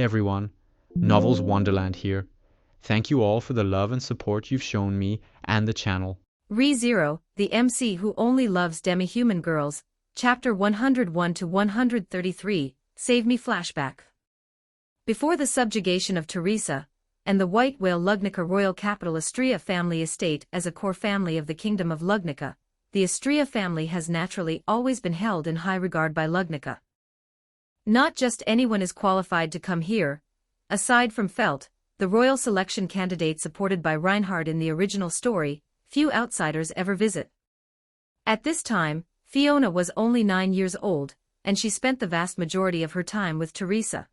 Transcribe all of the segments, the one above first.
everyone, Novels Wonderland here. Thank you all for the love and support you've shown me and the channel. ReZero, the MC who only loves demi-human girls, Chapter 101 to 133, Save Me Flashback. Before the subjugation of Teresa, and the White Whale Lugnica royal capital Istria family estate as a core family of the Kingdom of Lugnica, the Istria family has naturally always been held in high regard by Lugnica. Not just anyone is qualified to come here. Aside from Felt, the royal selection candidate supported by Reinhard in the original story, few outsiders ever visit. At this time, Fiona was only 9 years old, and she spent the vast majority of her time with Teresa.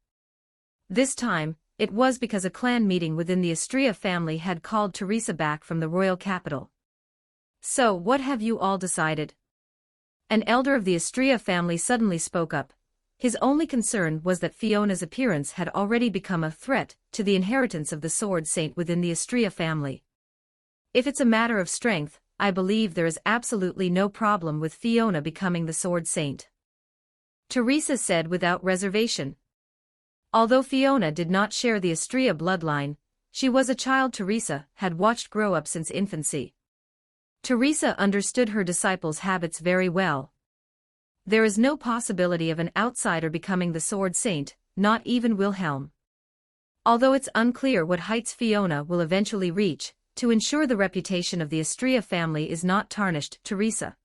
This time, it was because a clan meeting within the Istria family had called Teresa back from the royal capital. So what have you all decided? An elder of the Istria family suddenly spoke up. His only concern was that Fiona's appearance had already become a threat to the inheritance of the Sword Saint within the Istria family. If it's a matter of strength, I believe there is absolutely no problem with Fiona becoming the Sword Saint. Teresa said without reservation. Although Fiona did not share the Istria bloodline, she was a child Teresa had watched grow up since infancy. Teresa understood her disciples' habits very well. There is no possibility of an outsider becoming the Sword Saint, not even Wilhelm. Although it's unclear what heights Fiona will eventually reach, to ensure the reputation of the Istria family is not tarnished, Teresa.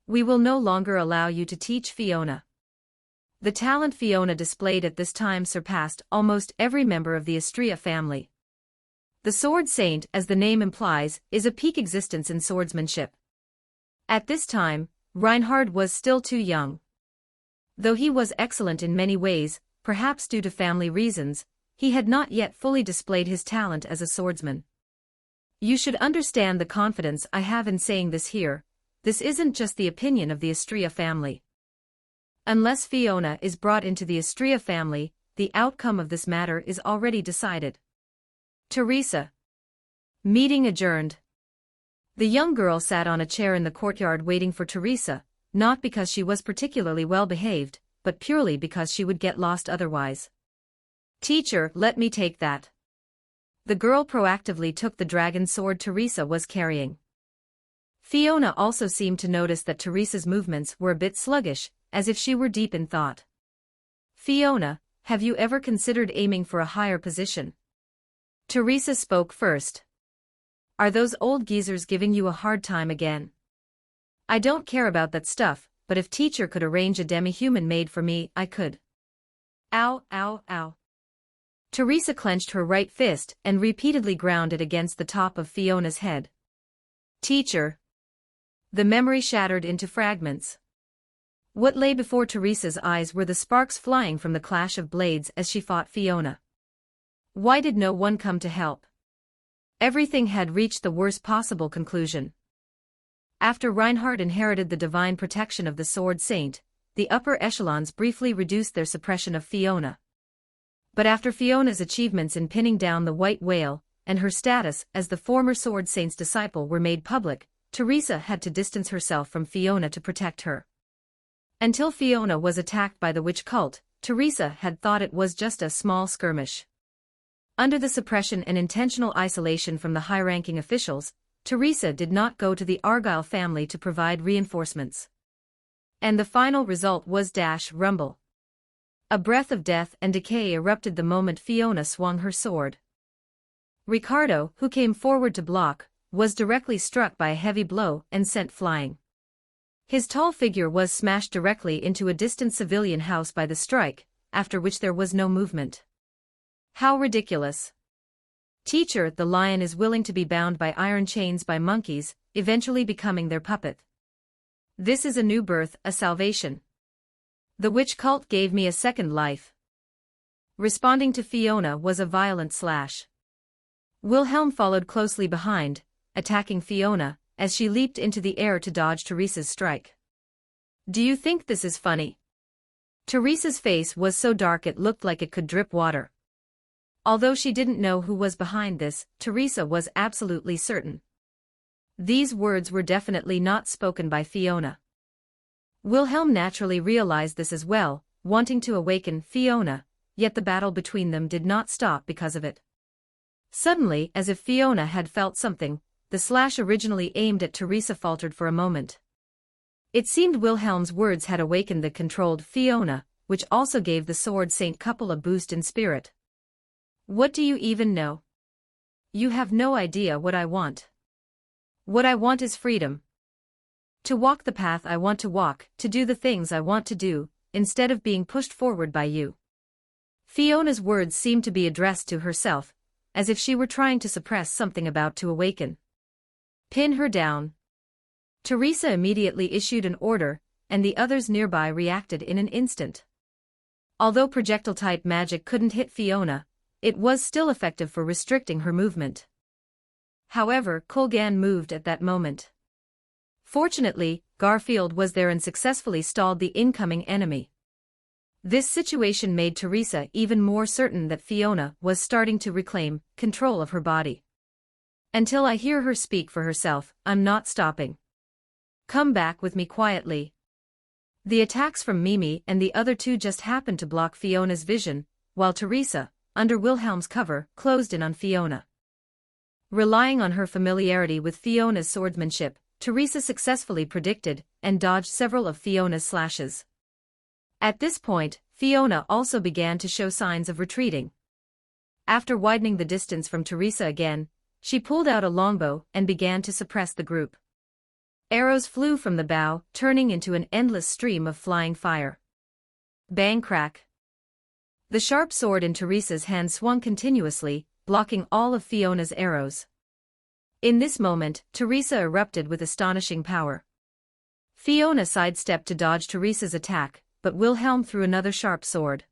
We will no longer allow you to teach Fiona. The talent Fiona displayed at this time surpassed almost every member of the Istria family. The Sword Saint, as the name implies, is a peak existence in swordsmanship. At this time, Reinhard was still too young. Though he was excellent in many ways, perhaps due to family reasons, he had not yet fully displayed his talent as a swordsman. You should understand the confidence I have in saying this here. This isn't just the opinion of the Istria family. Unless Fiona is brought into the Istria family, the outcome of this matter is already decided. Teresa. Meeting adjourned. The young girl sat on a chair in the courtyard waiting for Teresa, not because she was particularly well behaved, but purely because she would get lost otherwise. Teacher, let me take that. The girl proactively took the dragon sword Teresa was carrying. Fiona also seemed to notice that Teresa's movements were a bit sluggish, as if she were deep in thought. Fiona, have you ever considered aiming for a higher position? Teresa spoke first. Are those old geezers giving you a hard time again? I don't care about that stuff, but if teacher could arrange a demi-human maid for me, I could. Ow, ow, ow. Teresa clenched her right fist and repeatedly ground it against the top of Fiona's head. Teacher. The memory shattered into fragments. What lay before Teresa's eyes were the sparks flying from the clash of blades as she fought Fiona. Why did no one come to help? Everything had reached the worst possible conclusion. After Reinhard inherited the divine protection of the Sword Saint, the upper echelons briefly reduced their suppression of Fiona. But after Fiona's achievements in pinning down the White Whale, and her status as the former Sword Saint's disciple were made public, Teresa had to distance herself from Fiona to protect her. Until Fiona was attacked by the witch cult, Teresa had thought it was just a small skirmish. Under the suppression and intentional isolation from the high-ranking officials, Teresa did not go to the Argyle family to provide reinforcements. And the final result was rumble. A breath of death and decay erupted the moment Fiona swung her sword. Ricardo, who came forward to block, was directly struck by a heavy blow and sent flying. His tall figure was smashed directly into a distant civilian house by the strike, after which there was no movement. How ridiculous. Teacher, the lion is willing to be bound by iron chains by monkeys, eventually becoming their puppet. This is a new birth, a salvation. The witch cult gave me a second life. Responding to Fiona was a violent slash. Wilhelm followed closely behind, attacking Fiona, as she leaped into the air to dodge Teresa's strike. Do you think this is funny? Teresa's face was so dark it looked like it could drip water. Although she didn't know who was behind this, Teresa was absolutely certain. These words were definitely not spoken by Fiona. Wilhelm naturally realized this as well, wanting to awaken Fiona. yet the battle between them did not stop because of it. Suddenly, as if Fiona had felt something, the slash originally aimed at Teresa faltered for a moment. It seemed Wilhelm's words had awakened the controlled Fiona, which also gave the sword saint couple a boost in spirit. What do you even know? You have no idea what I want. What I want is freedom. To walk the path I want to walk, to do the things I want to do, instead of being pushed forward by you. Fiona's words seemed to be addressed to herself, as if she were trying to suppress something about to awaken. Pin her down. Teresa immediately issued an order, and the others nearby reacted in an instant. Although projectile-type magic couldn't hit Fiona, it was still effective for restricting her movement. However, Colgan moved at that moment. Fortunately, Garfield was there and successfully stalled the incoming enemy. This situation made Teresa even more certain that Fiona was starting to reclaim control of her body. Until I hear her speak for herself, I'm not stopping. Come back with me quietly. The attacks from Mimi and the other two just happened to block Fiona's vision, while Teresa, under Wilhelm's cover, closed in on Fiona. Relying on her familiarity with Fiona's swordsmanship, Teresa successfully predicted and dodged several of Fiona's slashes. At this point, Fiona also began to show signs of retreating. After widening the distance from Teresa again, she pulled out a longbow and began to suppress the group. Arrows flew from the bow, turning into an endless stream of flying fire. Bang crack. The sharp sword in Teresa's hand swung continuously, blocking all of Fiona's arrows. In this moment, Teresa erupted with astonishing power. Fiona sidestepped to dodge Teresa's attack, but Wilhelm threw another sharp sword.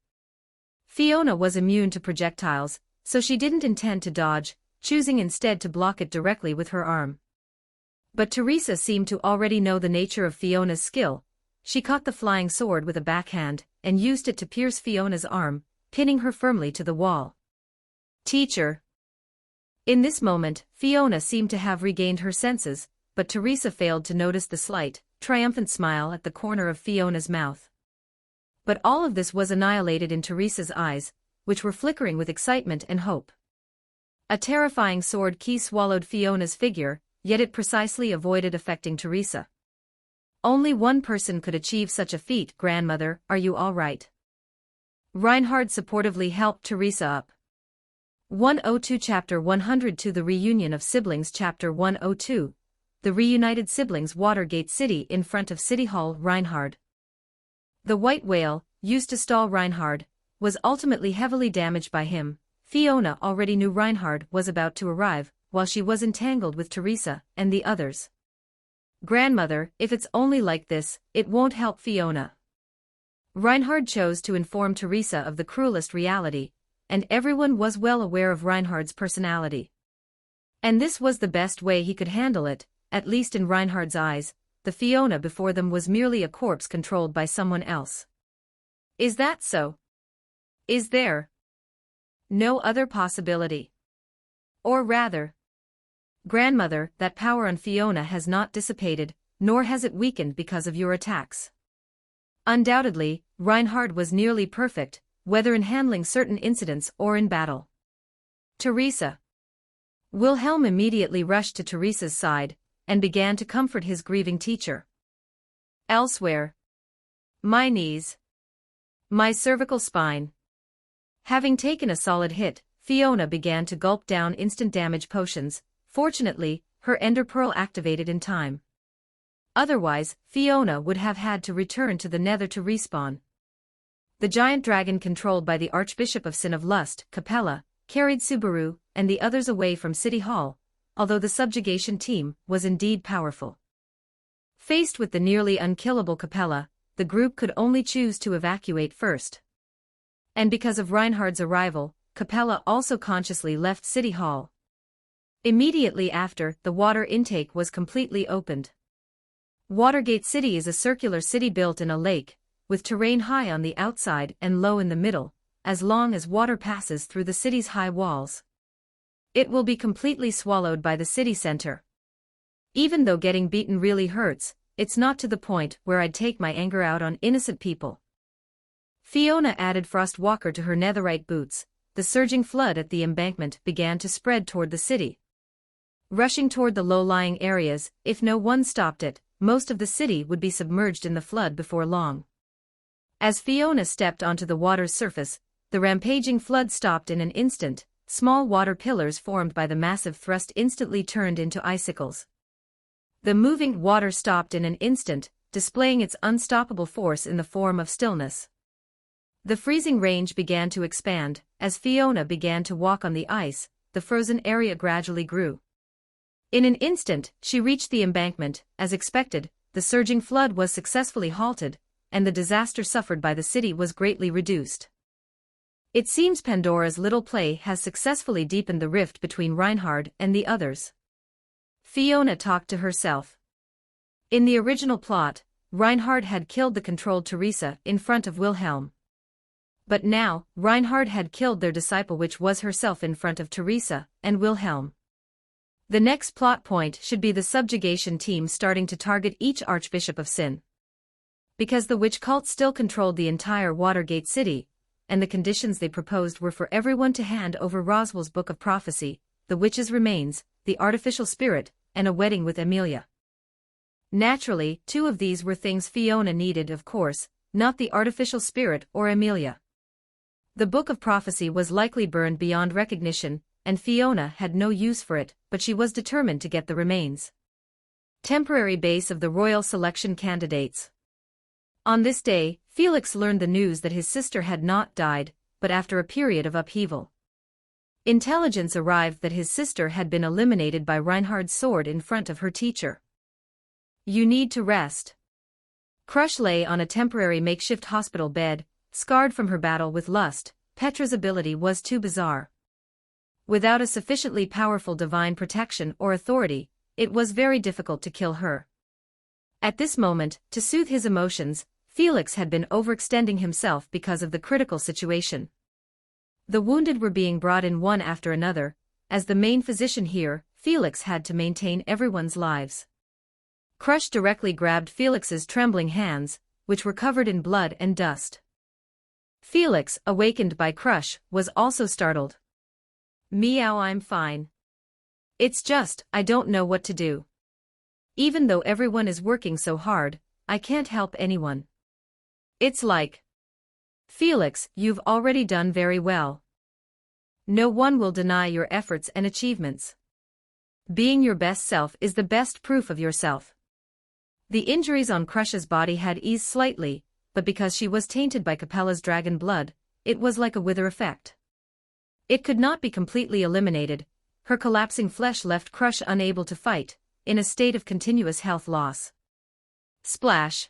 Fiona was immune to projectiles, so she didn't intend to dodge, choosing instead to block it directly with her arm. But Teresa seemed to already know the nature of Fiona's skill. She caught the flying sword with a backhand, and used it to pierce Fiona's arm, pinning her firmly to the wall. Teacher. In this moment, Fiona seemed to have regained her senses, but Teresa failed to notice the slight, triumphant smile at the corner of Fiona's mouth. But all of this was annihilated in Teresa's eyes, which were flickering with excitement and hope. A terrifying sword key swallowed Fiona's figure, yet it precisely avoided affecting Teresa. Only one person could achieve such a feat. Grandmother, are you all right? Reinhard supportively helped Teresa up. 102 Chapter 102 The Reunion of Siblings Chapter 102 The reunited siblings Watergate City in front of City Hall Reinhard. The white whale, used to stall Reinhard, was ultimately heavily damaged by him. Fiona already knew Reinhard was about to arrive, while she was entangled with Teresa and the others. Grandmother, if it's only like this, it won't help Fiona. Reinhard chose to inform Teresa of the cruelest reality, and everyone was well aware of Reinhard's personality. And this was the best way he could handle it, at least in Reinhard's eyes. The Fiona before them was merely a corpse controlled by someone else. Is that so? Is there no other possibility? Or rather, Grandmother, that power on Fiona has not dissipated, nor has it weakened because of your attacks. Undoubtedly, Reinhard was nearly perfect, whether in handling certain incidents or in battle. Teresa. Wilhelm immediately rushed to Teresa's side, and began to comfort his grieving teacher. Elsewhere. My knees. My cervical spine. Having taken a solid hit, Fiona began to gulp down instant damage potions. Fortunately, her Ender Pearl activated in time. Otherwise, Fiona would have had to return to the Nether to respawn. The giant dragon controlled by the Archbishop of Sin of Lust, Capella, carried Subaru and the others away from City Hall, although the subjugation team was indeed powerful. Faced with the nearly unkillable Capella, the group could only choose to evacuate first. And because of Reinhard's arrival, Capella also consciously left City Hall. Immediately after, the water intake was completely opened. Watergate City is a circular city built in a lake, with terrain high on the outside and low in the middle, as long as water passes through the city's high walls. It will be completely swallowed by the city center. Even though getting beaten really hurts, it's not to the point where I'd take my anger out on innocent people. Fiona added Frost Walker to her netherite boots. The surging flood at the embankment began to spread toward the city. Rushing toward the low-lying areas, if no one stopped it, most of the city would be submerged in the flood before long. As Fiona stepped onto the water's surface, the rampaging flood stopped in an instant. Small water pillars formed by the massive thrust instantly turned into icicles. The moving water stopped in an instant, displaying its unstoppable force in the form of stillness. The freezing range began to expand. As Fiona began to walk on the ice, the frozen area gradually grew. In an instant, she reached the embankment. As expected, the surging flood was successfully halted, and the disaster suffered by the city was greatly reduced. It seems Pandora's little play has successfully deepened the rift between Reinhard and the others. Fiona talked to herself. In the original plot, Reinhard had killed the controlled Teresa in front of Wilhelm. But now, Reinhard had killed their disciple, which was herself, in front of Teresa and Wilhelm. The next plot point should be the subjugation team starting to target each Archbishop of Sin. Because the witch cult still controlled the entire Watergate city, and the conditions they proposed were for everyone to hand over Roswell's Book of Prophecy, the witch's remains, the artificial spirit, and a wedding with Amelia. Naturally, two of these were things Fiona needed, of course, not the artificial spirit or Amelia. The Book of Prophecy was likely burned beyond recognition, and Fiona had no use for it, but she was determined to get the remains. Temporary base of the royal selection candidates. On this day, Felix learned the news that his sister had not died, but after a period of upheaval. Intelligence arrived that his sister had been eliminated by Reinhard's sword in front of her teacher. You need to rest. Crush lay on a temporary makeshift hospital bed, scarred from her battle with lust. Petra's ability was too bizarre. Without a sufficiently powerful divine protection or authority, it was very difficult to kill her. At this moment, to soothe his emotions, Felix had been overextending himself because of the critical situation. The wounded were being brought in one after another. As the main physician here, Felix had to maintain everyone's lives. Crush directly grabbed Felix's trembling hands, which were covered in blood and dust. Felix, awakened by Crush, was also startled. Meow, I'm fine. It's just, I don't know what to do. Even though everyone is working so hard, I can't help anyone. It's like... Felix, you've already done very well. No one will deny your efforts and achievements. Being your best self is the best proof of yourself. The injuries on Crush's body had eased slightly, but because she was tainted by Capella's dragon blood, it was like a wither effect. It could not be completely eliminated. Her collapsing flesh left Crush unable to fight, in a state of continuous health loss. Splash.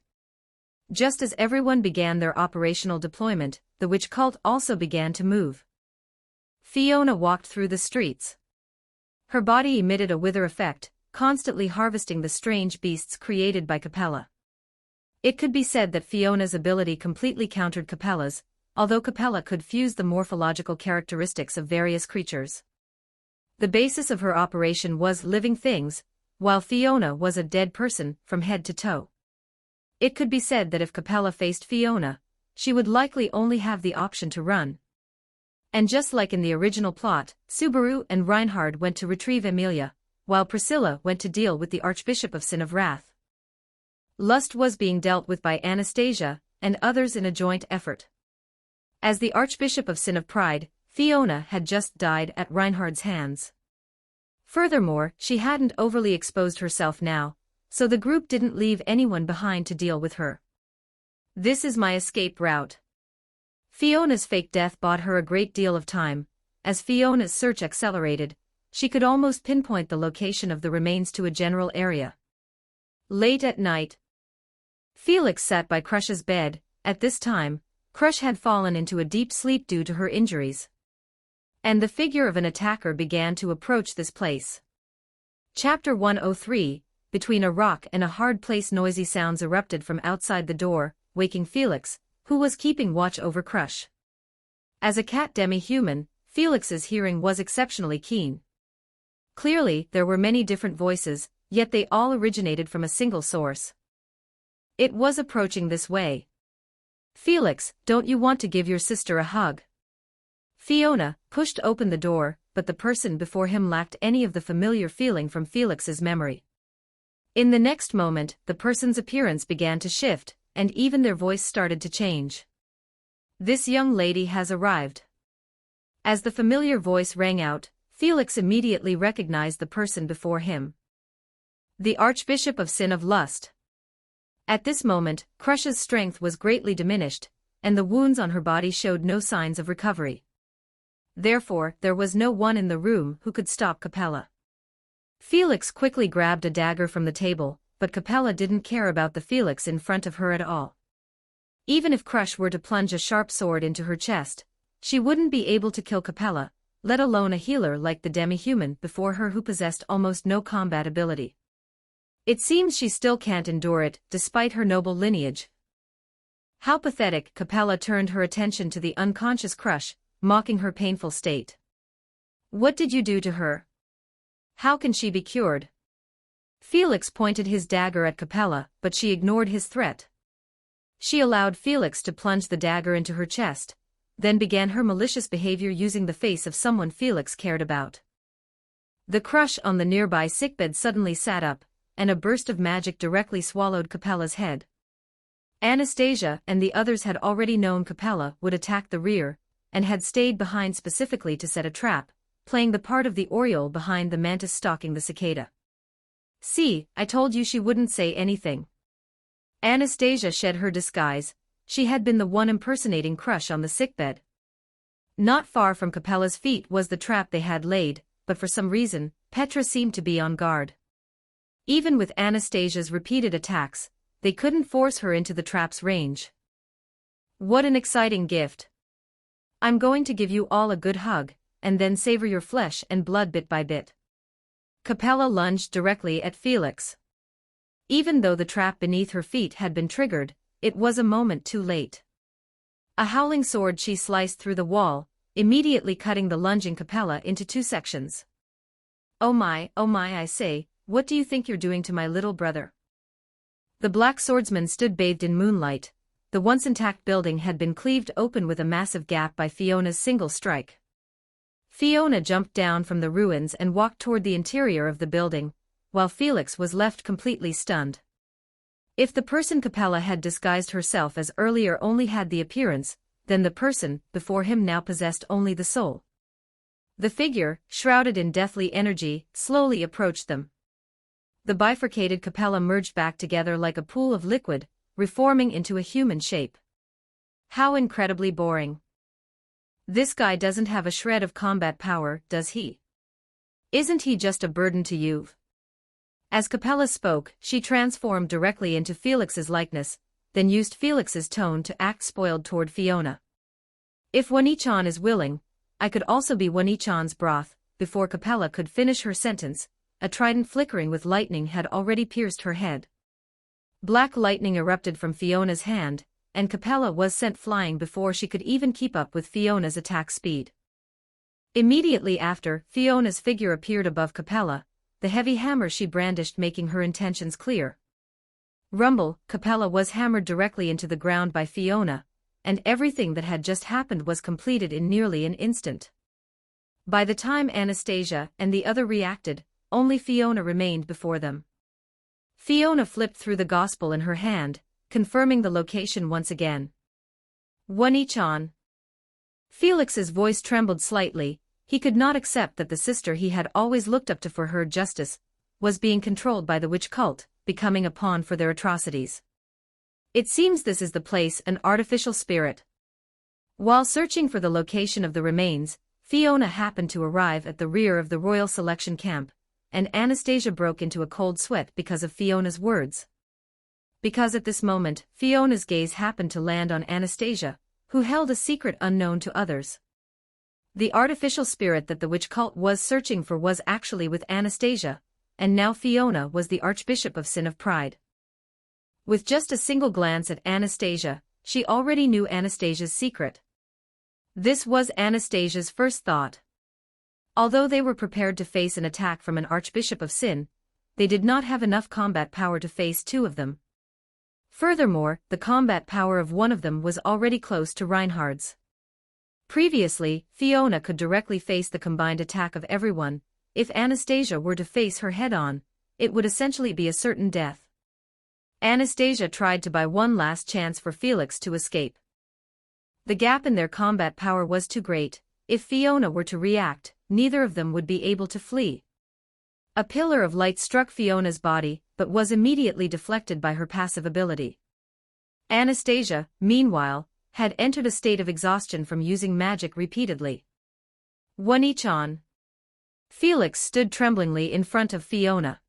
Just as everyone began their operational deployment, the witch cult also began to move. Fiona walked through the streets. Her body emitted a wither effect, constantly harvesting the strange beasts created by Capella. It could be said that Fiona's ability completely countered Capella's, although Capella could fuse the morphological characteristics of various creatures. The basis of her operation was living things, while Fiona was a dead person from head to toe. It could be said that if Capella faced Fiona, she would likely only have the option to run. And just like in the original plot, Subaru and Reinhard went to retrieve Amelia, while Priscilla went to deal with the Archbishop of Sin of Wrath. Lust was being dealt with by Anastasia and others in a joint effort. As the Archbishop of Sin of Pride, Fiona had just died at Reinhard's hands. Furthermore, she hadn't overly exposed herself now, so the group didn't leave anyone behind to deal with her. This is my escape route. Fiona's fake death bought her a great deal of time. As Fiona's search accelerated, she could almost pinpoint the location of the remains to a general area. Late at night, Felix sat by Crush's bed. At this time, Crush had fallen into a deep sleep due to her injuries. And the figure of an attacker began to approach this place. Chapter 103, Between a rock and a hard place. Noisy sounds erupted from outside the door, waking Felix, who was keeping watch over Crush. As a cat demi-human, Felix's hearing was exceptionally keen. Clearly, there were many different voices, yet they all originated from a single source. It was approaching this way. Felix, don't you want to give your sister a hug? Fiona pushed open the door, but the person before him lacked any of the familiar feeling from Felix's memory. In the next moment, the person's appearance began to shift, and even their voice started to change. This young lady has arrived. As the familiar voice rang out, Felix immediately recognized the person before him. The Archbishop of Sin of Lust. At this moment, Crush's strength was greatly diminished, and the wounds on her body showed no signs of recovery. Therefore, there was no one in the room who could stop Capella. Felix quickly grabbed a dagger from the table, but Capella didn't care about the Felix in front of her at all. Even if Crush were to plunge a sharp sword into her chest, she wouldn't be able to kill Capella, let alone a healer like the demi-human before her who possessed almost no combat ability. It seems she still can't endure it, despite her noble lineage. How pathetic! Capella turned her attention to the unconscious Crush, mocking her painful state. What did you do to her? How can she be cured? Felix pointed his dagger at Capella, but she ignored his threat. She allowed Felix to plunge the dagger into her chest, then began her malicious behavior using the face of someone Felix cared about. The Crush on the nearby sickbed suddenly sat up, and a burst of magic directly swallowed Capella's head. Anastasia and the others had already known Capella would attack the rear, and had stayed behind specifically to set a trap, playing the part of the oriole behind the mantis stalking the cicada. See, I told you she wouldn't say anything. Anastasia shed her disguise. She had been the one impersonating Crush on the sickbed. Not far from Capella's feet was the trap they had laid, but for some reason, Petra seemed to be on guard. Even with Anastasia's repeated attacks, they couldn't force her into the trap's range. What an exciting gift! I'm going to give you all a good hug, and then savor your flesh and blood bit by bit. Capella lunged directly at Felix. Even though the trap beneath her feet had been triggered, it was a moment too late. A howling sword she sliced through the wall, immediately cutting the lunging Capella into two sections. Oh my, I say, what do you think you're doing to my little brother? The black swordsman stood bathed in moonlight. The once intact building had been cleaved open with a massive gap by Fiona's single strike. Fiona jumped down from the ruins and walked toward the interior of the building, while Felix was left completely stunned. If the person Capella had disguised herself as earlier only had the appearance, then the person before him now possessed only the soul. The figure, shrouded in deathly energy, slowly approached them. The bifurcated Capella merged back together like a pool of liquid, reforming into a human shape. How incredibly boring. This guy doesn't have a shred of combat power, does he? Isn't he just a burden to you? As Capella spoke, she transformed directly into Felix's likeness, then used Felix's tone to act spoiled toward Fiona. If One-Ichan is willing, I could also be One-Ichan's broth. Before Capella could finish her sentence, a trident flickering with lightning had already pierced her head. Black lightning erupted from Fiona's hand, and Capella was sent flying before she could even keep up with Fiona's attack speed. Immediately after, Fiona's figure appeared above Capella, the heavy hammer she brandished making her intentions clear. Rumble, Capella was hammered directly into the ground by Fiona, and everything that had just happened was completed in nearly an instant. By the time Anastasia and the other reacted, only Fiona remained before them. Fiona flipped through the gospel in her hand, confirming the location once again. One-Ichan. Felix's voice trembled slightly. He could not accept that the sister he had always looked up to for her justice was being controlled by the witch cult, becoming a pawn for their atrocities. It seems this is the place, an artificial spirit. While searching for the location of the remains, Fiona happened to arrive at the rear of the royal selection camp, and Anastasia broke into a cold sweat because of Fiona's words. Because at this moment, Fiona's gaze happened to land on Anastasia, who held a secret unknown to others. The artificial spirit that the witch cult was searching for was actually with Anastasia, and now Fiona was the Archbishop of Sin of Pride. With just a single glance at Anastasia, she already knew Anastasia's secret. This was Anastasia's first thought. Although they were prepared to face an attack from an Archbishop of Sin, they did not have enough combat power to face two of them. Furthermore, the combat power of one of them was already close to Reinhard's. Previously, Fiona could directly face the combined attack of everyone. If Anastasia were to face her head-on, it would essentially be a certain death. Anastasia tried to buy one last chance for Felix to escape. The gap in their combat power was too great. If Fiona were to react, neither of them would be able to flee. A pillar of light struck Fiona's body, but was immediately deflected by her passive ability. Anastasia, meanwhile, had entered a state of exhaustion from using magic repeatedly. One each on. Felix stood tremblingly in front of Fiona.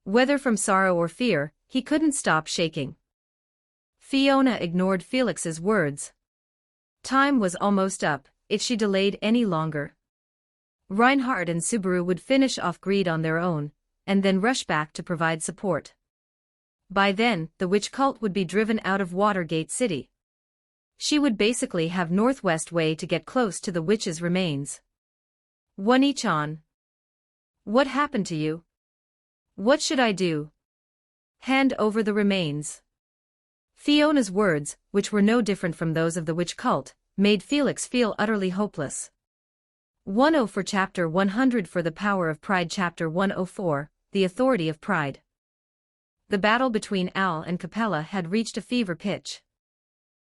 Whether from sorrow or fear, he couldn't stop shaking. Fiona ignored Felix's words. Time was almost up. If she delayed any longer, Reinhard and Subaru would finish off Greed on their own, and then rush back to provide support. By then, the witch cult would be driven out of Watergate City. She would basically have Northwest Way to get close to the witch's remains. One each on. What happened to you? What should I do? Hand over the remains. Fiona's words, which were no different from those of the witch cult, made Felix feel utterly hopeless. 10 for Chapter 100 for the Power of Pride. Chapter 104, The Authority of Pride. The battle between Al and Capella had reached a fever pitch.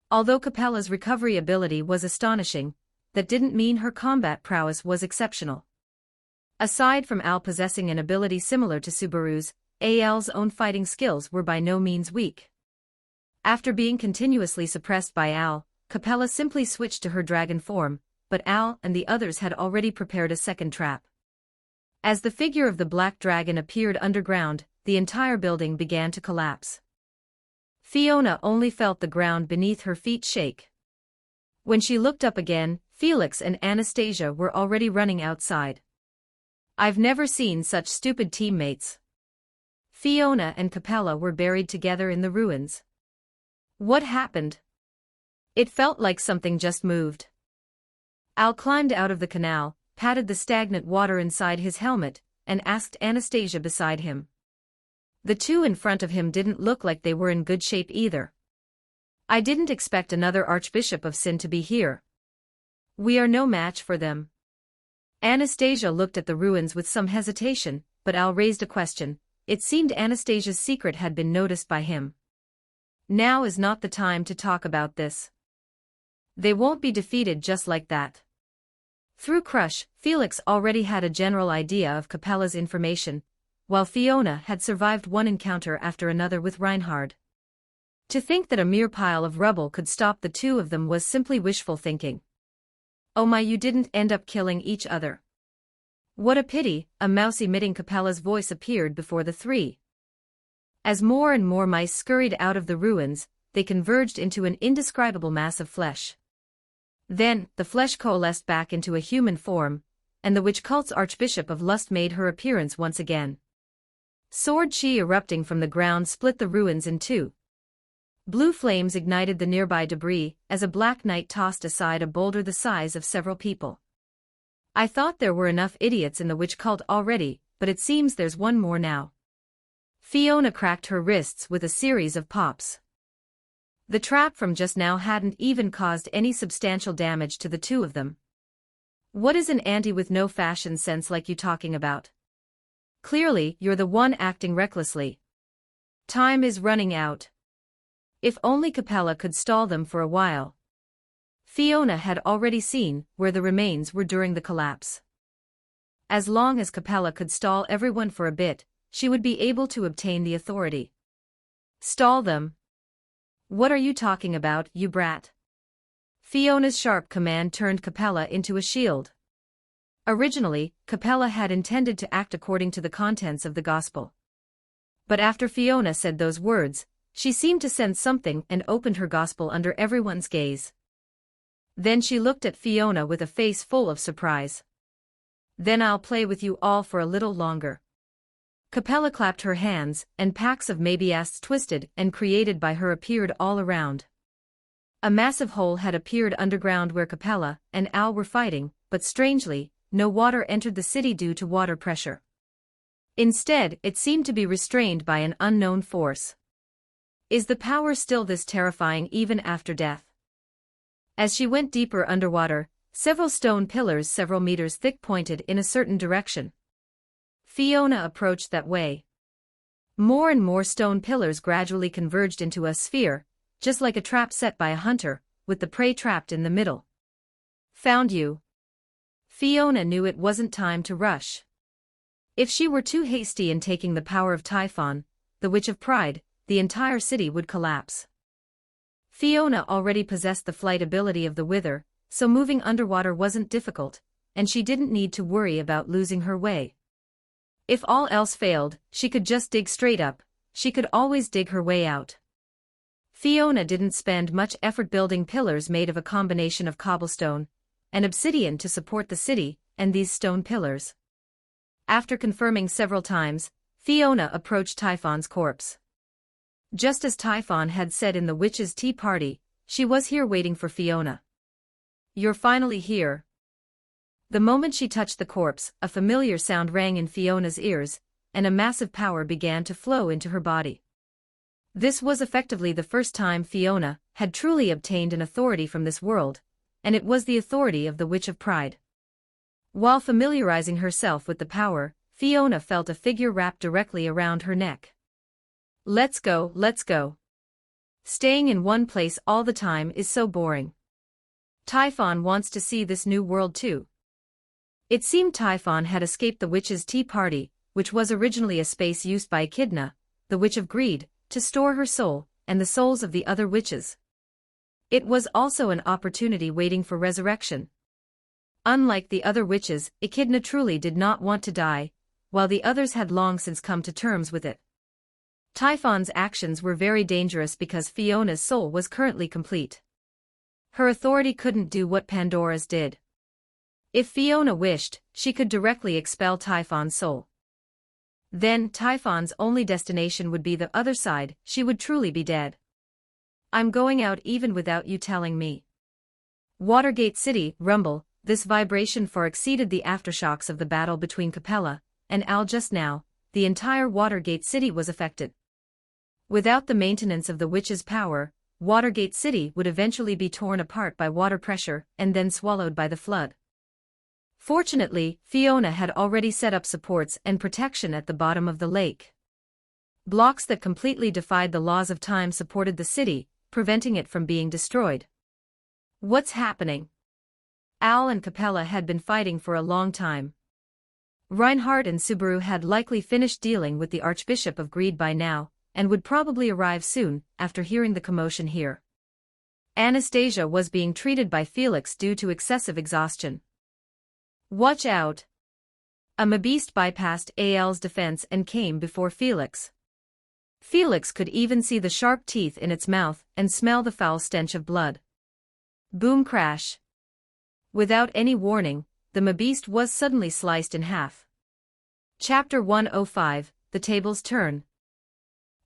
Although Capella's recovery ability was astonishing, that didn't mean her combat prowess was exceptional. Aside from Al possessing an ability similar to Subaru's, Al's own fighting skills were by no means weak. After being continuously suppressed by Al, Capella simply switched to her dragon form, but Al and the others had already prepared a second trap. As the figure of the black dragon appeared underground, the entire building began to collapse. Fiona only felt the ground beneath her feet shake. When she looked up again, Felix and Anastasia were already running outside. I've never seen such stupid teammates. Fiona and Capella were buried together in the ruins. What happened? It felt like something just moved. Al climbed out of the canal, patted the stagnant water inside his helmet, and asked Anastasia beside him. The two in front of him didn't look like they were in good shape either. I didn't expect another Archbishop of Sin to be here. We are no match for them. Anastasia looked at the ruins with some hesitation, but Al raised a question. It seemed Anastasia's secret had been noticed by him. Now is not the time to talk about this. They won't be defeated just like that. Through Crush, Felix already had a general idea of Capella's information, while Fiona had survived one encounter after another with Reinhard. To think that a mere pile of rubble could stop the two of them was simply wishful thinking. Oh my, you didn't end up killing each other. What a pity, a mouse emitting Capella's voice appeared before the three. As more and more mice scurried out of the ruins, they converged into an indescribable mass of flesh. Then, the flesh coalesced back into a human form, and the witch cult's Archbishop of Lust made her appearance once again. Sword chi erupting from the ground split the ruins in two. Blue flames ignited the nearby debris, as a black knight tossed aside a boulder the size of several people. I thought there were enough idiots in the witch cult already, but it seems there's one more now. Fiona cracked her wrists with a series of pops. The trap from just now hadn't even caused any substantial damage to the two of them. What is an auntie with no fashion sense like you talking about? Clearly, you're the one acting recklessly. Time is running out. If only Capella could stall them for a while. Fiona had already seen where the remains were during the collapse. As long as Capella could stall everyone for a bit, she would be able to obtain the authority. Stall them? What are you talking about, you brat? Fiona's sharp command turned Capella into a shield. Originally, Capella had intended to act according to the contents of the gospel. But after Fiona said those words, she seemed to sense something and opened her gospel under everyone's gaze. Then she looked at Fiona with a face full of surprise. Then I'll play with you all for a little longer. Capella clapped her hands, and packs of maybe-asts twisted and created by her appeared all around. A massive hole had appeared underground where Capella and Al were fighting, but strangely, no water entered the city due to water pressure. Instead, it seemed to be restrained by an unknown force. Is the power still this terrifying even after death? As she went deeper underwater, several stone pillars several meters thick pointed in a certain direction. Fiona approached that way. More and more stone pillars gradually converged into a sphere, just like a trap set by a hunter, with the prey trapped in the middle. Found you. Fiona knew it wasn't time to rush. If she were too hasty in taking the power of Typhon, the Witch of Pride, the entire city would collapse. Fiona already possessed the flight ability of the Wither, so moving underwater wasn't difficult, and she didn't need to worry about losing her way. If all else failed, she could just dig straight up, she could always dig her way out. Fiona didn't spend much effort building pillars made of a combination of cobblestone and obsidian to support the city and these stone pillars. After confirming several times, Fiona approached Typhon's corpse. Just as Typhon had said in the witches' tea party, she was here waiting for Fiona. You're finally here. The moment she touched the corpse, a familiar sound rang in Fiona's ears, and a massive power began to flow into her body. This was effectively the first time Fiona had truly obtained an authority from this world, and it was the authority of the Witch of Pride. While familiarizing herself with the power, Fiona felt a figure wrapped directly around her neck. Let's go, let's go. Staying in one place all the time is so boring. Typhon wants to see this new world too. It seemed Typhon had escaped the witches' tea party, which was originally a space used by Echidna, the Witch of Greed, to store her soul, and the souls of the other witches. It was also an opportunity waiting for resurrection. Unlike the other witches, Echidna truly did not want to die, while the others had long since come to terms with it. Typhon's actions were very dangerous because Fiona's soul was currently complete. Her authority couldn't do what Pandora's did. If Fiona wished, she could directly expel Typhon's soul. Then Typhon's only destination would be the other side, she would truly be dead. I'm going out even without you telling me. Watergate City, rumble, this vibration far exceeded the aftershocks of the battle between Capella and Al just now, the entire Watergate City was affected. Without the maintenance of the witch's power, Watergate City would eventually be torn apart by water pressure and then swallowed by the flood. Fortunately, Fiona had already set up supports and protection at the bottom of the lake. Blocks that completely defied the laws of time supported the city, preventing it from being destroyed. What's happening? Al and Capella had been fighting for a long time. Reinhardt and Subaru had likely finished dealing with the Archbishop of Greed by now, and would probably arrive soon, after hearing the commotion here. Anastasia was being treated by Felix due to excessive exhaustion. Watch out! A Mabeast bypassed Al's defense and came before Felix. Felix could even see the sharp teeth in its mouth and smell the foul stench of blood. Boom crash. Without any warning, the Mabeast was suddenly sliced in half. Chapter 105, The Tables Turn.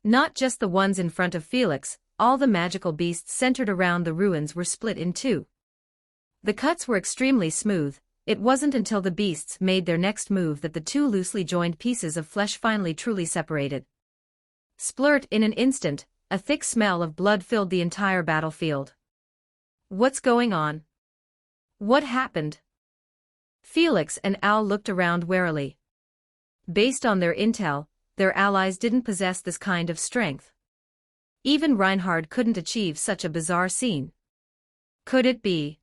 Not just the ones in front of Felix, all the magical beasts centered around the ruins were split in two. The cuts were extremely smooth. It wasn't until the beasts made their next move that the two loosely joined pieces of flesh finally truly separated. Splurt in an instant, a thick smell of blood filled the entire battlefield. What's going on? What happened? Felix and Al looked around warily. Based on their intel, their allies didn't possess this kind of strength. Even Reinhard couldn't achieve such a bizarre scene. Could it be?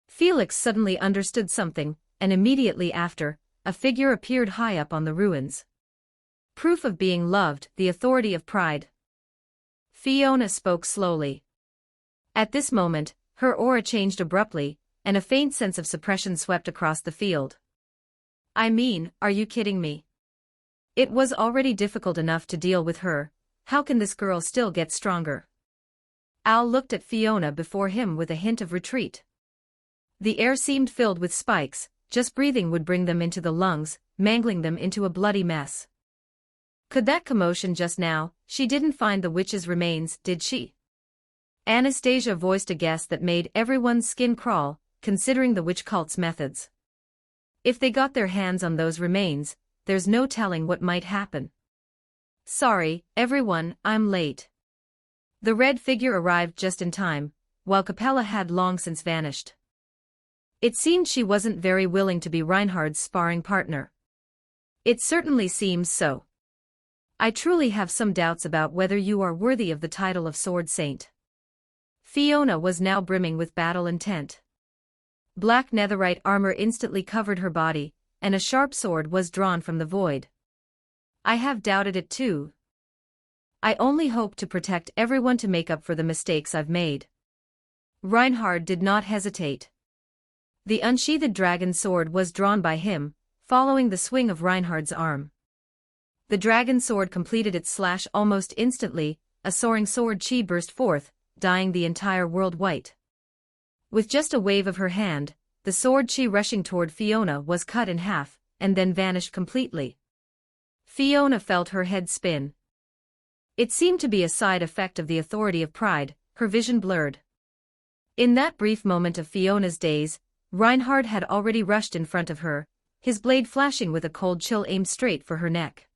Felix suddenly understood something, and immediately after, a figure appeared high up on the ruins. Proof of being loved, the authority of pride. Fiona spoke slowly. At this moment, her aura changed abruptly, and a faint sense of suppression swept across the field. I mean, are you kidding me? It was already difficult enough to deal with her, how can this girl still get stronger? Al looked at Fiona before him with a hint of retreat. The air seemed filled with spikes, just breathing would bring them into the lungs, mangling them into a bloody mess. Could that commotion just now, she didn't find the witch's remains, did she? Anastasia voiced a guess that made everyone's skin crawl, considering the witch cult's methods. If they got their hands on those remains, there's no telling what might happen. Sorry, everyone, I'm late. The red figure arrived just in time, while Capella had long since vanished. It seemed she wasn't very willing to be Reinhard's sparring partner. It certainly seems so. I truly have some doubts about whether you are worthy of the title of Sword Saint. Fiona was now brimming with battle intent. Black netherite armor instantly covered her body, and a sharp sword was drawn from the void. I have doubted it too. I only hope to protect everyone to make up for the mistakes I've made. Reinhard did not hesitate. The unsheathed dragon sword was drawn by him, following the swing of Reinhard's arm. The dragon sword completed its slash almost instantly, a soaring sword chi burst forth, dyeing the entire world white. With just a wave of her hand, the sword chi rushing toward Fiona was cut in half, and then vanished completely. Fiona felt her head spin. It seemed to be a side effect of the authority of pride, her vision blurred. In that brief moment of Fiona's daze, Reinhard had already rushed in front of her, his blade flashing with a cold chill aimed straight for her neck.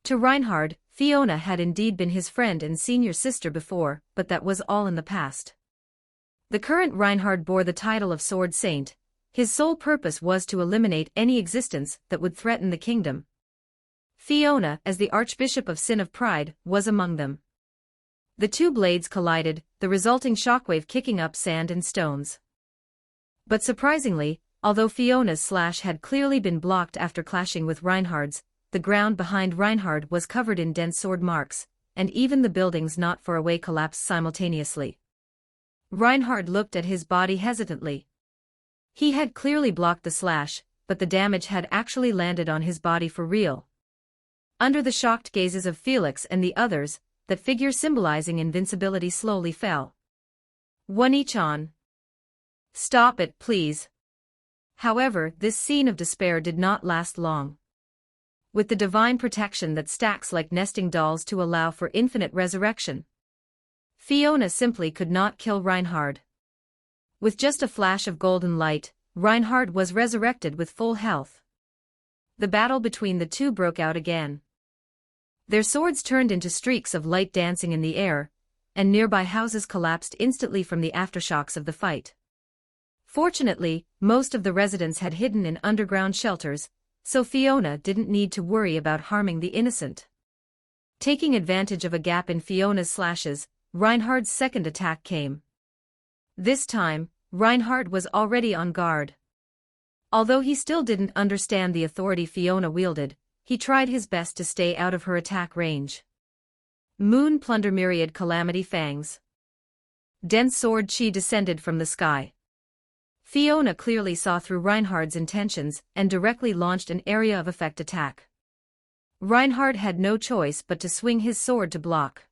To Reinhard, Fiona had indeed been his friend and senior sister before, but that was all in the past. The current Reinhard bore the title of Sword Saint. His sole purpose was to eliminate any existence that would threaten the kingdom. Fiona, as the Archbishop of Sin of Pride, was among them. The two blades collided, the resulting shockwave kicking up sand and stones. But surprisingly, although Fiona's slash had clearly been blocked after clashing with Reinhard's, the ground behind Reinhard was covered in dense sword marks, and even the buildings not far away collapsed simultaneously. Reinhard looked at his body hesitantly. He had clearly blocked the slash, but the damage had actually landed on his body for real. Under the shocked gazes of Felix and the others, that figure symbolizing invincibility slowly fell. One each on. Stop it, please. However, this scene of despair did not last long. With the divine protection that stacks like nesting dolls to allow for infinite resurrection, Fiona simply could not kill Reinhard. With just a flash of golden light, Reinhard was resurrected with full health. The battle between the two broke out again. Their swords turned into streaks of light dancing in the air, and nearby houses collapsed instantly from the aftershocks of the fight. Fortunately, most of the residents had hidden in underground shelters, so Fiona didn't need to worry about harming the innocent. Taking advantage of a gap in Fiona's slashes, Reinhard's second attack came. This time, Reinhard was already on guard. Although he still didn't understand the authority Fiona wielded, he tried his best to stay out of her attack range. Moon plunder myriad calamity fangs. Dense sword chi descended from the sky. Fiona clearly saw through Reinhard's intentions and directly launched an area of effect attack. Reinhard had no choice but to swing his sword to block.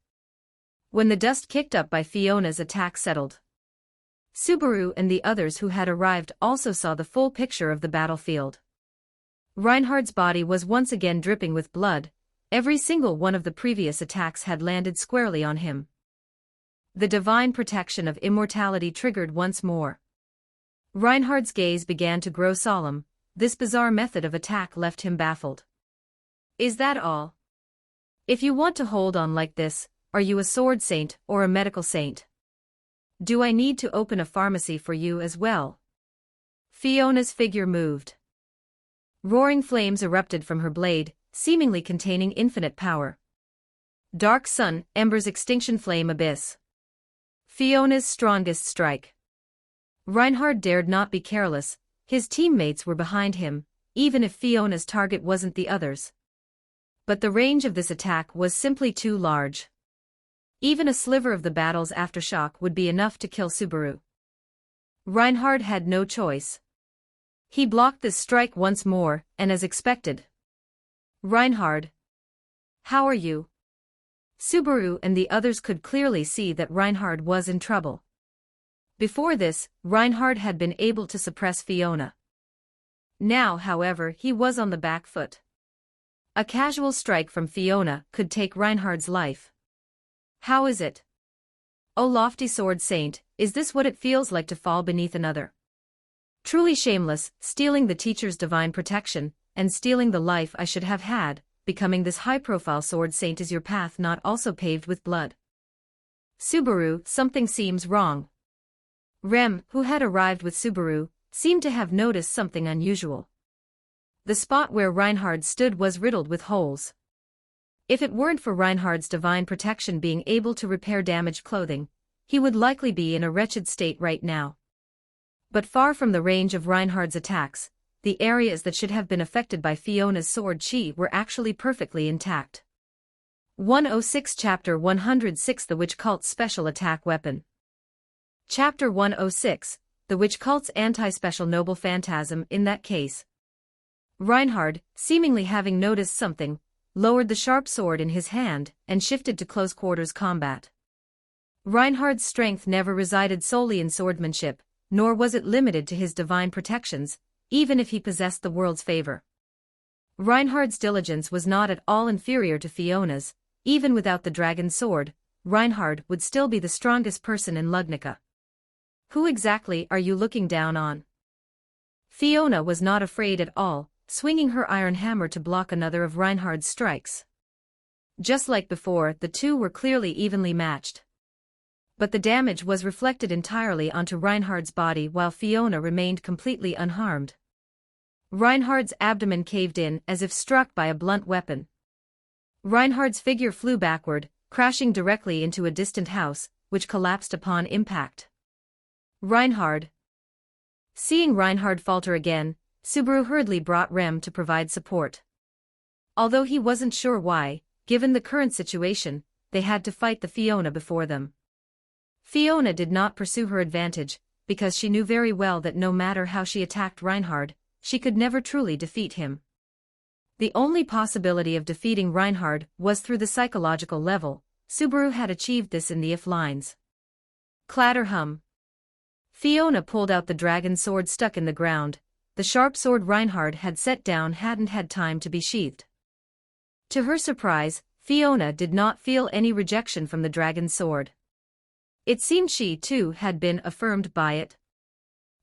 When the dust kicked up by Fiona's attack settled, Subaru and the others who had arrived also saw the full picture of the battlefield. Reinhard's body was once again dripping with blood. Every single one of the previous attacks had landed squarely on him. The divine protection of immortality triggered once more. Reinhard's gaze began to grow solemn. This bizarre method of attack left him baffled. Is that all? If you want to hold on like this, are you a sword saint or a medical saint? Do I need to open a pharmacy for you as well? Fiona's figure moved. Roaring flames erupted from her blade, seemingly containing infinite power. Dark sun, embers, extinction flame, abyss. Fiona's strongest strike. Reinhard dared not be careless. His teammates were behind him, even if Fiona's target wasn't the others. But the range of this attack was simply too large. Even a sliver of the battle's aftershock would be enough to kill Subaru. Reinhard had no choice. He blocked this strike once more, and as expected. Reinhard. How are you? Subaru and the others could clearly see that Reinhard was in trouble. Before this, Reinhard had been able to suppress Fiona. Now, however, he was on the back foot. A casual strike from Fiona could take Reinhard's life. How is it? O lofty sword saint, is this what it feels like to fall beneath another? Truly shameless, stealing the teacher's divine protection, and stealing the life I should have had, becoming this high-profile sword saint is your path not also paved with blood? Subaru, something seems wrong. Rem, who had arrived with Subaru, seemed to have noticed something unusual. The spot where Reinhard stood was riddled with holes. If it weren't for Reinhard's divine protection being able to repair damaged clothing, he would likely be in a wretched state right now. But far from the range of Reinhard's attacks, the areas that should have been affected by Fiona's sword chi were actually perfectly intact. 106 Chapter 106 The Witch Cult's Special Attack Weapon. Chapter 106, The Witch Cult's Anti-Special Noble Phantasm. In that case, Reinhard, seemingly having noticed something, lowered the sharp sword in his hand and shifted to close-quarters combat. Reinhard's strength never resided solely in swordsmanship, nor was it limited to his divine protections, even if he possessed the world's favor. Reinhard's diligence was not at all inferior to Fiona's. Even without the dragon sword, Reinhard would still be the strongest person in Ludnica. Who exactly are you looking down on? Fiona was not afraid at all, swinging her iron hammer to block another of Reinhard's strikes. Just like before, the two were clearly evenly matched. But the damage was reflected entirely onto Reinhard's body while Fiona remained completely unharmed. Reinhard's abdomen caved in as if struck by a blunt weapon. Reinhard's figure flew backward, crashing directly into a distant house, which collapsed upon impact. Reinhard. Seeing Reinhard falter again, Subaru hurriedly brought Rem to provide support. Although he wasn't sure why, given the current situation, they had to fight the Fiona before them. Fiona did not pursue her advantage, because she knew very well that no matter how she attacked Reinhard, she could never truly defeat him. The only possibility of defeating Reinhard was through the psychological level. Subaru had achieved this in the if lines. Clatter hum. Fiona pulled out the dragon sword stuck in the ground. The sharp sword Reinhard had set down hadn't had time to be sheathed. To her surprise, Fiona did not feel any rejection from the dragon sword. It seemed she, too, had been affirmed by it.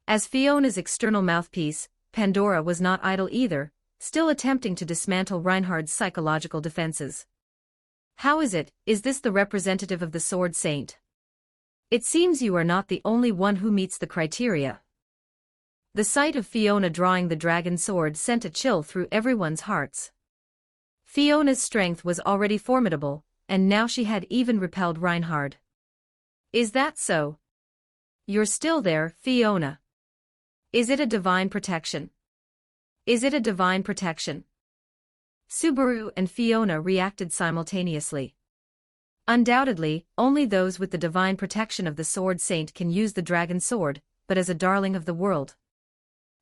As Fiona's external mouthpiece, Pandora was not idle either, still attempting to dismantle Reinhard's psychological defenses. How is it? Is this the representative of the Sword Saint? It seems you are not the only one who meets the criteria. The sight of Fiona drawing the dragon sword sent a chill through everyone's hearts. Fiona's strength was already formidable, and now she had even repelled Reinhard. Is that so? You're still there, Fiona. Is it a divine protection? Is it a divine protection? Subaru and Fiona reacted simultaneously. Undoubtedly, only those with the divine protection of the Sword Saint can use the dragon sword, but as a darling of the world,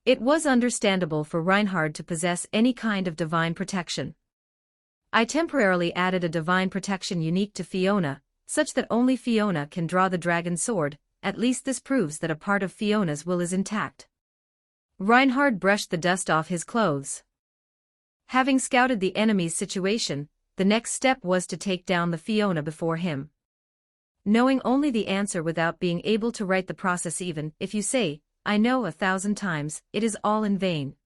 it was understandable for Reinhard to possess any kind of divine protection. I temporarily added a divine protection unique to Fiona, such that only Fiona can draw the dragon sword. At least this proves that a part of Fiona's will is intact. Reinhard brushed the dust off his clothes. Having scouted the enemy's situation, the next step was to take down the Fiona before him. Knowing only the answer without being able to write the process, even if you say, I know 1,000 times, it is all in vain.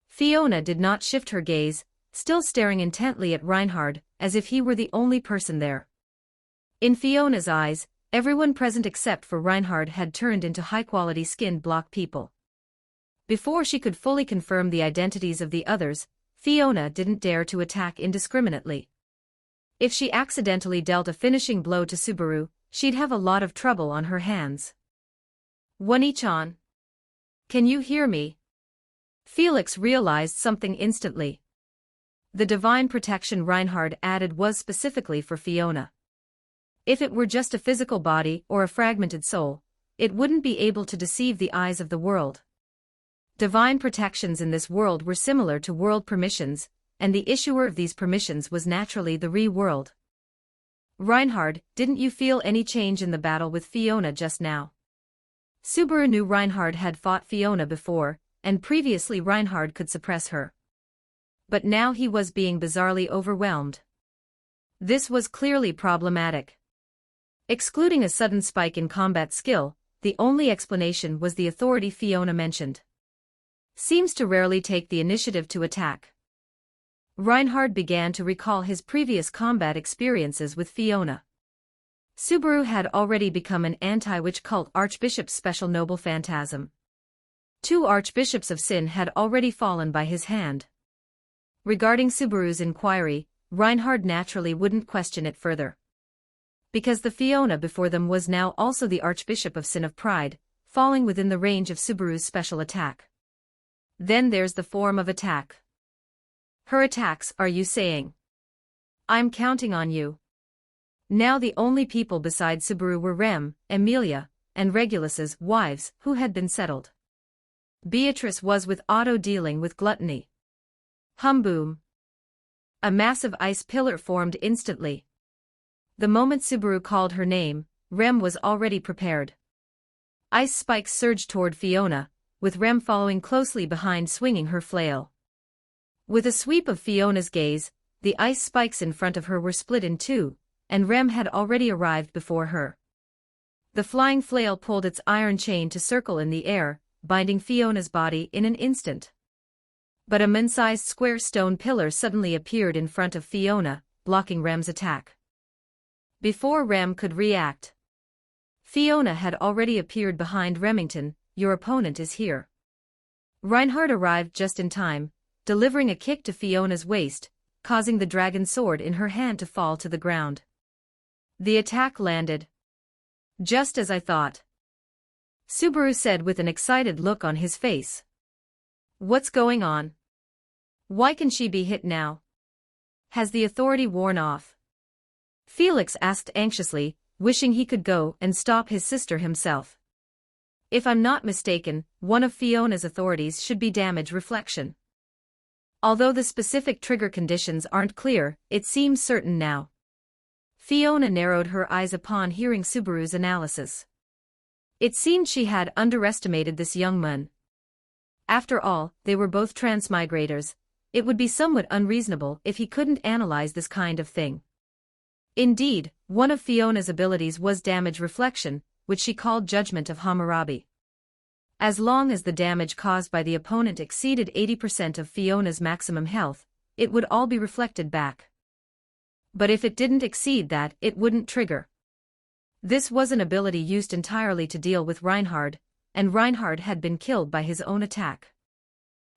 Fiona did not shift her gaze, still staring intently at Reinhard, as if he were the only person there. In Fiona's eyes, everyone present except for Reinhard had turned into high-quality skinned block people. Before she could fully confirm the identities of the others, Fiona didn't dare to attack indiscriminately. If she accidentally dealt a finishing blow to Subaru, she'd have a lot of trouble on her hands. Wani-chan. Can you hear me? Felix realized something instantly. The divine protection Reinhard added was specifically for Fiona. If it were just a physical body or a fragmented soul, it wouldn't be able to deceive the eyes of the world. Divine protections in this world were similar to world permissions, and the issuer of these permissions was naturally the Re-world. Reinhard, didn't you feel any change in the battle with Fiona just now? Subaru knew Reinhard had fought Fiona before, and previously Reinhard could suppress her. But now he was being bizarrely overwhelmed. This was clearly problematic. Excluding a sudden spike in combat skill, the only explanation was the authority Fiona mentioned. Seems to rarely take the initiative to attack. Reinhard began to recall his previous combat experiences with Fiona. Subaru had already become an anti-witch cult archbishop's special noble phantasm. 2 archbishops of sin had already fallen by his hand. Regarding Subaru's inquiry, Reinhard naturally wouldn't question it further. Because the Fiona before them was now also the archbishop of sin of pride, falling within the range of Subaru's special attack. Then there's the form of attack. Her attacks, are you saying? I'm counting on you. Now the only people besides Subaru were Rem, Emilia, and Regulus's wives who had been settled. Beatrice was with Otto dealing with gluttony. Humboom. A massive ice pillar formed instantly. The moment Subaru called her name, Rem was already prepared. Ice spikes surged toward Fiona, with Rem following closely behind swinging her flail. With a sweep of Fiona's gaze, the ice spikes in front of her were split in two, and Rem had already arrived before her. The flying flail pulled its iron chain to circle in the air, binding Fiona's body in an instant. But a man-sized square stone pillar suddenly appeared in front of Fiona, blocking Rem's attack. Before Rem could react, Fiona had already appeared behind Remington. Your opponent is here. Reinhard arrived just in time, delivering a kick to Fiona's waist, causing the dragon sword in her hand to fall to the ground. The attack landed. Just as I thought, Subaru said with an excited look on his face. What's going on? Why can she be hit now? Has the authority worn off? Felix asked anxiously, wishing he could go and stop his sister himself. If I'm not mistaken, one of Fiona's authorities should be damage reflection. Although the specific trigger conditions aren't clear, it seems certain now. Fiona narrowed her eyes upon hearing Subaru's analysis. It seemed she had underestimated this young man. After all, they were both transmigrators. It would be somewhat unreasonable if he couldn't analyze this kind of thing. Indeed, one of Fiona's abilities was damage reflection, which she called Judgment of Hammurabi. As long as the damage caused by the opponent exceeded 80% of Fiona's maximum health, it would all be reflected back. But if it didn't exceed that, it wouldn't trigger. This was an ability used entirely to deal with Reinhard, and Reinhard had been killed by his own attack.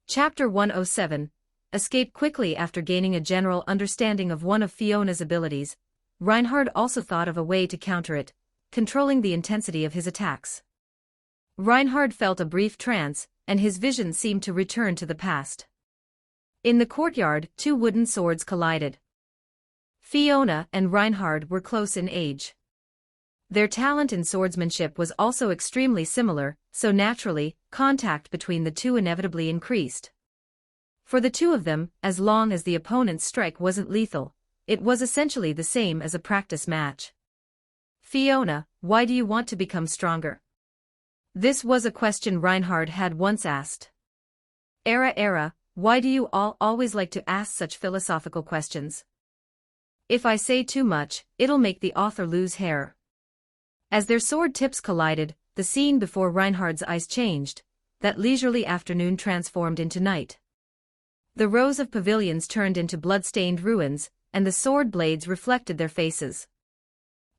Chapter 107. Escape quickly. After gaining a general understanding of one of Fiona's abilities, Reinhard also thought of a way to counter it, controlling the intensity of his attacks. Reinhard felt a brief trance, and his vision seemed to return to the past. In the courtyard, 2 wooden swords collided. Fiona and Reinhard were close in age. Their talent in swordsmanship was also extremely similar, so naturally, contact between the two inevitably increased. For the two of them, as long as the opponent's strike wasn't lethal, it was essentially the same as a practice match. Fiona, why do you want to become stronger? This was a question Reinhard had once asked. Era, why do you all always like to ask such philosophical questions? If I say too much, it'll make the author lose hair. As their sword tips collided, the scene before Reinhard's eyes changed. That leisurely afternoon transformed into night. The rows of pavilions turned into blood-stained ruins, and the sword blades reflected their faces.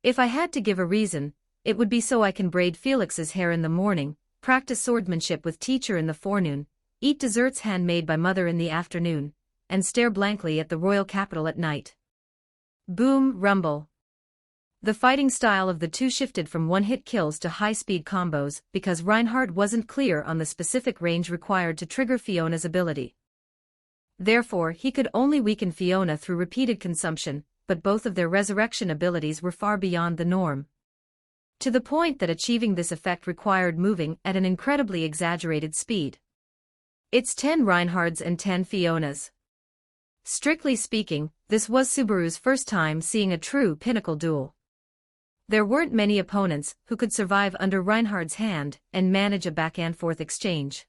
If I had to give a reason, it would be so I can braid Felix's hair in the morning, practice swordsmanship with teacher in the forenoon, eat desserts handmade by mother in the afternoon, and stare blankly at the royal capital at night. Boom, rumble. The fighting style of the two shifted from one-hit kills to high-speed combos because Reinhard wasn't clear on the specific range required to trigger Fiona's ability. Therefore, he could only weaken Fiona through repeated consumption, but both of their resurrection abilities were far beyond the norm. To the point that achieving this effect required moving at an incredibly exaggerated speed. It's 10 Reinhards and 10 Fionas. Strictly speaking, this was Subaru's first time seeing a true pinnacle duel. There weren't many opponents who could survive under Reinhard's hand and manage a back-and-forth exchange.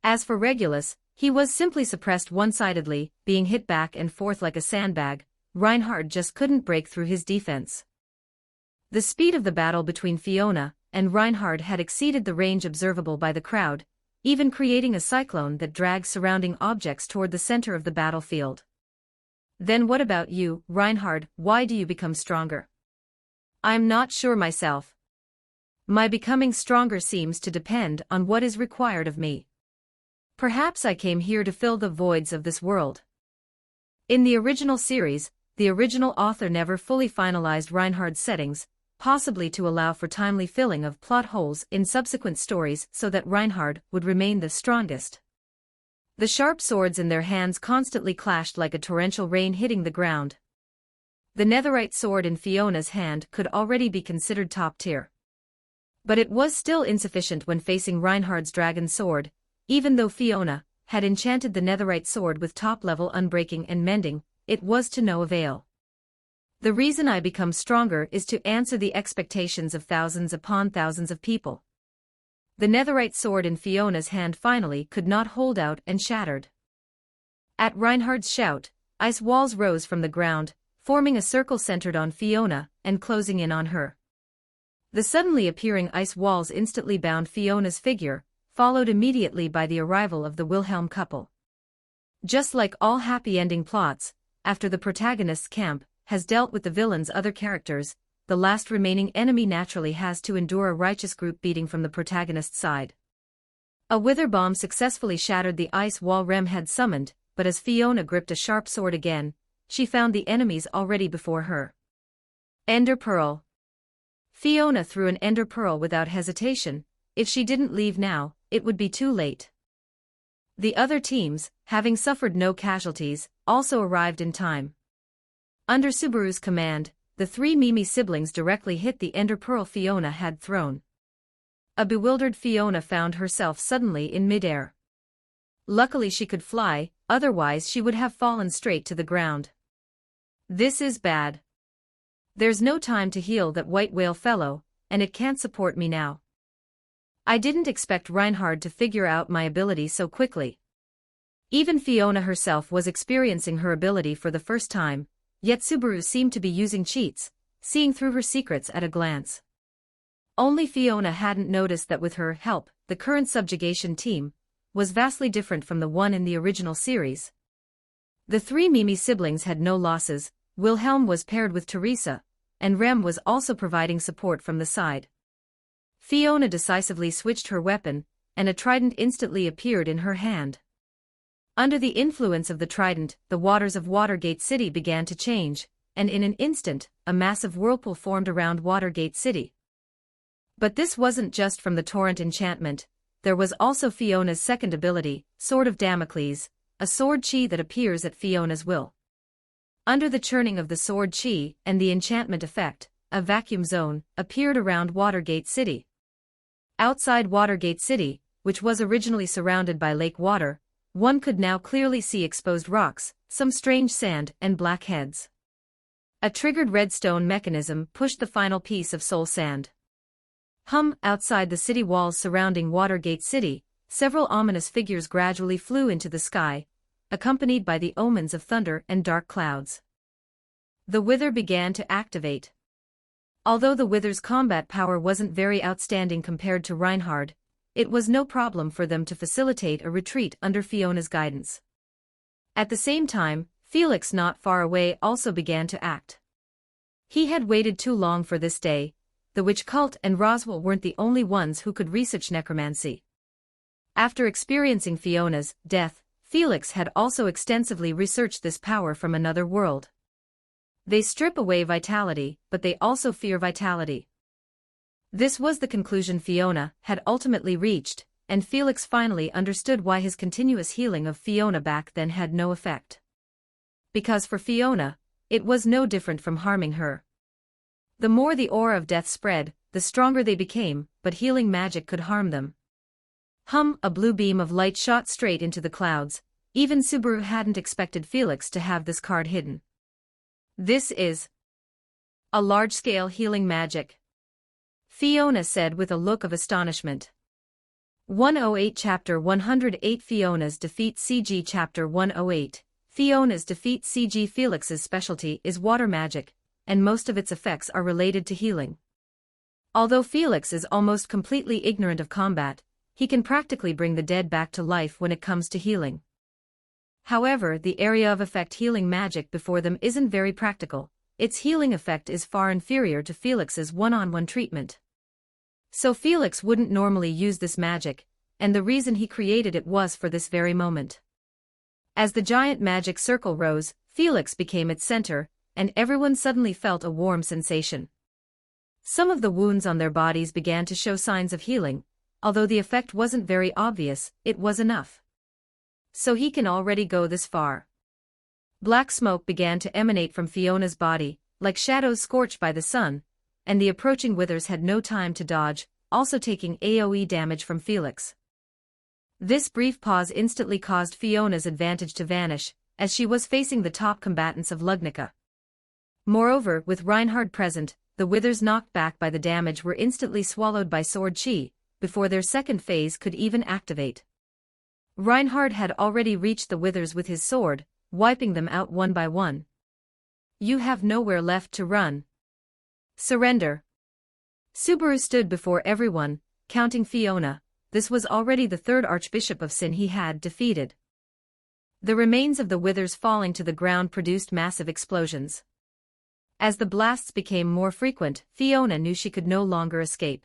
As for Regulus, he was simply suppressed one-sidedly, being hit back and forth like a sandbag. Reinhard just couldn't break through his defense. The speed of the battle between Fiona and Reinhard had exceeded the range observable by the crowd, even creating a cyclone that dragged surrounding objects toward the center of the battlefield. Then what about you, Reinhard, why do you become stronger? I'm not sure myself. My becoming stronger seems to depend on what is required of me. Perhaps I came here to fill the voids of this world. In the original series, the original author never fully finalized Reinhardt's settings, possibly to allow for timely filling of plot holes in subsequent stories so that Reinhardt would remain the strongest. The sharp swords in their hands constantly clashed like a torrential rain hitting the ground. The netherite sword in Fiona's hand could already be considered top tier. But it was still insufficient when facing Reinhardt's dragon sword, even though Fiona had enchanted the netherite sword with top-level unbreaking and mending, it was to no avail. The reason I become stronger is to answer the expectations of thousands upon thousands of people. The netherite sword in Fiona's hand finally could not hold out and shattered. At Reinhardt's shout, ice walls rose from the ground, forming a circle centered on Fiona and closing in on her. The suddenly appearing ice walls instantly bound Fiona's figure, followed immediately by the arrival of the Wilhelm couple. Just like all happy ending plots, after the protagonist's camp has dealt with the villain's other characters, the last remaining enemy naturally has to endure a righteous group beating from the protagonist's side. A wither bomb successfully shattered the ice wall Rem had summoned, but as Fiona gripped a sharp sword again, she found the enemies already before her. Ender Pearl. Fiona threw an ender pearl without hesitation. If she didn't leave now, it would be too late. The other teams, having suffered no casualties, also arrived in time. Under Subaru's command, the three Mimi siblings directly hit the ender pearl Fiona had thrown. A bewildered Fiona found herself suddenly in midair. Luckily she could fly, otherwise she would have fallen straight to the ground. This is bad. There's no time to heal that white whale fellow, and it can't support me now. I didn't expect Reinhardt to figure out my ability so quickly. Even Fiona herself was experiencing her ability for the first time, yet Subaru seemed to be using cheats, seeing through her secrets at a glance. Only Fiona hadn't noticed that with her help, the current subjugation team was vastly different from the one in the original series. The three Mimi siblings had no losses. Wilhelm was paired with Teresa, and Rem was also providing support from the side. Fiona decisively switched her weapon, and a trident instantly appeared in her hand. Under the influence of the trident, the waters of Watergate City began to change, and in an instant, a massive whirlpool formed around Watergate City. But this wasn't just from the torrent enchantment, there was also Fiona's second ability, Sword of Damocles, a sword chi that appears at Fiona's will. Under the churning of the sword chi and the enchantment effect, a vacuum zone appeared around Watergate City. Outside Watergate City, which was originally surrounded by lake water, one could now clearly see exposed rocks, some strange sand and black heads. A triggered redstone mechanism pushed the final piece of soul sand. Outside the city walls surrounding Watergate City, several ominous figures gradually flew into the sky, accompanied by the omens of thunder and dark clouds. The Wither began to activate. Although the Wither's combat power wasn't very outstanding compared to Reinhardt, it was no problem for them to facilitate a retreat under Fiona's guidance. At the same time, Felix not far away also began to act. He had waited too long for this day. The witch cult and Roswell weren't the only ones who could research necromancy. After experiencing Fiona's death, Felix had also extensively researched this power from another world. They strip away vitality, but they also fear vitality. This was the conclusion Fiona had ultimately reached, and Felix finally understood why his continuous healing of Fiona back then had no effect. Because for Fiona, it was no different from harming her. The more the aura of death spread, the stronger they became, but healing magic could harm them. A blue beam of light shot straight into the clouds. Even Subaru hadn't expected Felix to have this card hidden. This is a large-scale healing magic, Fiona said with a look of astonishment. 108 Chapter 108 Fiona's Defeat CG Chapter 108 Fiona's Defeat CG Felix's specialty is water magic, and most of its effects are related to healing. Although Felix is almost completely ignorant of combat, he can practically bring the dead back to life when it comes to healing. However, the area of effect healing magic before them isn't very practical. its healing effect is far inferior to Felix's one-on-one treatment. So Felix wouldn't normally use this magic, and the reason he created it was for this very moment. As the giant magic circle rose, Felix became its center, and everyone suddenly felt a warm sensation. Some of the wounds on their bodies began to show signs of healing, although the effect wasn't very obvious, it was enough. So he can already go this far. Black smoke began to emanate from Fiona's body, like shadows scorched by the sun, and the approaching withers had no time to dodge, also taking AoE damage from Felix. This brief pause instantly caused Fiona's advantage to vanish, as she was facing the top combatants of Lugnica. Moreover, with Reinhard present, the withers knocked back by the damage were instantly swallowed by sword chi, before their second phase could even activate. Reinhard had already reached the withers with his sword, wiping them out one by one. You have nowhere left to run. Surrender. Subaru stood before everyone, counting Fiona. This was already the third Archbishop of Sin he had defeated. The remains of the withers falling to the ground produced massive explosions. As the blasts became more frequent, Fiona knew she could no longer escape.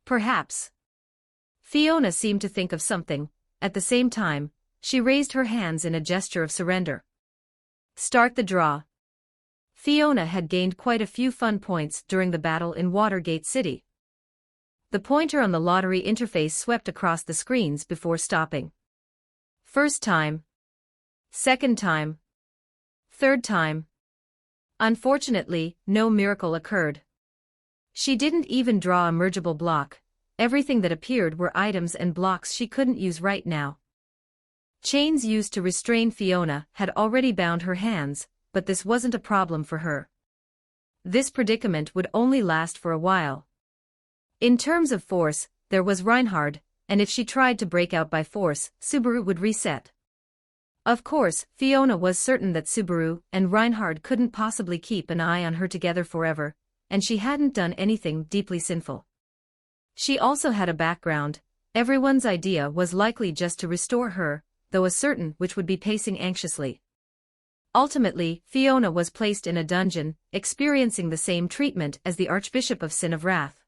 Perhaps. Fiona seemed to think of something. At the same time, she raised her hands in a gesture of surrender. Start the draw. Fiona had gained quite a few fun points during the battle in Watergate City. The pointer on the lottery interface swept across the screens before stopping. First time. Second time. Third time. Unfortunately, no miracle occurred. She didn't even draw a mergeable block. Everything that appeared were items and blocks she couldn't use right now. Chains used to restrain Fiona had already bound her hands, but this wasn't a problem for her. This predicament would only last for a while. In terms of force, there was Reinhard, and if she tried to break out by force, Subaru would reset. Of course, Fiona was certain that Subaru and Reinhard couldn't possibly keep an eye on her together forever, and she hadn't done anything deeply sinful. She also had a background. Everyone's idea was likely just to restore her, though a certain which would be pacing anxiously. Ultimately, Fiona was placed in a dungeon, experiencing the same treatment as the Archbishop of Sin of Wrath.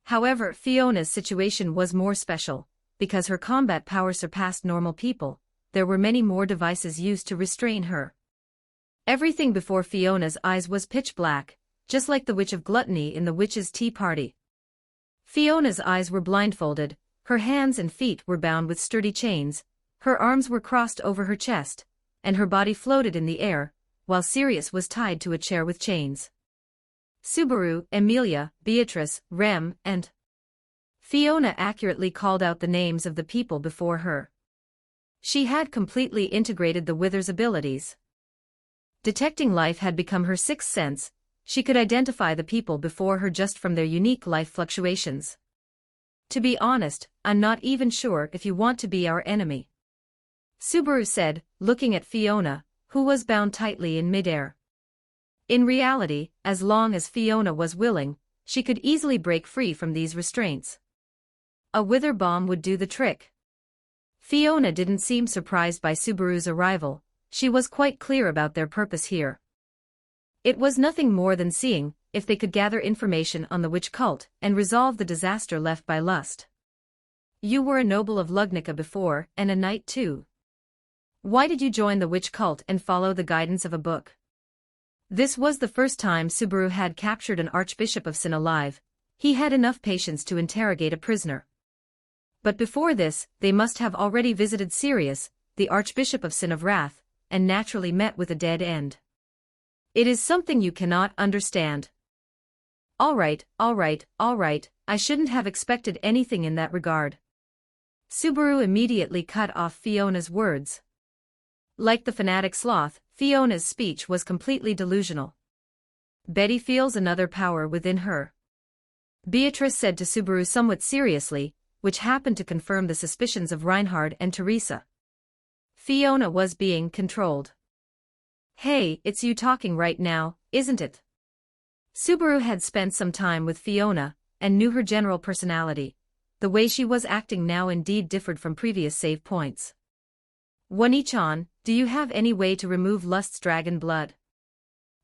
However, Fiona's situation was more special. Because her combat power surpassed normal people, there were many more devices used to restrain her. Everything before Fiona's eyes was pitch black, just like the Witch of Gluttony in the Witch's Tea Party. Fiona's eyes were blindfolded, her hands and feet were bound with sturdy chains, her arms were crossed over her chest, and her body floated in the air, while Sirius was tied to a chair with chains. Subaru, Emilia, Beatrice, Rem, and Fiona accurately called out the names of the people before her. She had completely integrated the Wither's abilities. Detecting life had become her sixth sense. She could identify the people before her just from their unique life fluctuations. To be honest, I'm not even sure if you want to be our enemy, Subaru said, looking at Fiona, who was bound tightly in midair. In reality, as long as Fiona was willing, she could easily break free from these restraints. A wither bomb would do the trick. Fiona didn't seem surprised by Subaru's arrival. She was quite clear about their purpose here. It was nothing more than seeing if they could gather information on the witch cult and resolve the disaster left by lust. You were a noble of Lugnica before, and a knight too. Why did you join the witch cult and follow the guidance of a book? This was the first time Subaru had captured an Archbishop of Sin alive. He had enough patience to interrogate a prisoner. But before this, they must have already visited Sirius, the Archbishop of Sin of Wrath, and naturally met with a dead end. It is something you cannot understand. All right, I shouldn't have expected anything in that regard. Subaru immediately cut off Fiona's words. Like the fanatic sloth, Fiona's speech was completely delusional. Betty feels another power within her, Beatrice said to Subaru somewhat seriously, which happened to confirm the suspicions of Reinhard and Teresa. Fiona was being controlled. Hey, it's you talking right now, isn't it? Subaru had spent some time with Fiona, and knew her general personality. The way she was acting now indeed differed from previous save points. One-chan, do you have any way to remove Lust's dragon blood?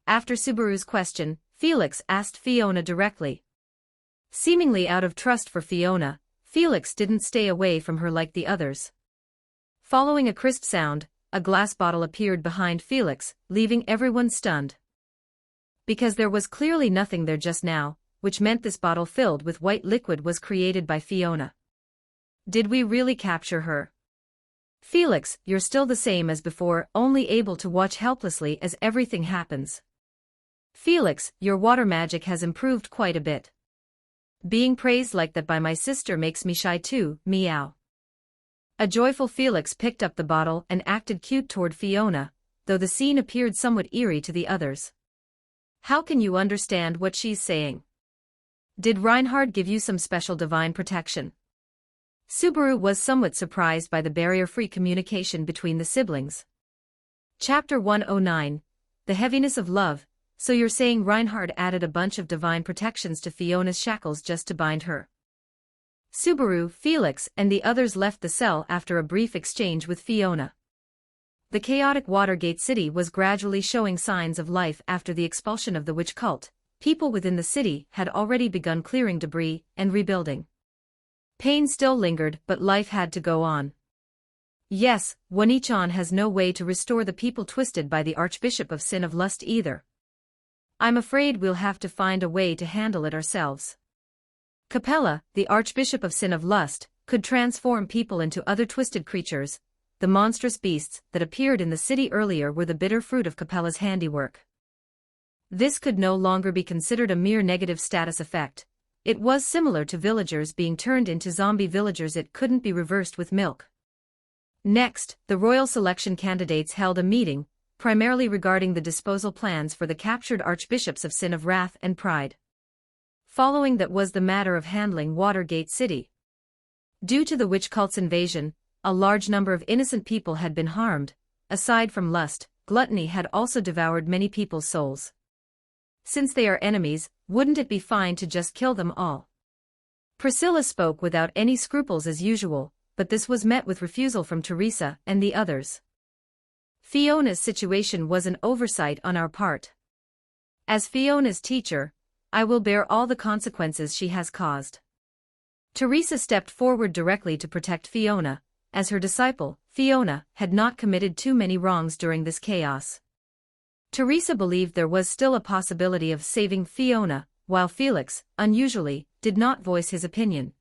After Subaru's question, Felix asked Fiona directly. Seemingly out of trust for Fiona, Felix didn't stay away from her like the others. Following a crisp sound, a glass bottle appeared behind Felix, leaving everyone stunned. Because there was clearly nothing there just now, which meant this bottle filled with white liquid was created by Fiona. Did we really capture her? Felix, you're still the same as before, only able to watch helplessly as everything happens. Felix, your water magic has improved quite a bit. Being praised like that by my sister makes me shy too, meow. A joyful Felix picked up the bottle and acted cute toward Fiona, though the scene appeared somewhat eerie to the others. How can you understand what she's saying? Did Reinhard give you some special divine protection? Subaru was somewhat surprised by the barrier-free communication between the siblings. Chapter 109, The Heaviness of Love. So you're saying Reinhard added a bunch of divine protections to Fiona's shackles just to bind her? Subaru, Felix, and the others left the cell after a brief exchange with Fiona. The chaotic Watergate City was gradually showing signs of life after the expulsion of the witch cult. People within the city had already begun clearing debris and rebuilding. Pain still lingered, but life had to go on. Yes, Wonichon has no way to restore the people twisted by the Archbishop of Sin of Lust either. I'm afraid we'll have to find a way to handle it ourselves. Capella, the Archbishop of Sin of Lust, could transform people into other twisted creatures. The monstrous beasts that appeared in the city earlier were the bitter fruit of Capella's handiwork. This could no longer be considered a mere negative status effect. It was similar to villagers being turned into zombie villagers. It couldn't be reversed with milk. Next, the royal selection candidates held a meeting, primarily regarding the disposal plans for the captured archbishops of Sin of Wrath and Pride. Following that was the matter of handling Watergate City. Due to the witch cult's invasion, a large number of innocent people had been harmed. Aside from lust, gluttony had also devoured many people's souls. Since they are enemies, wouldn't it be fine to just kill them all? Priscilla spoke without any scruples as usual, but this was met with refusal from Teresa and the others. Fiona's situation was an oversight on our part. As Fiona's teacher, I will bear all the consequences she has caused. Teresa stepped forward directly to protect Fiona. As her disciple, Fiona had not committed too many wrongs during this chaos. Teresa believed there was still a possibility of saving Fiona, while Felix, unusually, did not voice his opinion.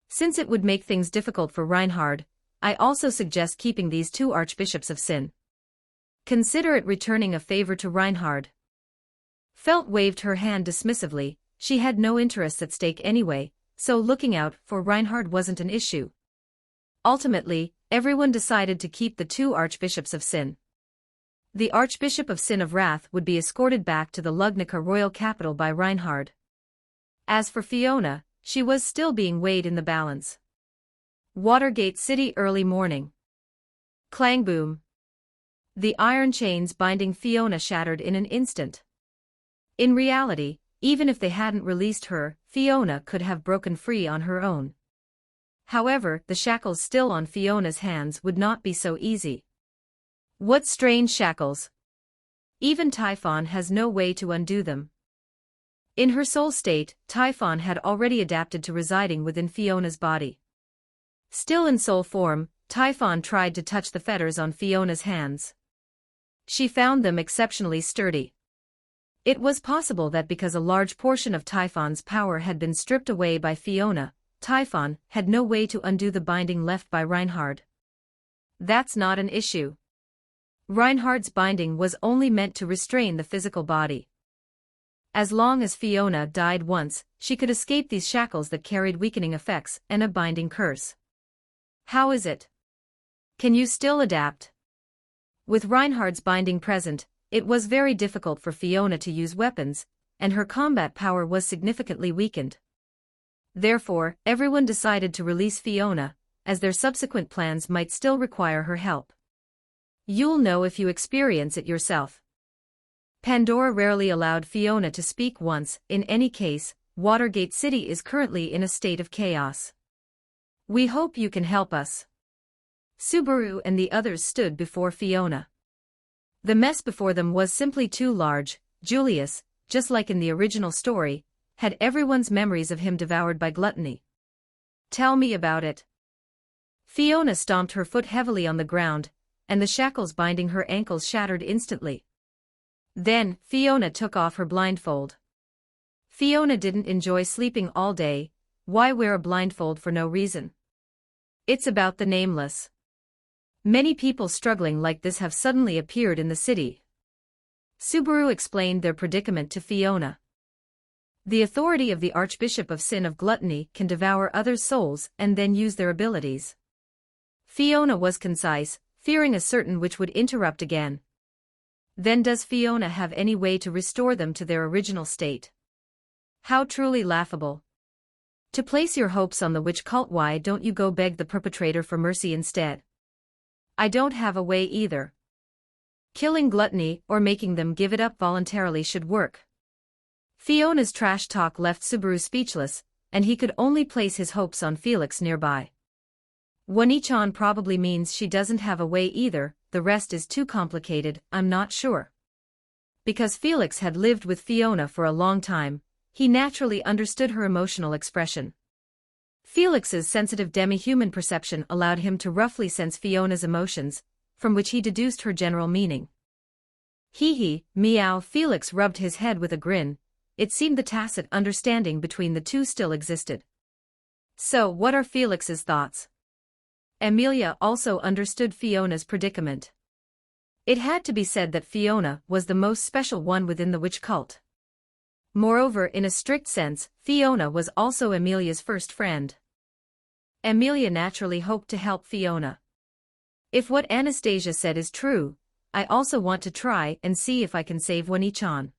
Since it would make things difficult for Reinhard, I also suggest keeping these two archbishops of sin. Consider it returning a favor to Reinhard. Felt waved her hand dismissively. She had no interests at stake anyway, so looking out for Reinhard wasn't an issue. Ultimately, everyone decided to keep the two archbishops of sin. The Archbishop of Sin of Wrath would be escorted back to the Lugnica royal capital by Reinhard. As for Fiona, she was still being weighed in the balance. Watergate City early morning. Clang boom. The iron chains binding Fiona shattered in an instant. In reality, even if they hadn't released her, Fiona could have broken free on her own. However, the shackles still on Fiona's hands would not be so easy. What strange shackles! Even Typhon has no way to undo them. In her soul state, Typhon had already adapted to residing within Fiona's body. Still in soul form, Typhon tried to touch the fetters on Fiona's hands. She found them exceptionally sturdy. It was possible that because a large portion of Typhon's power had been stripped away by Fiona, Typhon had no way to undo the binding left by Reinhard. That's not an issue. Reinhard's binding was only meant to restrain the physical body. As long as Fiona died once, she could escape these shackles that carried weakening effects and a binding curse. How is it? Can you still adapt? With Reinhard's binding present, it was very difficult for Fiona to use weapons, and her combat power was significantly weakened. Therefore, everyone decided to release Fiona, as their subsequent plans might still require her help. You'll know if you experience it yourself. Pandora rarely allowed Fiona to speak once. In any case, Watergate City is currently in a state of chaos. We hope you can help us. Subaru and the others stood before Fiona. The mess before them was simply too large. Julius, just like in the original story, had everyone's memories of him devoured by gluttony. Tell me about it. Fiona stomped her foot heavily on the ground, and the shackles binding her ankles shattered instantly. Then, Fiona took off her blindfold. Fiona didn't enjoy sleeping all day. Why wear a blindfold for no reason? It's about the nameless. Many people struggling like this have suddenly appeared in the city. Subaru explained their predicament to Fiona. The authority of the Archbishop of Sin of Gluttony can devour others' souls and then use their abilities. Fiona was concise, fearing a certain which would interrupt again. Then does Fiona have any way to restore them to their original state? How truly laughable. To place your hopes on the witch cult, why don't you go beg the perpetrator for mercy instead? I don't have a way either. Killing gluttony or making them give it up voluntarily should work. Fiona's trash talk left Subaru speechless, and he could only place his hopes on Felix nearby. Wani-chan probably means she doesn't have a way either, the rest is too complicated, I'm not sure. Because Felix had lived with Fiona for a long time, he naturally understood her emotional expression. Felix's sensitive demi-human perception allowed him to roughly sense Fiona's emotions, from which he deduced her general meaning. Hee, meow. Felix rubbed his head with a grin. It seemed the tacit understanding between the two still existed. So, what are Felix's thoughts? Amelia also understood Fiona's predicament. It had to be said that Fiona was the most special one within the witch cult. Moreover, in a strict sense, Fiona was also Amelia's first friend. Amelia naturally hoped to help Fiona. If what Anastasia said is true, I also want to try and see if I can save Wani-chan.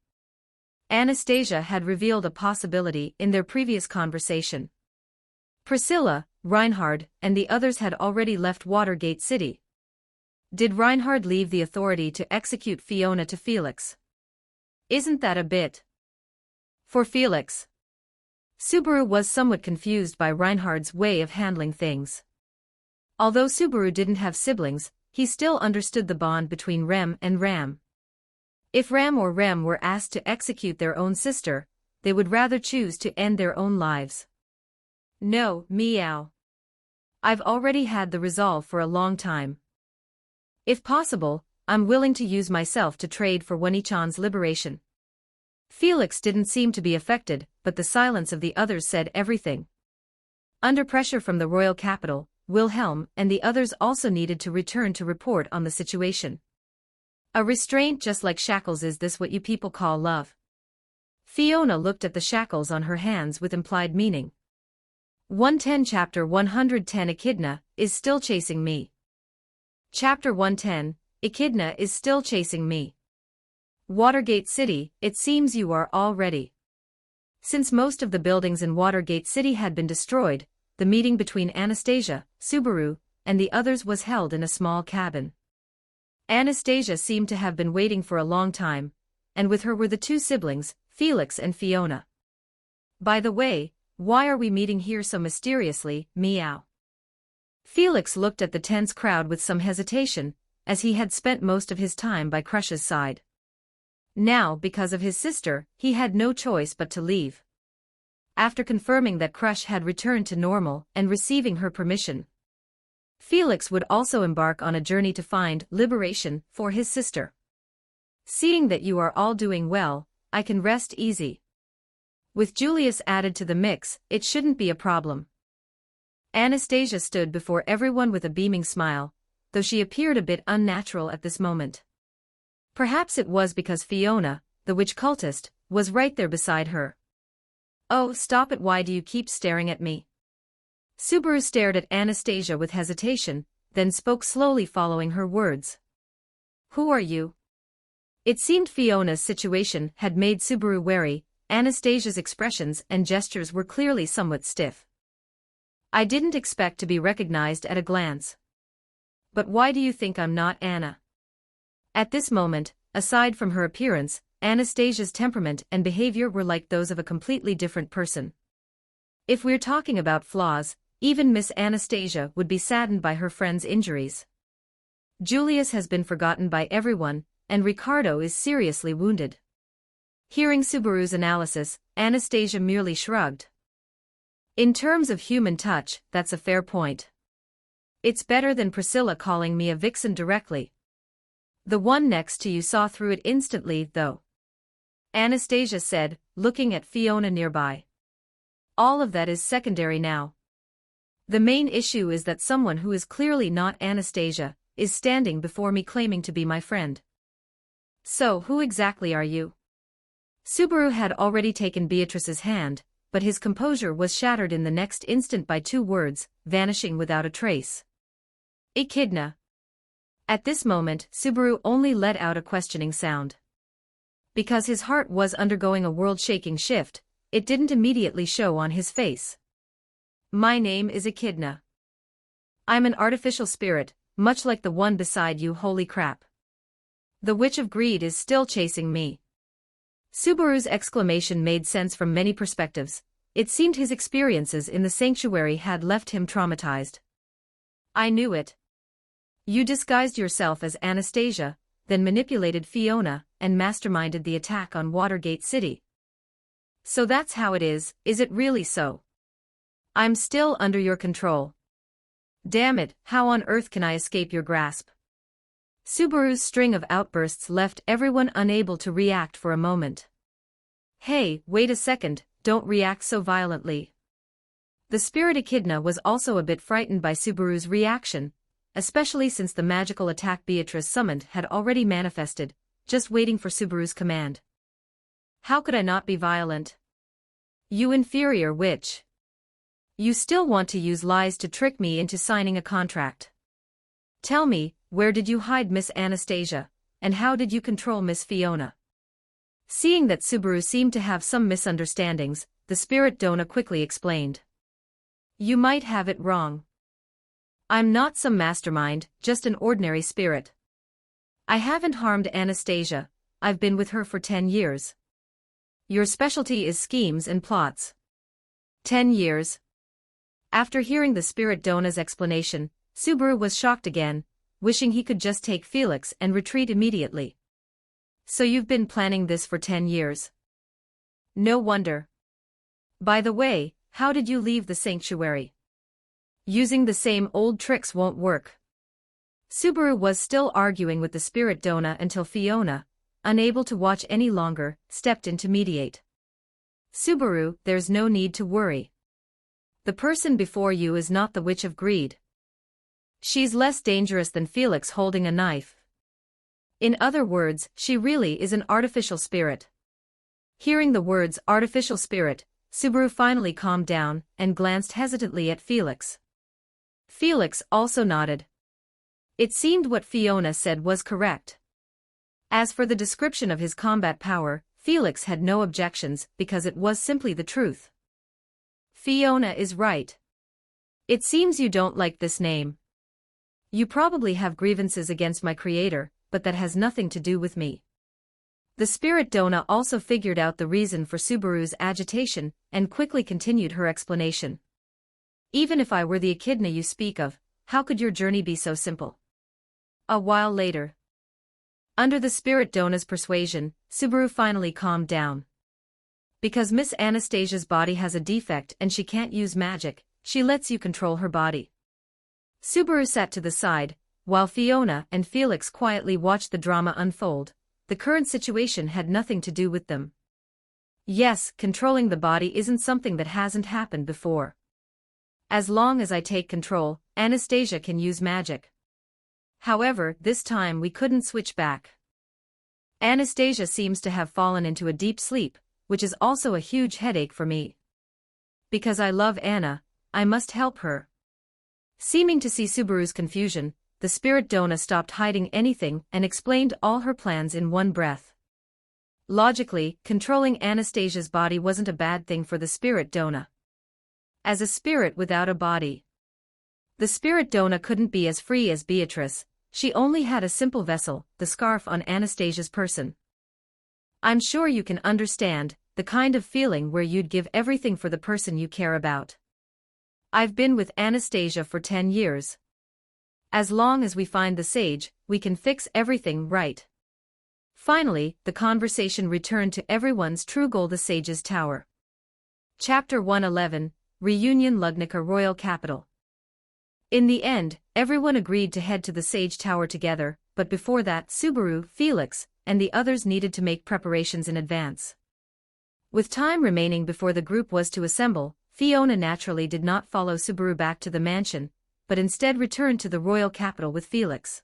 Anastasia had revealed a possibility in their previous conversation. Priscilla, Reinhard, and the others had already left Watergate City. Did Reinhard leave the authority to execute Fiona to Felix? Isn't that a bit? For Felix. Subaru was somewhat confused by Reinhard's way of handling things. Although Subaru didn't have siblings, he still understood the bond between Rem and Ram. If Ram or Rem were asked to execute their own sister, they would rather choose to end their own lives. No, meow. I've already had the resolve for a long time. If possible, I'm willing to use myself to trade for Wani-chan's liberation. Felix didn't seem to be affected, but the silence of the others said everything. Under pressure from the royal capital, Wilhelm and the others also needed to return to report on the situation. A restraint just like shackles. Is this what you people call love? Fiona looked at the shackles on her hands with implied meaning. 110 Chapter 110 Echidna is still chasing me. Chapter 110, Echidna is still chasing me. Watergate City, it seems you are all ready. Since most of the buildings in Watergate City had been destroyed, the meeting between Anastasia, Subaru, and the others was held in a small cabin. Anastasia seemed to have been waiting for a long time, and with her were the two siblings, Felix and Fiona. By the way, why are we meeting here so mysteriously, meow? Felix looked at the tense crowd with some hesitation, as he had spent most of his time by Crush's side. Now, because of his sister, he had no choice but to leave. After confirming that Crush had returned to normal and receiving her permission, Felix would also embark on a journey to find liberation for his sister. Seeing that you are all doing well, I can rest easy. With Julius added to the mix, it shouldn't be a problem. Anastasia stood before everyone with a beaming smile, though she appeared a bit unnatural at this moment. Perhaps it was because Fiona, the witch cultist, was right there beside her. Oh, stop it, why do you keep staring at me? Subaru stared at Anastasia with hesitation, then spoke slowly following her words. Who are you? It seemed Fiona's situation had made Subaru wary. Anastasia's expressions and gestures were clearly somewhat stiff. I didn't expect to be recognized at a glance. But why do you think I'm not Anna? At this moment, aside from her appearance, Anastasia's temperament and behavior were like those of a completely different person. If we're talking about flaws, even Miss Anastasia would be saddened by her friend's injuries. Julius has been forgotten by everyone, and Ricardo is seriously wounded. Hearing Subaru's analysis, Anastasia merely shrugged. In terms of human touch, that's a fair point. It's better than Priscilla calling me a vixen directly. The one next to you saw through it instantly, though. Anastasia said, looking at Fiona nearby. All of that is secondary now. The main issue is that someone who is clearly not Anastasia is standing before me claiming to be my friend. So, who exactly are you? Subaru had already taken Beatrice's hand, but his composure was shattered in the next instant by two words, vanishing without a trace. Echidna. At this moment, Subaru only let out a questioning sound. Because his heart was undergoing a world-shaking shift, it didn't immediately show on his face. My name is Echidna. I'm an artificial spirit, much like the one beside you. Holy crap. The Witch of Greed is still chasing me. Subaru's exclamation made sense from many perspectives. It seemed his experiences in the sanctuary had left him traumatized. I knew it. You disguised yourself as Anastasia, then manipulated Fiona, and masterminded the attack on Watergate City. So that's how it is it really so? I'm still under your control. Damn it, how on earth can I escape your grasp? Subaru's string of outbursts left everyone unable to react for a moment. Hey, wait a second, don't react so violently. The spirit Echidna was also a bit frightened by Subaru's reaction, especially since the magical attack Beatrice summoned had already manifested, just waiting for Subaru's command. How could I not be violent? You inferior witch. You still want to use lies to trick me into signing a contract. Tell me, where did you hide Miss Anastasia, and how did you control Miss Fiona? Seeing that Subaru seemed to have some misunderstandings, the spirit Donna quickly explained. You might have it wrong. I'm not some mastermind, just an ordinary spirit. I haven't harmed Anastasia, I've been with her for 10 years. Your specialty is schemes and plots. 10 years. After hearing the spirit Donna's explanation, Subaru was shocked again, wishing he could just take Felix and retreat immediately. So you've been planning this for 10 years? No wonder. By the way, how did you leave the sanctuary? Using the same old tricks won't work. Subaru was still arguing with the spirit Donna until Fiona, unable to watch any longer, stepped in to mediate. Subaru, there's no need to worry. The person before you is not the Witch of Greed. She's less dangerous than Felix holding a knife. In other words, she really is an artificial spirit. Hearing the words artificial spirit, Subaru finally calmed down and glanced hesitantly at Felix. Felix also nodded. It seemed what Fiona said was correct. As for the description of his combat power, Felix had no objections because it was simply the truth. Fiona is right. It seems you don't like this name. You probably have grievances against my creator, but that has nothing to do with me. The spirit Donna also figured out the reason for Subaru's agitation and quickly continued her explanation. Even if I were the Echidna you speak of, how could your journey be so simple? A while later. Under the spirit Donna's persuasion, Subaru finally calmed down. Because Miss Anastasia's body has a defect and she can't use magic, she lets you control her body. Subaru sat to the side, while Fiona and Felix quietly watched the drama unfold. The current situation had nothing to do with them. Yes, controlling the body isn't something that hasn't happened before. As long as I take control, Anastasia can use magic. However, this time we couldn't switch back. Anastasia seems to have fallen into a deep sleep, which is also a huge headache for me. Because I love Anna, I must help her. Seeming to see Subaru's confusion, the spirit Donna stopped hiding anything and explained all her plans in one breath. Logically, controlling Anastasia's body wasn't a bad thing for the spirit Donna. As a spirit without a body, the spirit Donna couldn't be as free as Beatrice. She only had a simple vessel, the scarf on Anastasia's person. I'm sure you can understand the kind of feeling where you'd give everything for the person you care about. I've been with Anastasia for 10 years. As long as we find the sage, we can fix everything right. Finally, the conversation returned to everyone's true goal, the Sage's Tower. Chapter 111, Reunion, Lugnica Royal Capital. In the end, everyone agreed to head to the Sage Tower together, but before that Subaru, Felix, and the others needed to make preparations in advance. With time remaining before the group was to assemble, Fiona naturally did not follow Subaru back to the mansion, but instead returned to the royal capital with Felix.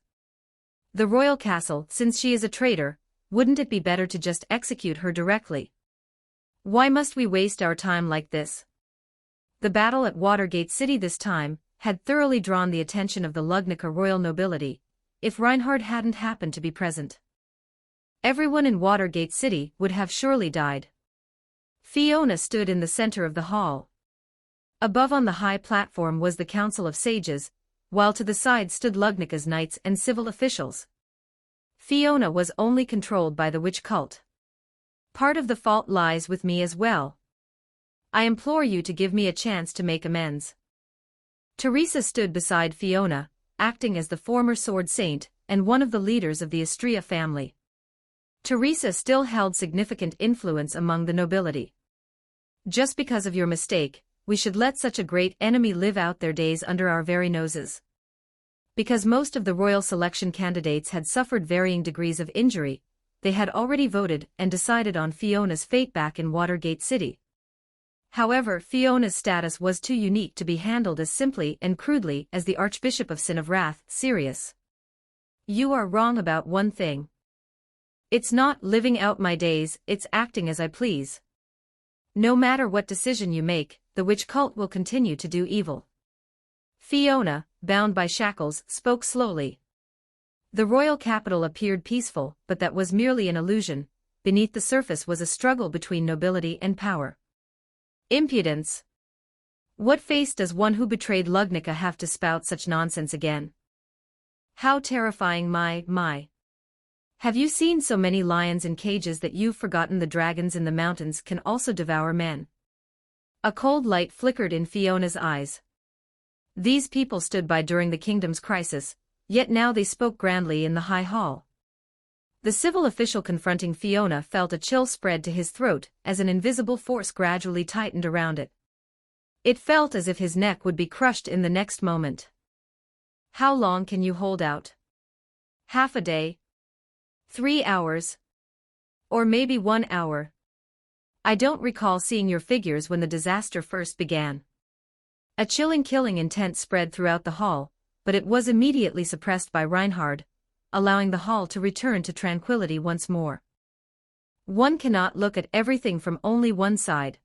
The royal castle, since she is a traitor, wouldn't it be better to just execute her directly? Why must we waste our time like this? The battle at Watergate City this time had thoroughly drawn the attention of the Lugnica royal nobility, if Reinhard hadn't happened to be present. Everyone in Watergate City would have surely died. Fiona stood in the center of the hall. Above on the high platform was the Council of Sages, while to the side stood Lugnica's knights and civil officials. Fiona was only controlled by the witch cult. Part of the fault lies with me as well. I implore you to give me a chance to make amends. Teresa stood beside Fiona, acting as the former sword saint and one of the leaders of the Istria family. Teresa still held significant influence among the nobility. Just because of your mistake, we should let such a great enemy live out their days under our very noses. Because most of the royal selection candidates had suffered varying degrees of injury, they had already voted and decided on Fiona's fate back in Watergate City. However, Fiona's status was too unique to be handled as simply and crudely as the Archbishop of Sin of Wrath, Sirius. You are wrong about one thing. It's not living out my days, it's acting as I please. No matter what decision you make, the witch cult will continue to do evil. Fiona, bound by shackles, spoke slowly. The royal capital appeared peaceful, but that was merely an illusion. Beneath the surface was a struggle between nobility and power. Impudence. What face does one who betrayed Lugnica have to spout such nonsense again? How terrifying, my. Have you seen so many lions in cages that you've forgotten the dragons in the mountains can also devour men? A cold light flickered in Fiona's eyes. These people stood by during the kingdom's crisis, yet now they spoke grandly in the high hall. The civil official confronting Fiona felt a chill spread to his throat as an invisible force gradually tightened around it. It felt as if his neck would be crushed in the next moment. How long can you hold out? Half a day? 3 hours? Or maybe 1 hour? I don't recall seeing your figures when the disaster first began. A chilling killing intent spread throughout the hall, but it was immediately suppressed by Reinhard, allowing the hall to return to tranquility once more. One cannot look at everything from only one side.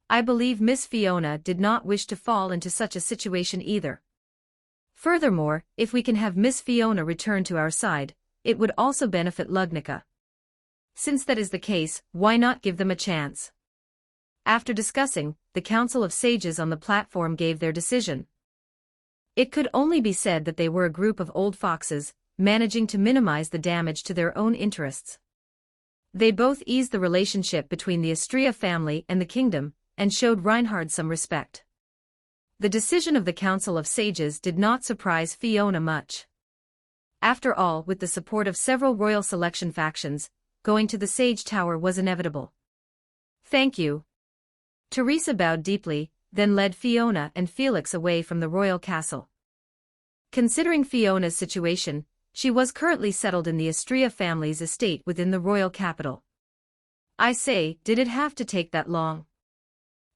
I believe Miss Fiona did not wish to fall into such a situation either. Furthermore, if we can have Miss Fiona return to our side, it would also benefit Lugnica. Since that is the case, why not give them a chance? After discussing, the Council of Sages on the platform gave their decision. It could only be said that they were a group of old foxes, managing to minimize the damage to their own interests. They both eased the relationship between the Istria family and the kingdom, and showed Reinhard some respect. The decision of the Council of Sages did not surprise Fiona much. After all, with the support of several royal selection factions, going to the Sage Tower was inevitable. Thank you. Teresa bowed deeply, then led Fiona and Felix away from the royal castle. Considering Fiona's situation, she was currently settled in the Istria family's estate within the royal capital. I say, did it have to take that long?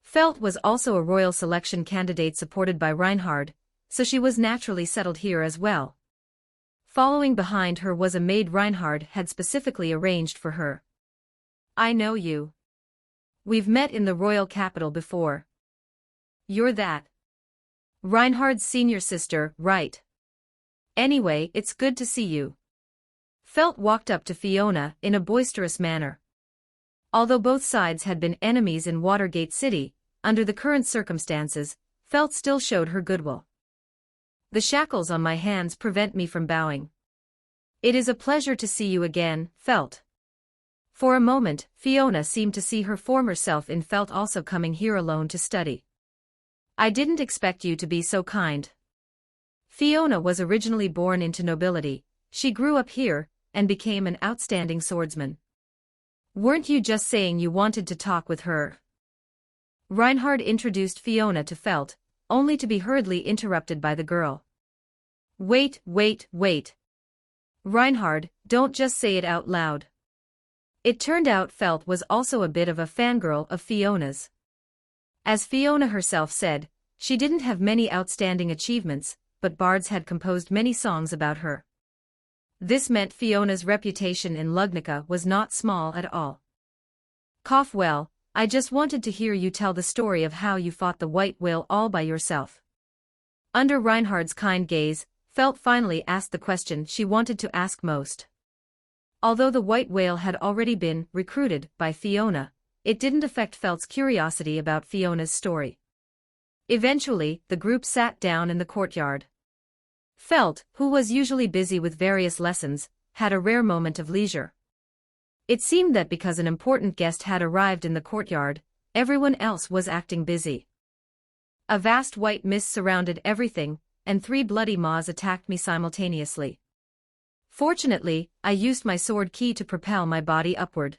Felt was also a royal selection candidate supported by Reinhard, so she was naturally settled here as well. Following behind her was a maid Reinhard had specifically arranged for her. I know you. We've met in the royal capital before. You're that Reinhard's senior sister, right? Anyway, it's good to see you. Felt walked up to Fiona in a boisterous manner. Although both sides had been enemies in Watergate City, under the current circumstances, Felt still showed her goodwill. The shackles on my hands prevent me from bowing. It is a pleasure to see you again, Felt. For a moment, Fiona seemed to see her former self in Felt also coming here alone to study. I didn't expect you to be so kind. Fiona was originally born into nobility, she grew up here, and became an outstanding swordsman. Weren't you just saying you wanted to talk with her? Reinhard introduced Fiona to Felt, only to be hurriedly interrupted by the girl. Wait. Reinhard, don't just say it out loud. It turned out Felt was also a bit of a fangirl of Fiona's. As Fiona herself said, she didn't have many outstanding achievements, but bards had composed many songs about her. This meant Fiona's reputation in Lugnica was not small at all. Well, I just wanted to hear you tell the story of how you fought the white whale all by yourself. Under Reinhard's kind gaze, Felt finally asked the question she wanted to ask most. Although the white whale had already been recruited by Fiona, it didn't affect Felt's curiosity about Fiona's story. Eventually, the group sat down in the courtyard. Felt, who was usually busy with various lessons, had a rare moment of leisure. It seemed that because an important guest had arrived in the courtyard, everyone else was acting busy. A vast white mist surrounded everything, and 3 bloody maws attacked me simultaneously. Fortunately, I used my sword key to propel my body upward.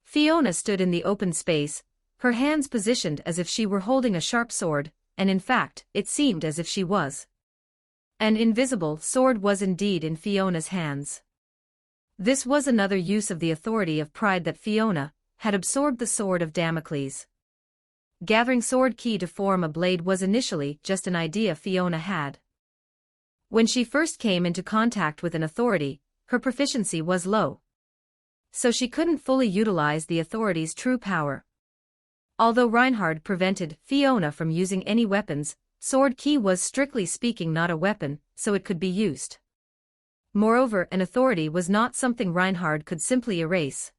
Fiona stood in the open space, her hands positioned as if she were holding a sharp sword, and in fact, it seemed as if she was. An invisible sword was indeed in Fiona's hands. This was another use of the authority of pride that Fiona had absorbed the sword of Damocles. Gathering sword key to form a blade was initially just an idea Fiona had. When she first came into contact with an authority, her proficiency was low. So she couldn't fully utilize the authority's true power. Although Reinhard prevented Fiona from using any weapons, sword key was strictly speaking not a weapon, so it could be used. Moreover, an authority was not something Reinhard could simply erase.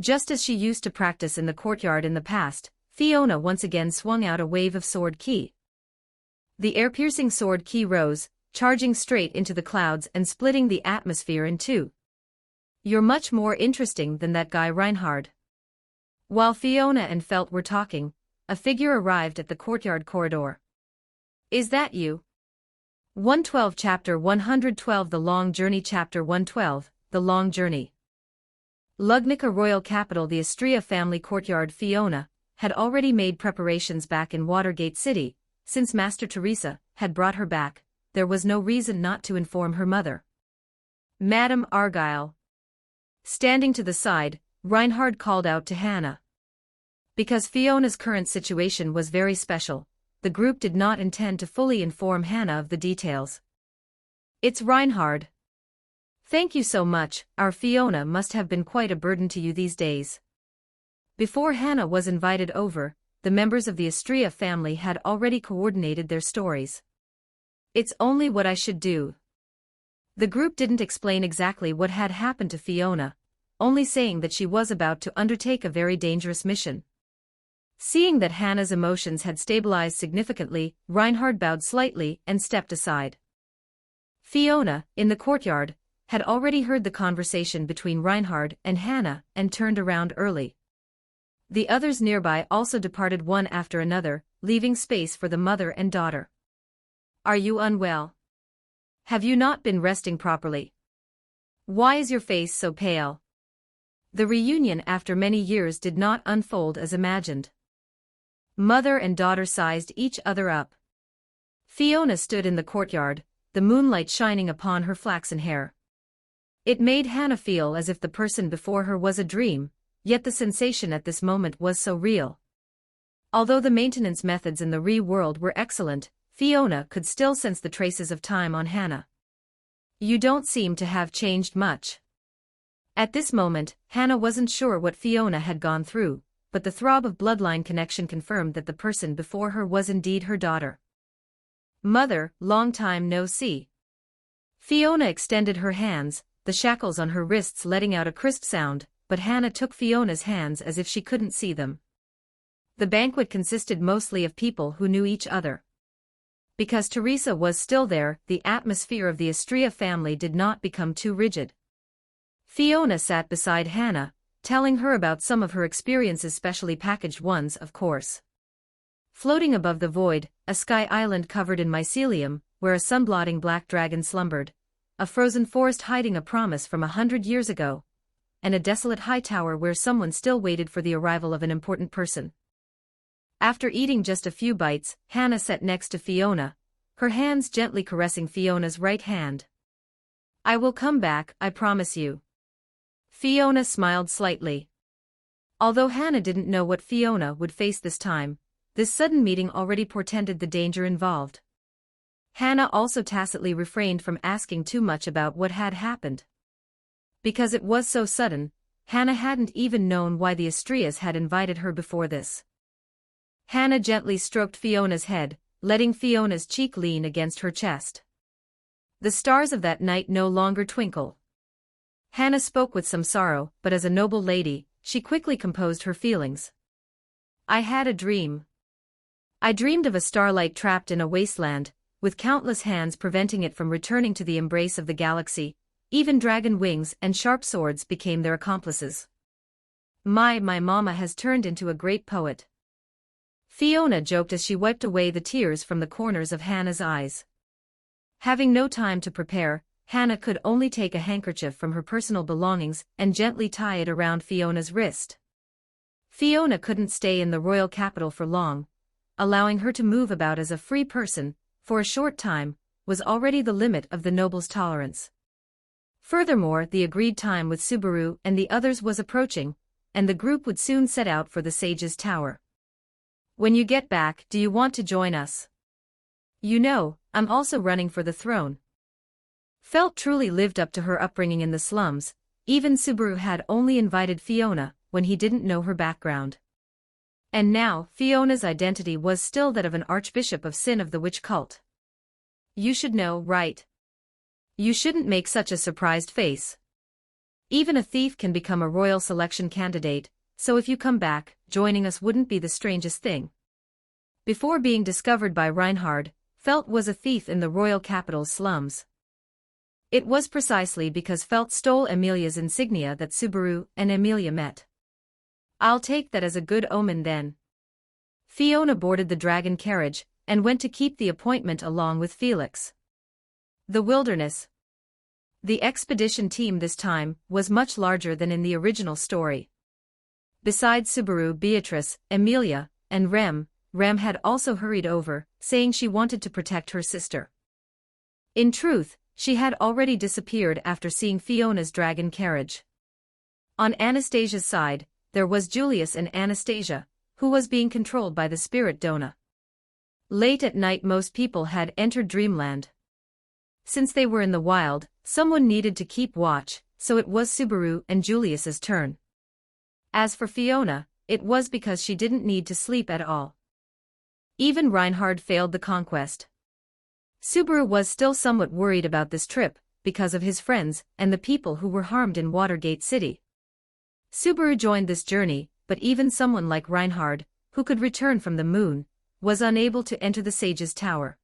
Just as she used to practice in the courtyard in the past, Fiona once again swung out a wave of sword key. The air-piercing sword key rose, charging straight into the clouds and splitting the atmosphere in two. You're much more interesting than that guy Reinhard. While Fiona and Felt were talking, a figure arrived at the courtyard corridor. Is that you? 112 Chapter 112 The Long Journey Chapter 112, The Long Journey. Lugnica royal capital the Istria family courtyard. Fiona had already made preparations back in Watergate City. Since Master Teresa had brought her back, there was no reason not to inform her mother. Madame Argyle. Standing to the side, Reinhard called out to Hannah. Because Fiona's current situation was very special, the group did not intend to fully inform Hannah of the details. It's Reinhard. Thank you so much, our Fiona must have been quite a burden to you these days. Before Hannah was invited over, the members of the Istria family had already coordinated their stories. It's only what I should do. The group didn't explain exactly what had happened to Fiona, only saying that she was about to undertake a very dangerous mission. Seeing that Hannah's emotions had stabilized significantly, Reinhard bowed slightly and stepped aside. Fiona, in the courtyard, had already heard the conversation between Reinhard and Hannah and turned around early. The others nearby also departed one after another, leaving space for the mother and daughter. Are you unwell? Have you not been resting properly? Why is your face so pale? The reunion after many years did not unfold as imagined. Mother and daughter sized each other up. Fiona stood in the courtyard, the moonlight shining upon her flaxen hair. It made Hannah feel as if the person before her was a dream, yet the sensation at this moment was so real. Although the maintenance methods in the re-world were excellent, Fiona could still sense the traces of time on Hannah. You don't seem to have changed much. At this moment, Hannah wasn't sure what Fiona had gone through, but the throb of bloodline connection confirmed that the person before her was indeed her daughter. Mother, long time no see. Fiona extended her hands, the shackles on her wrists letting out a crisp sound, but Hannah took Fiona's hands as if she couldn't see them. The banquet consisted mostly of people who knew each other. Because Teresa was still there, the atmosphere of the Istria family did not become too rigid. Fiona sat beside Hannah, telling her about some of her experiences, specially packaged ones, of course. Floating above the void, a sky island covered in mycelium, where a sun-blotting black dragon slumbered. a frozen forest hiding a promise from 100 years ago, and a desolate high tower where someone still waited for the arrival of an important person. After eating just a few bites, Hannah sat next to Fiona, her hands gently caressing Fiona's right hand. "I will come back, I promise you." Fiona smiled slightly. Although Hannah didn't know what Fiona would face this time, this sudden meeting already portended the danger involved. Hannah also tacitly refrained from asking too much about what had happened. Because it was so sudden, Hannah hadn't even known why the Astrias had invited her before this. Hannah gently stroked Fiona's head, letting Fiona's cheek lean against her chest. The stars of that night no longer twinkle. Hannah spoke with some sorrow, but as a noble lady, she quickly composed her feelings. "I had a dream. I dreamed of a starlight trapped in a wasteland, with countless hands preventing it from returning to the embrace of the galaxy. Even dragon wings and sharp swords became their accomplices. My mama has turned into a great poet." Fiona joked as she wiped away the tears from the corners of Hannah's eyes. Having no time to prepare, Hannah could only take a handkerchief from her personal belongings and gently tie it around Fiona's wrist. Fiona couldn't stay in the royal capital for long. Allowing her to move about as a free person, for a short time, was already the limit of the noble's tolerance. Furthermore, the agreed time with Subaru and the others was approaching, and the group would soon set out for the Sage's Tower. "When you get back, do you want to join us? You know, I'm also running for the throne." Felt truly lived up to her upbringing in the slums. Even Subaru had only invited Fiona when he didn't know her background. And now, Fiona's identity was still that of an archbishop of Sin of the witch cult. "You should know, right? You shouldn't make such a surprised face. Even a thief can become a royal selection candidate, so if you come back, joining us wouldn't be the strangest thing." Before being discovered by Reinhard, Felt was a thief in the royal capital's slums. It was precisely because Felt stole Emilia's insignia that Subaru and Emilia met. "I'll take that as a good omen then." Fiona boarded the dragon carriage and went to keep the appointment along with Felix. The wilderness. The expedition team this time was much larger than in the original story. Besides Subaru, Beatrice, Emilia, and Rem had also hurried over, saying she wanted to protect her sister. In truth, she had already disappeared after seeing Fiona's dragon carriage. On Anastasia's side, there was Julius and Anastasia, who was being controlled by the spirit Donna. Late at night most people had entered Dreamland. Since they were in the wild, someone needed to keep watch, so it was Subaru and Julius's turn. As for Fiona, it was because she didn't need to sleep at all. Even Reinhard failed the conquest. Subaru was still somewhat worried about this trip, because of his friends and the people who were harmed in Watergate City. Subaru joined this journey, but even someone like Reinhard, who could return from the moon, was unable to enter the Sage's Tower.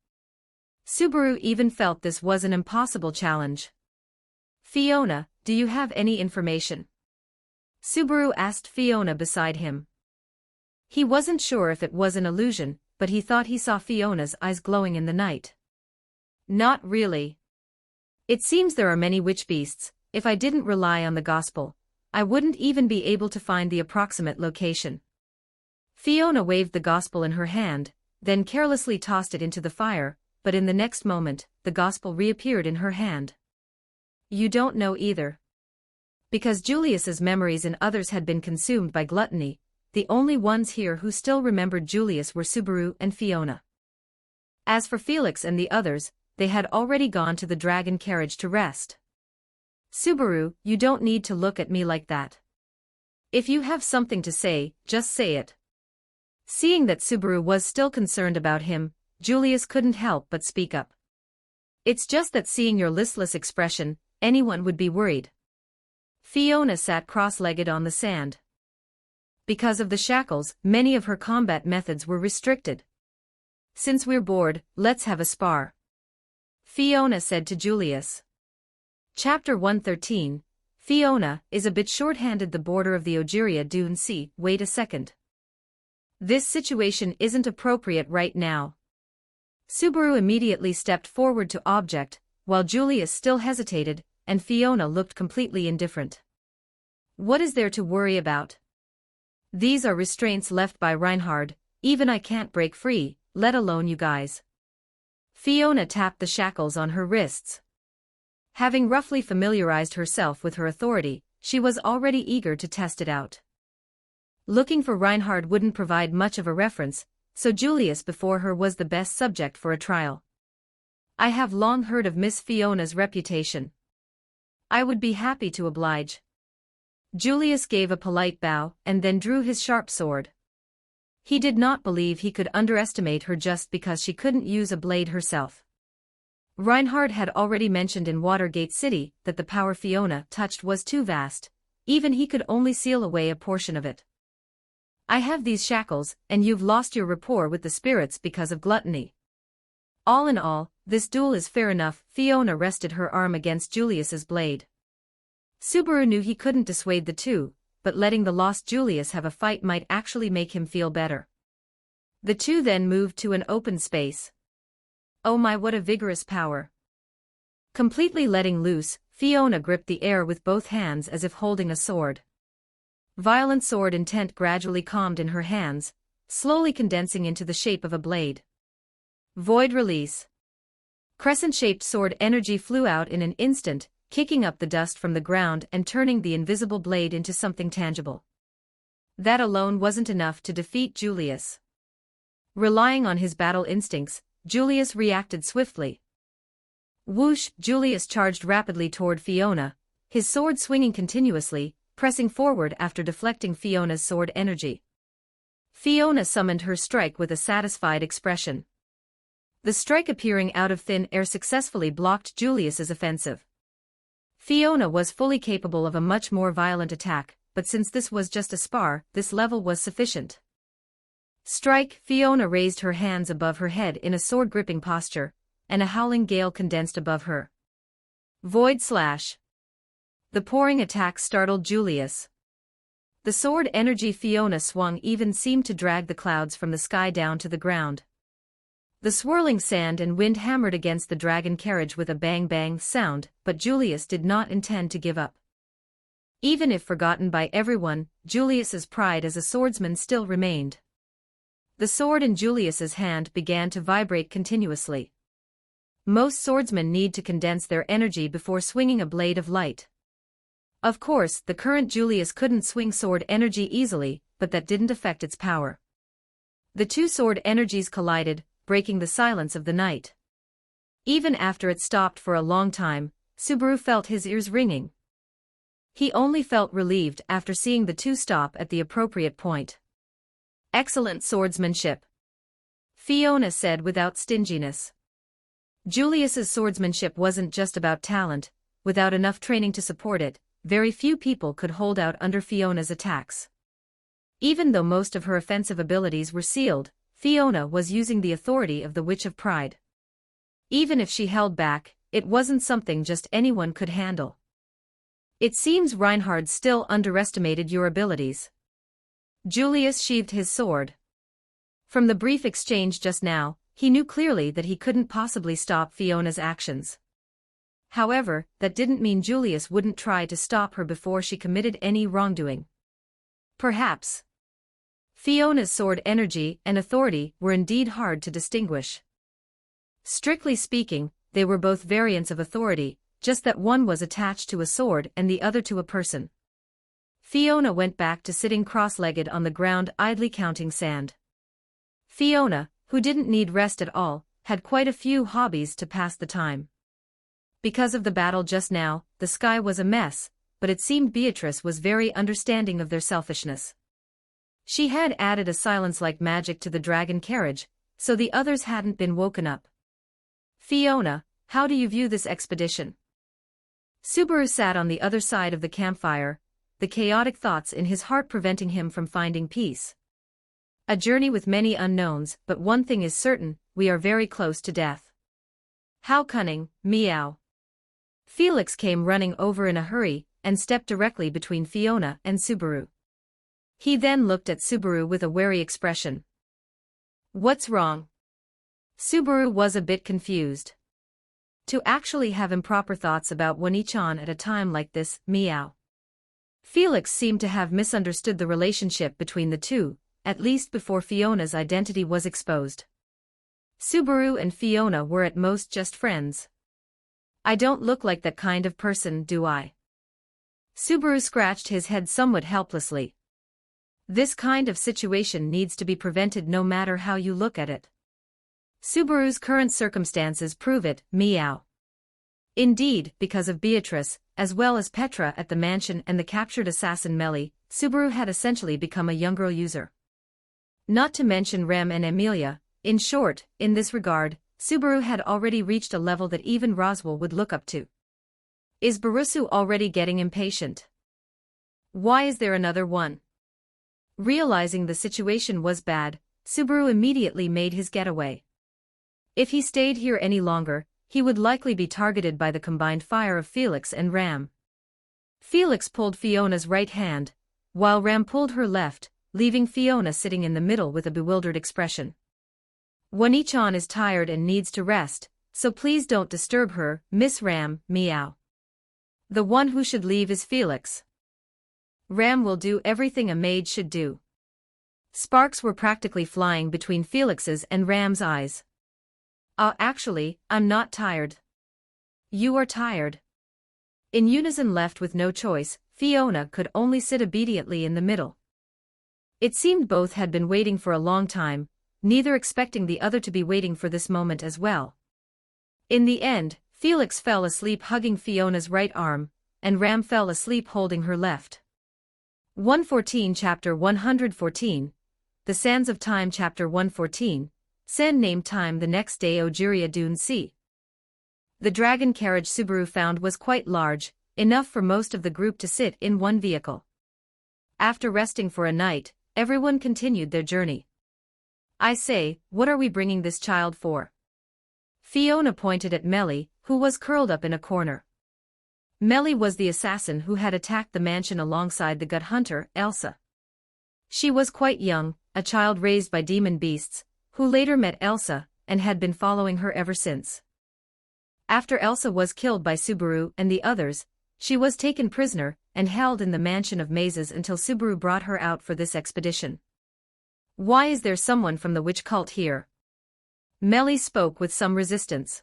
Subaru even felt this was an impossible challenge. "Fiona, do you have any information?" Subaru asked Fiona beside him. He wasn't sure if it was an illusion, but he thought he saw Fiona's eyes glowing in the night. "Not really. It seems there are many witch beasts. If I didn't rely on the gospel, I wouldn't even be able to find the approximate location." Fiona waved the gospel in her hand, then carelessly tossed it into the fire, but in the next moment, the gospel reappeared in her hand. "You don't know either." Because Julius's memories and others had been consumed by gluttony, the only ones here who still remembered Julius were Subaru and Fiona. As for Felix and the others, they had already gone to the dragon carriage to rest. "Subaru, you don't need to look at me like that. If you have something to say, just say it." Seeing that Subaru was still concerned about him, Julius couldn't help but speak up. "It's just that seeing your listless expression, anyone would be worried." Fiona sat cross-legged on the sand. Because of the shackles, many of her combat methods were restricted. "Since we're bored, let's have a spar," Fiona said to Julius. Chapter 113, Fiona is a bit short-handed. The border of the Ogeria Dune Sea. Wait a second. This situation isn't appropriate right now. Subaru immediately stepped forward to object, while Julius still hesitated, and Fiona looked completely indifferent. What is there to worry about? These are restraints left by Reinhard, even I can't break free, let alone you guys. Fiona tapped the shackles on her wrists. Having roughly familiarized herself with her authority, she was already eager to test it out. Looking for Reinhard wouldn't provide much of a reference, so Julius before her was the best subject for a trial. I have long heard of Miss Fiona's reputation. I would be happy to oblige. Julius gave a polite bow and then drew his sharp sword. He did not believe he could underestimate her just because she couldn't use a blade herself. Reinhard had already mentioned in Watergate City that the power Fiona touched was too vast, even he could only seal away a portion of it. I have these shackles, and you've lost your rapport with the spirits because of gluttony. All in all, this duel is fair enough. Fiona rested her arm against Julius's blade. Subaru knew he couldn't dissuade the two, but letting the lost Julius have a fight might actually make him feel better. The two then moved to an open space. Oh my, what a vigorous power. Completely letting loose, Fiona gripped the air with both hands as if holding a sword. Violent sword intent gradually calmed in her hands, slowly condensing into the shape of a blade. Void release. Crescent-shaped sword energy flew out in an instant, kicking up the dust from the ground and turning the invisible blade into something tangible. That alone wasn't enough to defeat Julius. Relying on his battle instincts, Julius reacted swiftly. Whoosh! Julius charged rapidly toward Fiona, his sword swinging continuously, pressing forward after deflecting Fiona's sword energy. Fiona summoned her strike with a satisfied expression. The strike appearing out of thin air successfully blocked Julius's offensive. Fiona was fully capable of a much more violent attack, but since this was just a spar, this level was sufficient. Strike! Fiona raised her hands above her head in a sword-gripping posture, and a howling gale condensed above her. Void slash. The pouring attack startled Julius. The sword energy Fiona swung even seemed to drag the clouds from the sky down to the ground. The swirling sand and wind hammered against the dragon carriage with a bang-bang sound, but Julius did not intend to give up. Even if forgotten by everyone, Julius's pride as a swordsman still remained. The sword in Julius's hand began to vibrate continuously. Most swordsmen need to condense their energy before swinging a blade of light. Of course, the current Julius couldn't swing sword energy easily, but that didn't affect its power. The two sword energies collided, breaking the silence of the night. Even after it stopped for a long time, Subaru felt his ears ringing. He only felt relieved after seeing the two stop at the appropriate point. Excellent swordsmanship, Fiona said without stinginess. Julius's swordsmanship wasn't just about talent. Without enough training to support it, very few people could hold out under Fiona's attacks. Even though most of her offensive abilities were sealed, Fiona was using the authority of the Witch of Pride. Even if she held back, it wasn't something just anyone could handle. It seems Reinhard still underestimated your abilities. Julius sheathed his sword. From the brief exchange just now, he knew clearly that he couldn't possibly stop Fiona's actions. However, that didn't mean Julius wouldn't try to stop her before she committed any wrongdoing. Perhaps. Fiona's sword energy and authority were indeed hard to distinguish. Strictly speaking, they were both variants of authority, just that one was attached to a sword and the other to a person. Fiona went back to sitting cross-legged on the ground idly counting sand. Fiona, who didn't need rest at all, had quite a few hobbies to pass the time. Because of the battle just now, the sky was a mess, but it seemed Beatrice was very understanding of their selfishness. She had added a silence like magic to the dragon carriage, so the others hadn't been woken up. Fiona, how do you view this expedition? Subaru sat on the other side of the campfire, the chaotic thoughts in his heart preventing him from finding peace. A journey with many unknowns, but one thing is certain, we are very close to death. How cunning, meow. Felix came running over in a hurry, and stepped directly between Fiona and Subaru. He then looked at Subaru with a wary expression. What's wrong? Subaru was a bit confused. To actually have improper thoughts about Wani-chan at a time like this, meow. Felix seemed to have misunderstood the relationship between the two, at least before Fiona's identity was exposed. Subaru and Fiona were at most just friends. I don't look like that kind of person, do I? Subaru scratched his head somewhat helplessly. This kind of situation needs to be prevented no matter how you look at it. Subaru's current circumstances prove it, meow. Indeed, because of Beatrice, as well as Petra at the mansion and the captured assassin Melly, Subaru had essentially become a young girl user. Not to mention Rem and Emilia. In short, in this regard, Subaru had already reached a level that even Roswell would look up to. Is Barusu already getting impatient? Why is there another one? Realizing the situation was bad, Subaru immediately made his getaway. If he stayed here any longer, he would likely be targeted by the combined fire of Felix and Ram. Felix pulled Fiona's right hand, while Ram pulled her left, leaving Fiona sitting in the middle with a bewildered expression. Wani-chan is tired and needs to rest, so please don't disturb her, Miss Ram, meow. The one who should leave is Felix. Ram will do everything a maid should do. Sparks were practically flying between Felix's and Ram's eyes. Actually, I'm not tired. You are tired. In unison, left with no choice, Fiona could only sit obediently in the middle. It seemed both had been waiting for a long time, neither expecting the other to be waiting for this moment as well. In the end, Felix fell asleep hugging Fiona's right arm, and Ram fell asleep holding her left. 114 Chapter 114 The Sands of Time Chapter 114 Sen named time. The next day, Ojiria Dune Sea. The dragon carriage Subaru found was quite large, enough for most of the group to sit in one vehicle. After resting for a night, everyone continued their journey. I say, what are we bringing this child for? Fiona pointed at Melly, who was curled up in a corner. Melly was the assassin who had attacked the mansion alongside the gut hunter, Elsa. She was quite young, a child raised by demon beasts, who later met Elsa, and had been following her ever since. After Elsa was killed by Subaru and the others, she was taken prisoner and held in the Mansion of Mazes until Subaru brought her out for this expedition. Why is there someone from the witch cult here? Melly spoke with some resistance.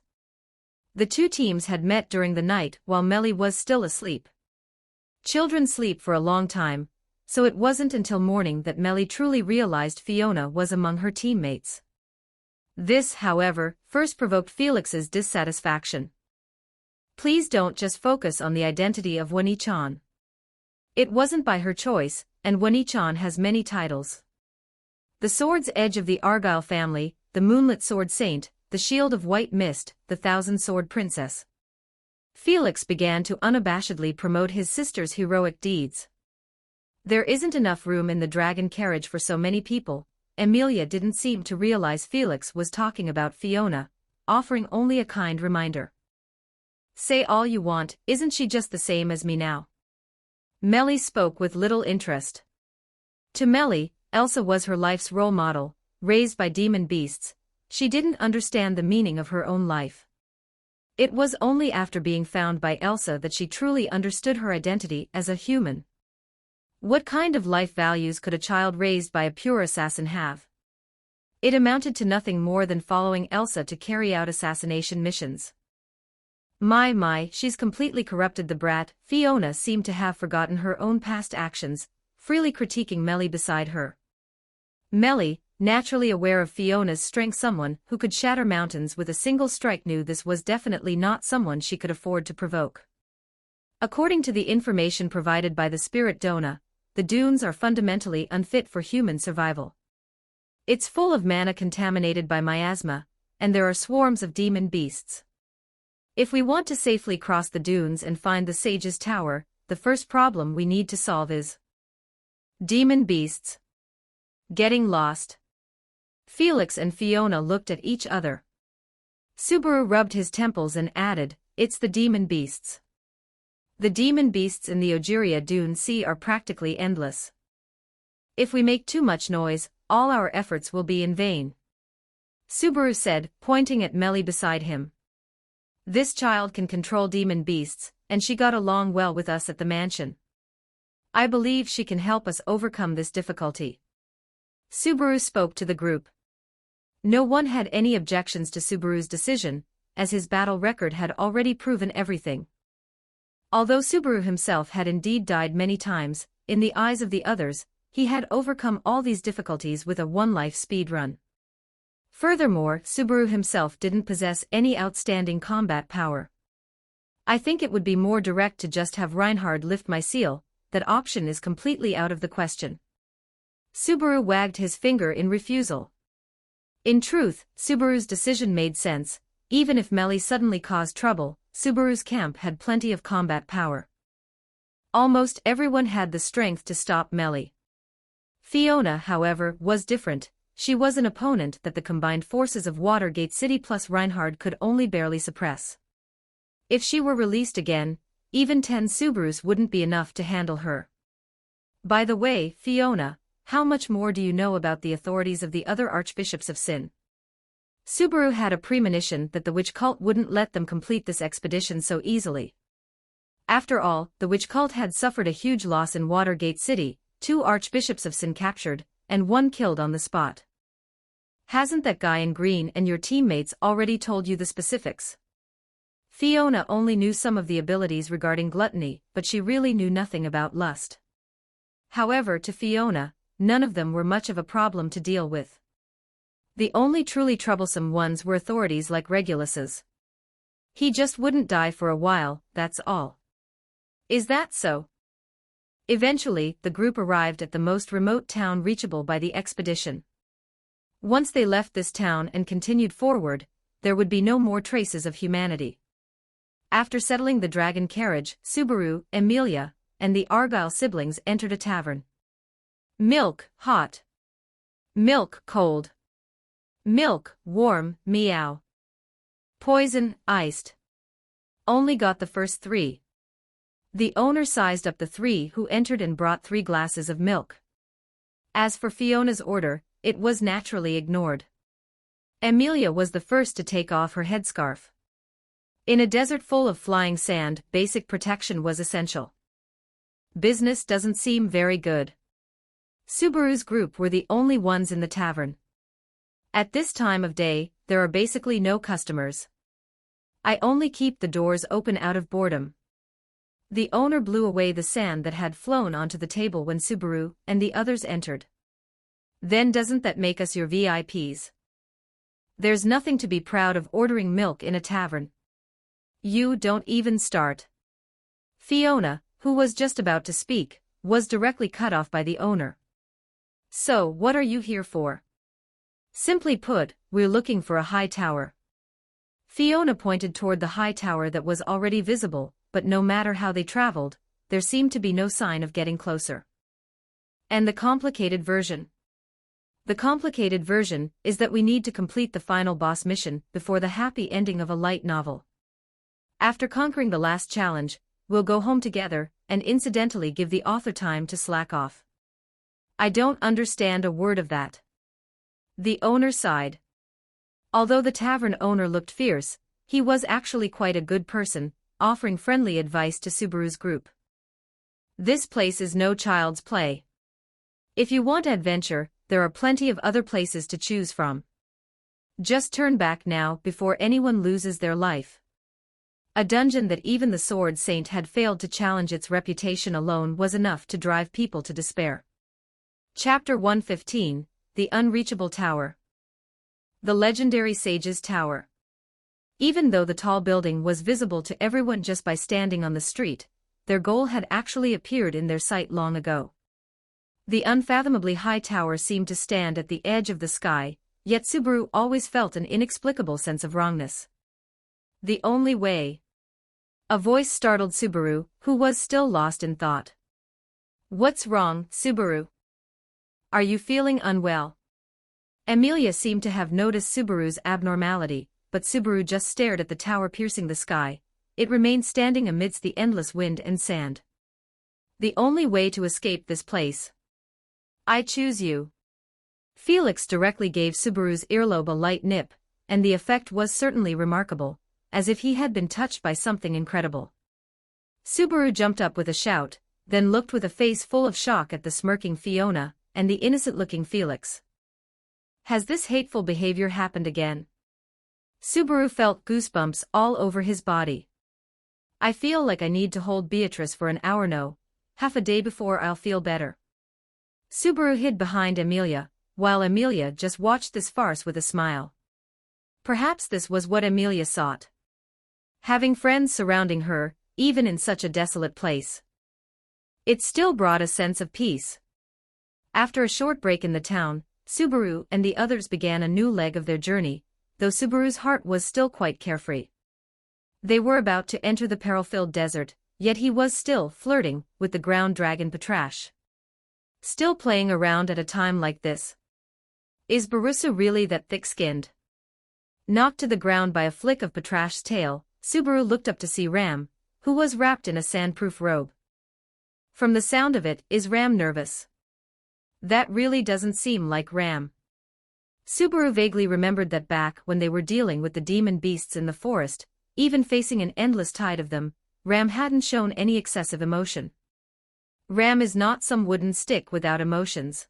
The two teams had met during the night while Melly was still asleep. Children sleep for a long time, so it wasn't until morning that Melly truly realized Fiona was among her teammates. This, however, first provoked Felix's dissatisfaction. Please don't just focus on the identity of Wani-chan. It wasn't by her choice, and Wani-chan has many titles. The Sword's Edge of the Argyle family, the Moonlit Sword Saint, the Shield of White Mist, the Thousand Sword Princess. Felix began to unabashedly promote his sister's heroic deeds. There isn't enough room in the dragon carriage for so many people. Emilia didn't seem to realize Felix was talking about Fiona, offering only a kind reminder. Say all you want, isn't she just the same as me now? Melly spoke with little interest. To Melly, Elsa was her life's role model, raised by demon beasts. She didn't understand the meaning of her own life. It was only after being found by Elsa that she truly understood her identity as a human. What kind of life values could a child raised by a pure assassin have? It amounted to nothing more than following Elsa to carry out assassination missions. My, she's completely corrupted, the brat. Fiona seemed to have forgotten her own past actions, freely critiquing Melly beside her. Melly, naturally aware of Fiona's strength, someone who could shatter mountains with a single strike, knew this was definitely not someone she could afford to provoke. According to the information provided by the spirit Dona, the dunes are fundamentally unfit for human survival. It's full of mana contaminated by miasma, and there are swarms of demon beasts. If we want to safely cross the dunes and find the Sage's Tower, the first problem we need to solve is demon beasts. Getting lost. Felix and Fiona looked at each other. Subaru rubbed his temples and added, "It's the demon beasts." The demon beasts in the Ojiria Dune Sea are practically endless. If we make too much noise, all our efforts will be in vain. Subaru said, pointing at Melly beside him. This child can control demon beasts, and she got along well with us at the mansion. I believe she can help us overcome this difficulty. Subaru spoke to the group. No one had any objections to Subaru's decision, as his battle record had already proven everything. Although Subaru himself had indeed died many times, in the eyes of the others, he had overcome all these difficulties with a one-life speedrun. Furthermore, Subaru himself didn't possess any outstanding combat power. I think it would be more direct to just have Reinhard lift my seal. That option is completely out of the question. Subaru wagged his finger in refusal. In truth, Subaru's decision made sense. Even if Melly suddenly caused trouble, Subaru's camp had plenty of combat power. Almost everyone had the strength to stop Melly. Fiona, however, was different. She was an opponent that the combined forces of Watergate City plus Reinhard could only barely suppress. If she were released again, even 10 Subarus wouldn't be enough to handle her. By the way, Fiona, how much more do you know about the authorities of the other archbishops of Sin? Subaru had a premonition that the witch cult wouldn't let them complete this expedition so easily. After all, the witch cult had suffered a huge loss in Watergate City, 2 archbishops of Sin captured, and 1 killed on the spot. Hasn't that guy in green and your teammates already told you the specifics? Fiona only knew some of the abilities regarding gluttony, but she really knew nothing about lust. However, to Fiona, none of them were much of a problem to deal with. The only truly troublesome ones were authorities like Reguluses. He just wouldn't die for a while, that's all. Is that so? Eventually, the group arrived at the most remote town reachable by the expedition. Once they left this town and continued forward, there would be no more traces of humanity. After settling the dragon carriage, Subaru, Emilia, and the Argyle siblings entered a tavern. Milk, hot. Milk, cold. Milk, warm, meow. Poison, iced. Only got the first 3. The owner sized up the 3 who entered and brought 3 glasses of milk. As for Fiona's order, it was naturally ignored. Emilia was the first to take off her headscarf. In a desert full of flying sand, basic protection was essential. Business doesn't seem very good. Subaru's group were the only ones in the tavern. At this time of day, there are basically no customers. I only keep the doors open out of boredom. The owner blew away the sand that had flown onto the table when Subaru and the others entered. Then doesn't that make us your VIPs? There's nothing to be proud of ordering milk in a tavern. You don't even start. Fiona, who was just about to speak, was directly cut off by the owner. So, what are you here for? Simply put, we're looking for a high tower. Fiona pointed toward the high tower that was already visible, but no matter how they traveled, there seemed to be no sign of getting closer. And the complicated version? The complicated version is that we need to complete the final boss mission before the happy ending of a light novel. After conquering the last challenge, we'll go home together, and incidentally give the author time to slack off. I don't understand a word of that. The owner sighed. Although the tavern owner looked fierce, he was actually quite a good person, offering friendly advice to Subaru's group. This place is no child's play. If you want adventure, there are plenty of other places to choose from. Just turn back now before anyone loses their life. A dungeon that even the Sword Saint had failed to challenge its reputation alone was enough to drive people to despair. Chapter 115, The Unreachable Tower. The Legendary Sage's Tower. Even though the tall building was visible to everyone just by standing on the street, their goal had actually appeared in their sight long ago. The unfathomably high tower seemed to stand at the edge of the sky, yet Subaru always felt an inexplicable sense of wrongness. The only way. A voice startled Subaru, who was still lost in thought. What's wrong, Subaru? Are you feeling unwell? Emilia seemed to have noticed Subaru's abnormality, but Subaru just stared at the tower piercing the sky. It remained standing amidst the endless wind and sand. The only way to escape this place. I choose you. Felix directly gave Subaru's earlobe a light nip, and the effect was certainly remarkable. as if he had been touched by something incredible. Subaru jumped up with a shout, then looked with a face full of shock at the smirking Fiona and the innocent-looking Felix. Has this hateful behavior happened again? Subaru felt goosebumps all over his body. I feel like I need to hold Beatrice for an hour, no, half a day before I'll feel better. Subaru hid behind Amelia, while Amelia just watched this farce with a smile. Perhaps this was what Amelia sought. Having friends surrounding her, even in such a desolate place. It still brought a sense of peace. After a short break in the town, Subaru and the others began a new leg of their journey, though Subaru's heart was still quite carefree. They were about to enter the peril-filled desert, yet he was still flirting with the ground dragon Patrash. Still playing around at a time like this. Is Barusa really that thick-skinned? Knocked to the ground by a flick of Patrash's tail, Subaru looked up to see Ram, who was wrapped in a sandproof robe. From the sound of it, is Ram nervous? That really doesn't seem like Ram. Subaru vaguely remembered that back when they were dealing with the demon beasts in the forest, even facing an endless tide of them, Ram hadn't shown any excessive emotion. Ram is not some wooden stick without emotions.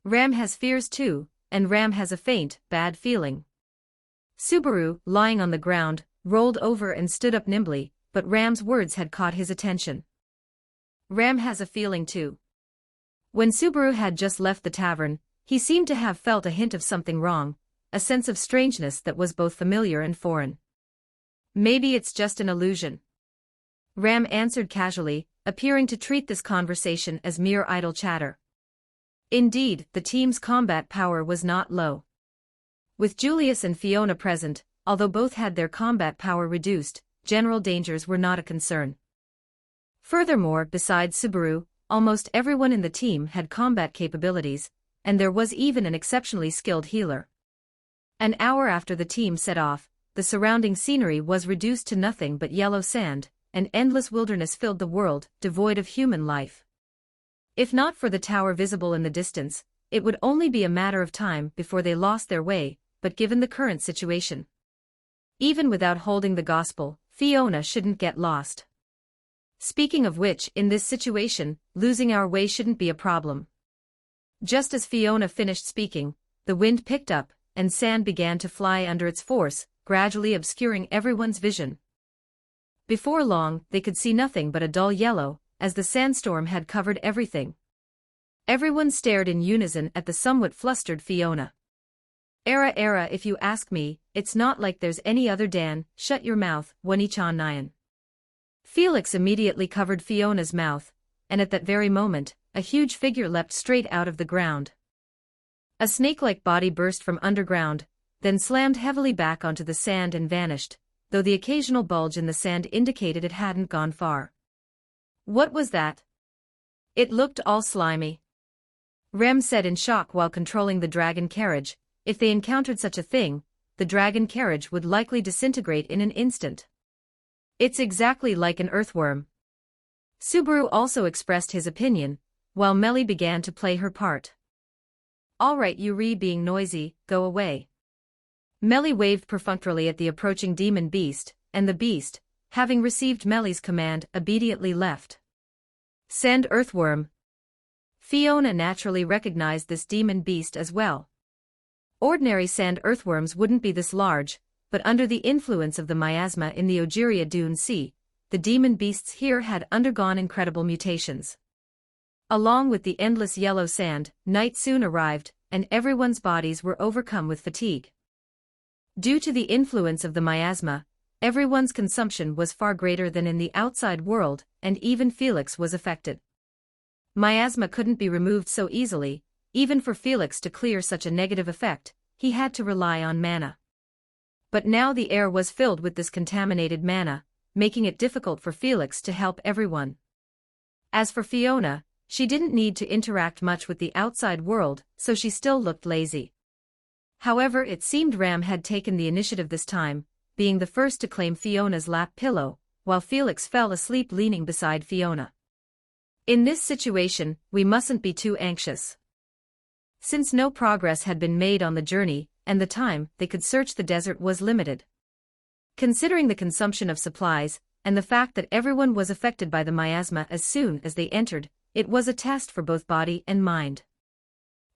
Ram has fears too, and Ram has a faint, bad feeling. Subaru, lying on the ground, rolled over and stood up nimbly, but Ram's words had caught his attention. Ram has a feeling too. When Subaru had just left the tavern, he seemed to have felt a hint of something wrong, a sense of strangeness that was both familiar and foreign. Maybe it's just an illusion. Ram answered casually, appearing to treat this conversation as mere idle chatter. Indeed, the team's combat power was not low. With Julius and Fiona present, although both had their combat power reduced, general dangers were not a concern. Furthermore, besides Subaru, almost everyone in the team had combat capabilities, and there was even an exceptionally skilled healer. An hour after the team set off, the surrounding scenery was reduced to nothing but yellow sand, an endless wilderness filled the world, devoid of human life. If not for the tower visible in the distance, it would only be a matter of time before they lost their way, but given the current situation. Even without holding the gospel, Fiona shouldn't get lost. Speaking of which, in this situation, losing our way shouldn't be a problem. Just as Fiona finished speaking, the wind picked up, and sand began to fly under its force, gradually obscuring everyone's vision. Before long, they could see nothing but a dull yellow, as the sandstorm had covered everything. Everyone stared in unison at the somewhat flustered Fiona. Era, if you ask me, it's not like there's any other Dan, shut your mouth, Wani-chan Nyan. Felix immediately covered Fiona's mouth, and at that very moment, a huge figure leapt straight out of the ground. A snake-like body burst from underground, then slammed heavily back onto the sand and vanished, though the occasional bulge in the sand indicated it hadn't gone far. What was that? It looked all slimy. Rem said in shock while controlling the dragon carriage. If they encountered such a thing, the dragon carriage would likely disintegrate in an instant. It's exactly like an earthworm. Subaru also expressed his opinion, while Melly began to play her part. Alright, Yuri, being noisy, go away. Melly waved perfunctorily at the approaching demon beast, and the beast, having received Melly's command, obediently left. Send earthworm. Fiona naturally recognized this demon beast as well. Ordinary sand earthworms wouldn't be this large, but under the influence of the miasma in the Ojiria Dune Sea, the demon beasts here had undergone incredible mutations. Along with the endless yellow sand, night soon arrived, and everyone's bodies were overcome with fatigue. Due to the influence of the miasma, everyone's consumption was far greater than in the outside world, and even Felix was affected. Miasma couldn't be removed so easily. Even for Felix to clear such a negative effect, he had to rely on mana. But now the air was filled with this contaminated mana, making it difficult for Felix to help everyone. As for Fiona, she didn't need to interact much with the outside world, so she still looked lazy. However, it seemed Ram had taken the initiative this time, being the first to claim Fiona's lap pillow, while Felix fell asleep leaning beside Fiona. In this situation, we mustn't be too anxious. Since no progress had been made on the journey, and the time they could search the desert was limited. Considering the consumption of supplies, and the fact that everyone was affected by the miasma as soon as they entered, it was a test for both body and mind.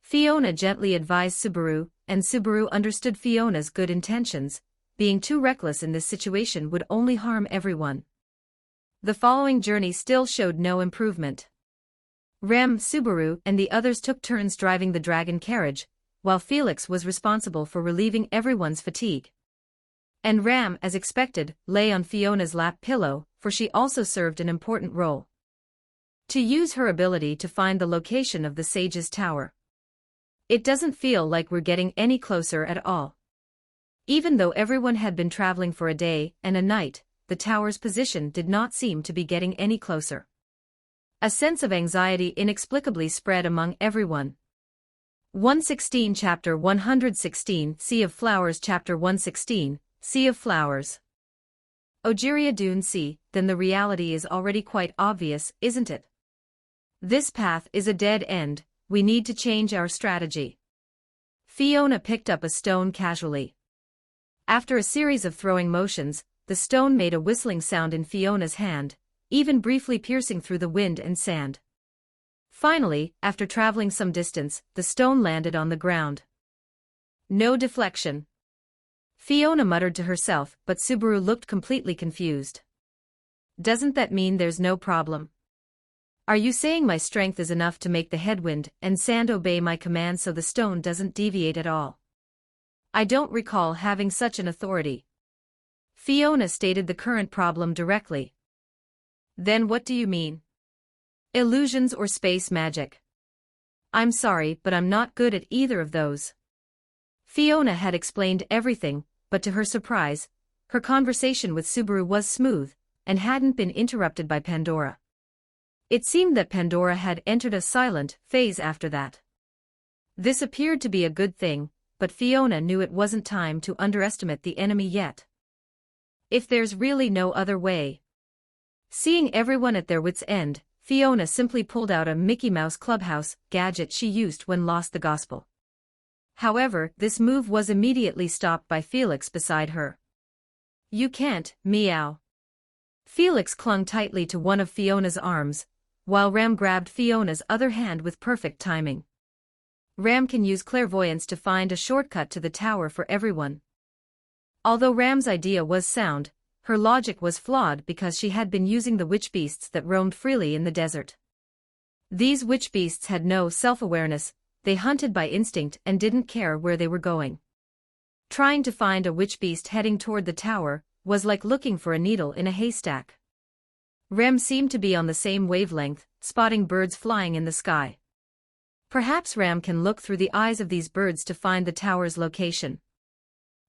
Fiona gently advised Subaru, and Subaru understood Fiona's good intentions. Being too reckless in this situation would only harm everyone. The following journey still showed no improvement. Rem, Subaru, and the others took turns driving the dragon carriage, while Felix was responsible for relieving everyone's fatigue. And Ram, as expected, lay on Fiona's lap pillow, for she also served an important role. To use her ability to find the location of the Sage's tower. It doesn't feel like we're getting any closer at all. Even though everyone had been traveling for a day and a night, the tower's position did not seem to be getting any closer. A sense of anxiety inexplicably spread among everyone. 116 Chapter 116 Sea of Flowers Chapter 116 Sea of Flowers. Ogeria Dune Sea, then the reality is already quite obvious, isn't it? This path is a dead end, we need to change our strategy. Fiona picked up a stone casually. After a series of throwing motions, the stone made a whistling sound in Fiona's hand, even briefly piercing through the wind and sand. Finally, after traveling some distance, the stone landed on the ground. No deflection. Fiona muttered to herself, but Subaru looked completely confused. Doesn't that mean there's no problem? Are you saying my strength is enough to make the headwind and sand obey my command so the stone doesn't deviate at all? I don't recall having such an authority. Fiona stated the current problem directly. Then what do you mean? Illusions or space magic? I'm sorry, but I'm not good at either of those. Fiona had explained everything, but to her surprise, her conversation with Subaru was smooth, and hadn't been interrupted by Pandora. It seemed that Pandora had entered a silent phase after that. This appeared to be a good thing, but Fiona knew it wasn't time to underestimate the enemy yet. If there's really no other way. Seeing everyone at their wits' end, Fiona simply pulled out a Mickey Mouse Clubhouse gadget she used when lost the gospel. However, this move was immediately stopped by Felix beside her. You can't, meow. Felix clung tightly to one of Fiona's arms, while Ram grabbed Fiona's other hand with perfect timing. Ram can use clairvoyance to find a shortcut to the tower for everyone. Although Ram's idea was sound, her logic was flawed because she had been using the witch beasts that roamed freely in the desert. These witch beasts had no self-awareness, they hunted by instinct and didn't care where they were going. Trying to find a witch beast heading toward the tower was like looking for a needle in a haystack. Rem seemed to be on the same wavelength, spotting birds flying in the sky. Perhaps Ram can look through the eyes of these birds to find the tower's location.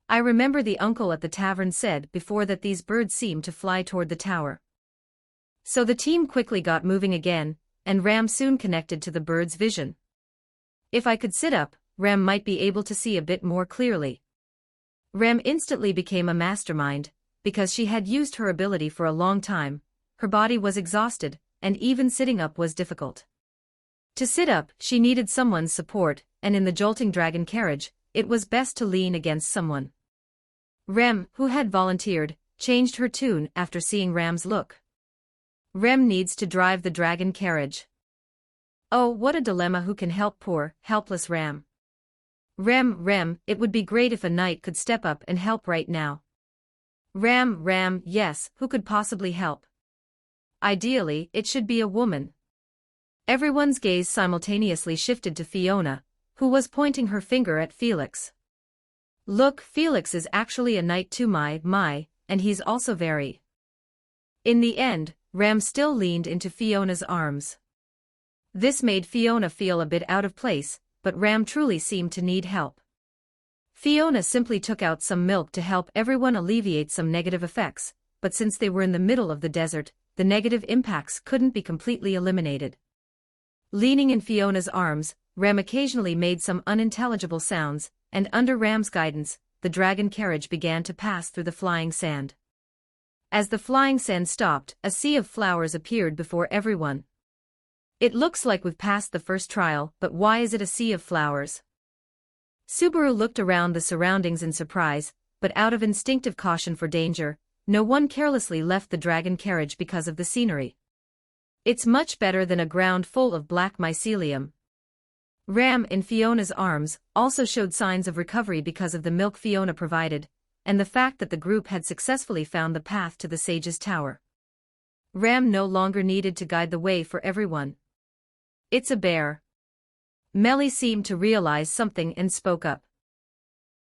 I remember the uncle at the tavern said before that these birds seem to fly toward the tower. So the team quickly got moving again, and Ram soon connected to the bird's vision. If I could sit up, Ram might be able to see a bit more clearly. Ram instantly became a mastermind, because she had used her ability for a long time, her body was exhausted, and even sitting up was difficult. To sit up, she needed someone's support, and in the jolting dragon carriage, it was best to lean against someone. Rem, who had volunteered, changed her tune after seeing Ram's look. Rem needs to drive the dragon carriage. Oh, what a dilemma! Who can help poor, helpless Ram? Rem, it would be great if a knight could step up and help right now. Ram, yes, who could possibly help? Ideally, it should be a woman. Everyone's gaze simultaneously shifted to Fiona, who was pointing her finger at Felix. Look, Felix is actually a knight too, my, and he's also very. In the end, Ram still leaned into Fiona's arms. This made Fiona feel a bit out of place, but Ram truly seemed to need help. Fiona simply took out some milk to help everyone alleviate some negative effects, but since they were in the middle of the desert, the negative impacts couldn't be completely eliminated. Leaning in Fiona's arms, Ram occasionally made some unintelligible sounds, and under Ram's guidance, the dragon carriage began to pass through the flying sand. As the flying sand stopped, a sea of flowers appeared before everyone. It looks like we've passed the first trial, but why is it a sea of flowers? Subaru looked around the surroundings in surprise, but out of instinctive caution for danger, no one carelessly left the dragon carriage because of the scenery. It's much better than a ground full of black mycelium. Ram, in Fiona's arms, also showed signs of recovery because of the milk Fiona provided, and the fact that the group had successfully found the path to the Sage's Tower. Ram no longer needed to guide the way for everyone. It's a bear. Melly seemed to realize something and spoke up.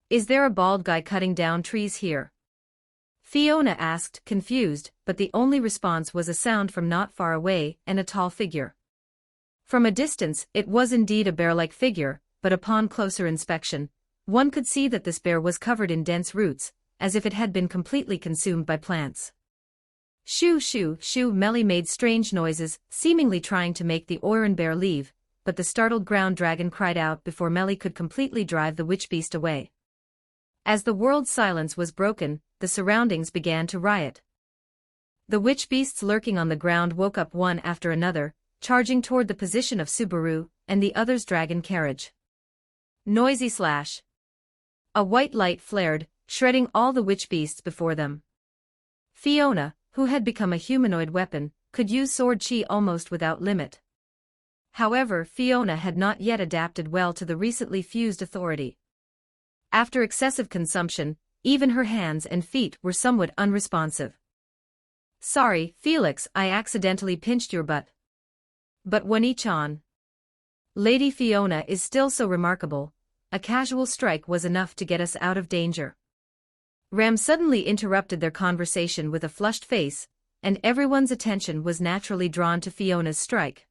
Is there a bald guy cutting down trees here? Fiona asked, confused, but the only response was a sound from not far away and a tall figure. From a distance, it was indeed a bear-like figure, but upon closer inspection, one could see that this bear was covered in dense roots, as if it had been completely consumed by plants. Shoo shoo shoo, Melly made strange noises, seemingly trying to make the Oiran bear leave, but the startled ground dragon cried out before Melly could completely drive the witch beast away. As the world's silence was broken, the surroundings began to riot. The witch beasts lurking on the ground woke up one after another, charging toward the position of Subaru and the other's dragon carriage. Noisy slash. A white light flared, shredding all the witch beasts before them. Fiona, who had become a humanoid weapon, could use sword chi almost without limit. However, Fiona had not yet adapted well to the recently fused authority. After excessive consumption, even her hands and feet were somewhat unresponsive. Sorry, Felix, I accidentally pinched your butt. But Wani-chan. Lady Fiona is still so remarkable, a casual strike was enough to get us out of danger. Ram suddenly interrupted their conversation with a flushed face, and everyone's attention was naturally drawn to Fiona's strike.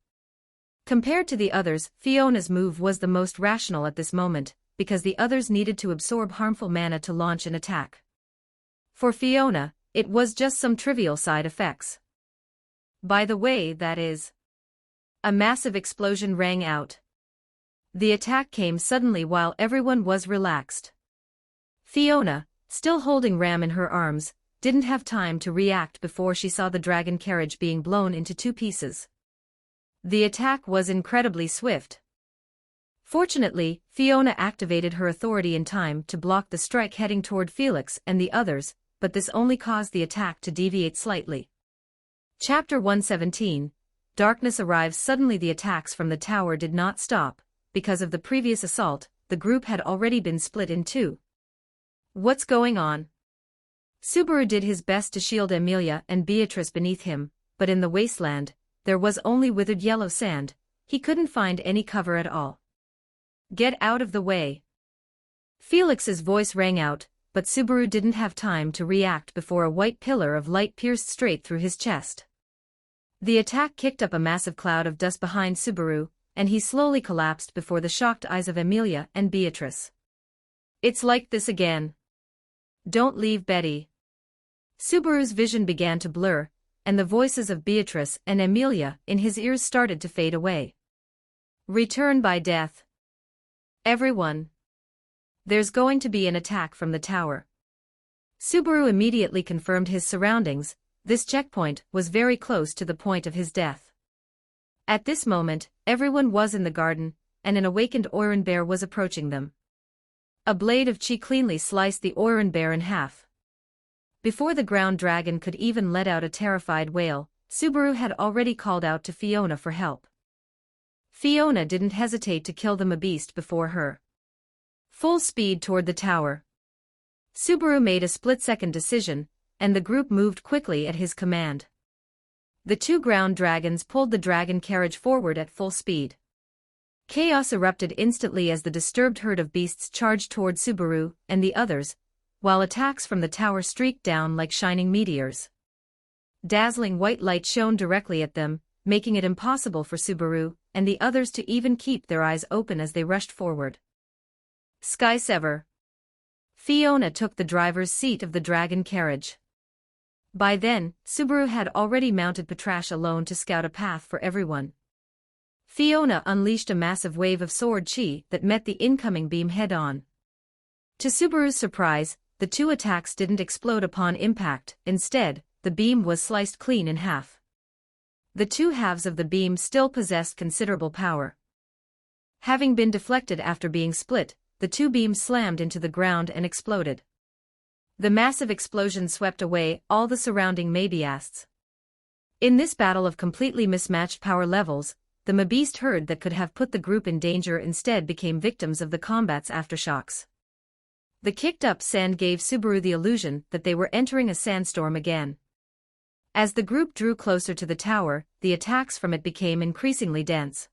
Compared to the others, Fiona's move was the most rational at this moment, because the others needed to absorb harmful mana to launch an attack. For Fiona, it was just some trivial side effects. By the way, that is. A massive explosion rang out. The attack came suddenly while everyone was relaxed. Fiona, still holding Ram in her arms, didn't have time to react before she saw the dragon carriage being blown into two pieces. The attack was incredibly swift. Fortunately, Fiona activated her authority in time to block the strike heading toward Felix and the others, but this only caused the attack to deviate slightly. Chapter 117. Darkness arrives suddenly. The attacks from the tower did not stop. Because of the previous assault, the group had already been split in two. What's going on? Subaru did his best to shield Emilia and Beatrice beneath him, but in the wasteland, there was only withered yellow sand. He couldn't find any cover at all. Get out of the way. Felix's voice rang out, but Subaru didn't have time to react before a white pillar of light pierced straight through his chest. The attack kicked up a massive cloud of dust behind Subaru, and he slowly collapsed before the shocked eyes of Emilia and Beatrice. It's like this again. Don't leave, Betty. Subaru's vision began to blur, and the voices of Beatrice and Emilia in his ears started to fade away. Return by death. Everyone. There's going to be an attack from the tower. Subaru immediately confirmed his surroundings. This checkpoint was very close to the point of his death. At this moment, everyone was in the garden, and an awakened Oiran bear was approaching them. A blade of chi cleanly sliced the Oiran bear in half. Before the ground dragon could even let out a terrified wail, Subaru had already called out to Fiona for help. Fiona didn't hesitate to kill the beast before her. Full speed toward the tower. Subaru made a split-second decision, and the group moved quickly at his command. The two ground dragons pulled the dragon carriage forward at full speed. Chaos erupted instantly as the disturbed herd of beasts charged toward Subaru and the others, while attacks from the tower streaked down like shining meteors. Dazzling white light shone directly at them, making it impossible for Subaru and the others to even keep their eyes open as they rushed forward. Sky Sever. Fiona took the driver's seat of the dragon carriage. By then, Subaru had already mounted Patrash alone to scout a path for everyone. Fiona unleashed a massive wave of sword chi that met the incoming beam head-on. To Subaru's surprise, the two attacks didn't explode upon impact. Instead, the beam was sliced clean in half. The two halves of the beam still possessed considerable power. Having been deflected after being split, the two beams slammed into the ground and exploded. The massive explosion swept away all the surrounding Mabiasts. In this battle of completely mismatched power levels, the Mabeast herd that could have put the group in danger instead became victims of the combat's aftershocks. The kicked-up sand gave Subaru the illusion that they were entering a sandstorm again. As the group drew closer to the tower, the attacks from it became increasingly dense.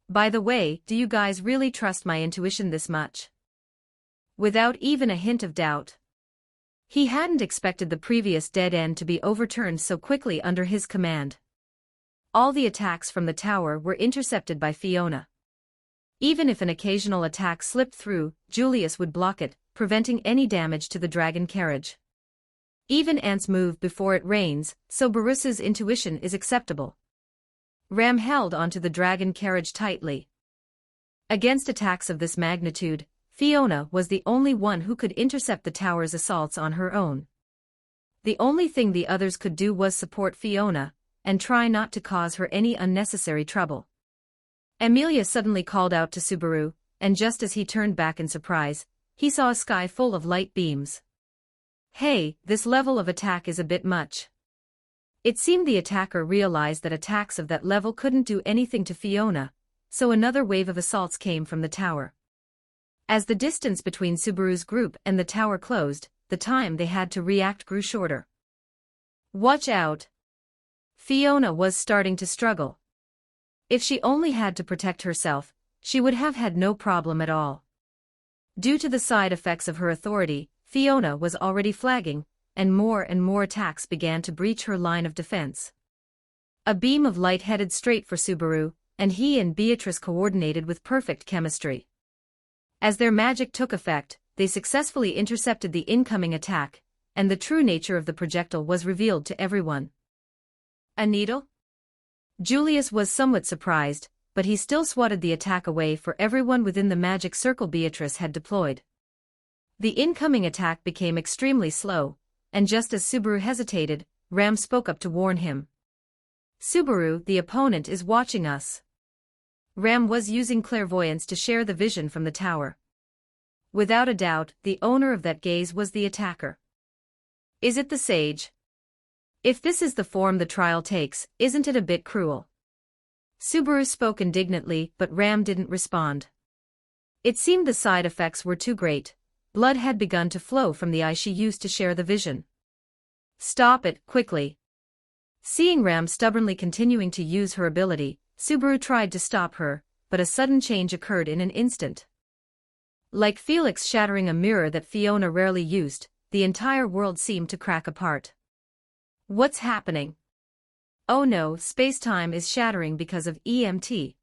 By the way, do you guys really trust my intuition this much? Without even a hint of doubt. He hadn't expected the previous dead end to be overturned so quickly under his command. All the attacks from the tower were intercepted by Fiona. Even if an occasional attack slipped through, Julius would block it, preventing any damage to the dragon carriage. Even ants move before it rains, so Barussa's intuition is acceptable. Ram held onto the dragon carriage tightly. Against attacks of this magnitude, Fiona was the only one who could intercept the tower's assaults on her own. The only thing the others could do was support Fiona, and try not to cause her any unnecessary trouble. Amelia suddenly called out to Subaru, and just as he turned back in surprise, he saw a sky full of light beams. Hey, this level of attack is a bit much. It seemed the attacker realized that attacks of that level couldn't do anything to Fiona, so another wave of assaults came from the tower. As the distance between Subaru's group and the tower closed, the time they had to react grew shorter. Watch out! Fiona was starting to struggle. If she only had to protect herself, she would have had no problem at all. Due to the side effects of her authority, Fiona was already flagging, and more attacks began to breach her line of defense. A beam of light headed straight for Subaru, and he and Beatrice coordinated with perfect chemistry. As their magic took effect, they successfully intercepted the incoming attack, and the true nature of the projectile was revealed to everyone. A needle? Julius was somewhat surprised, but he still swatted the attack away for everyone within the magic circle Beatrice had deployed. The incoming attack became extremely slow, and just as Subaru hesitated, Ram spoke up to warn him. Subaru, the opponent is watching us. Ram was using clairvoyance to share the vision from the tower. Without a doubt, the owner of that gaze was the attacker. Is it the sage? If this is the form the trial takes, isn't it a bit cruel? Subaru spoke indignantly, but Ram didn't respond. It seemed the side effects were too great. Blood had begun to flow from the eye she used to share the vision. Stop it, quickly. Seeing Ram stubbornly continuing to use her ability, Subaru tried to stop her, but a sudden change occurred in an instant. Like Felix shattering a mirror that Fiona rarely used, the entire world seemed to crack apart. What's happening? Oh no, space-time is shattering because of EMT.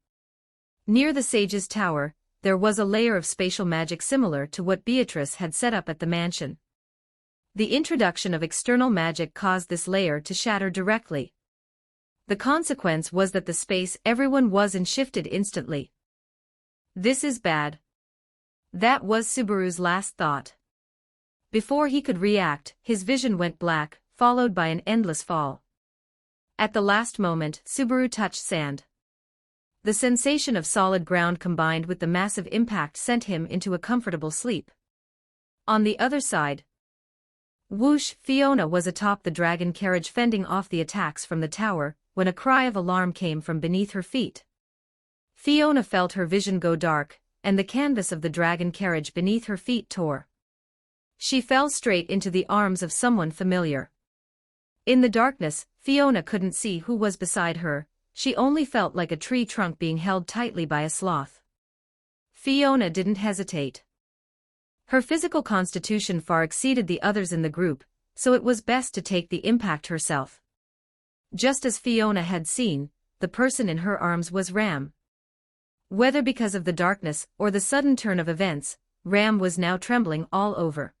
Near the sage's tower, there was a layer of spatial magic similar to what Beatrice had set up at the mansion. The introduction of external magic caused this layer to shatter directly. The consequence was that the space everyone was in shifted instantly. This is bad. That was Subaru's last thought. Before he could react, his vision went black, followed by an endless fall. At the last moment, Subaru touched sand. The sensation of solid ground combined with the massive impact sent him into a comfortable sleep. On the other side, whoosh, Fiona was atop the dragon carriage fending off the attacks from the tower, when a cry of alarm came from beneath her feet. Fiona felt her vision go dark, and the canvas of the dragon carriage beneath her feet tore. She fell straight into the arms of someone familiar. In the darkness, Fiona couldn't see who was beside her, she only felt like a tree trunk being held tightly by a sloth. Fiona didn't hesitate. Her physical constitution far exceeded the others in the group, so it was best to take the impact herself. Just as Fiona had seen, the person in her arms was Ram. Whether because of the darkness or the sudden turn of events, Ram was now trembling all over.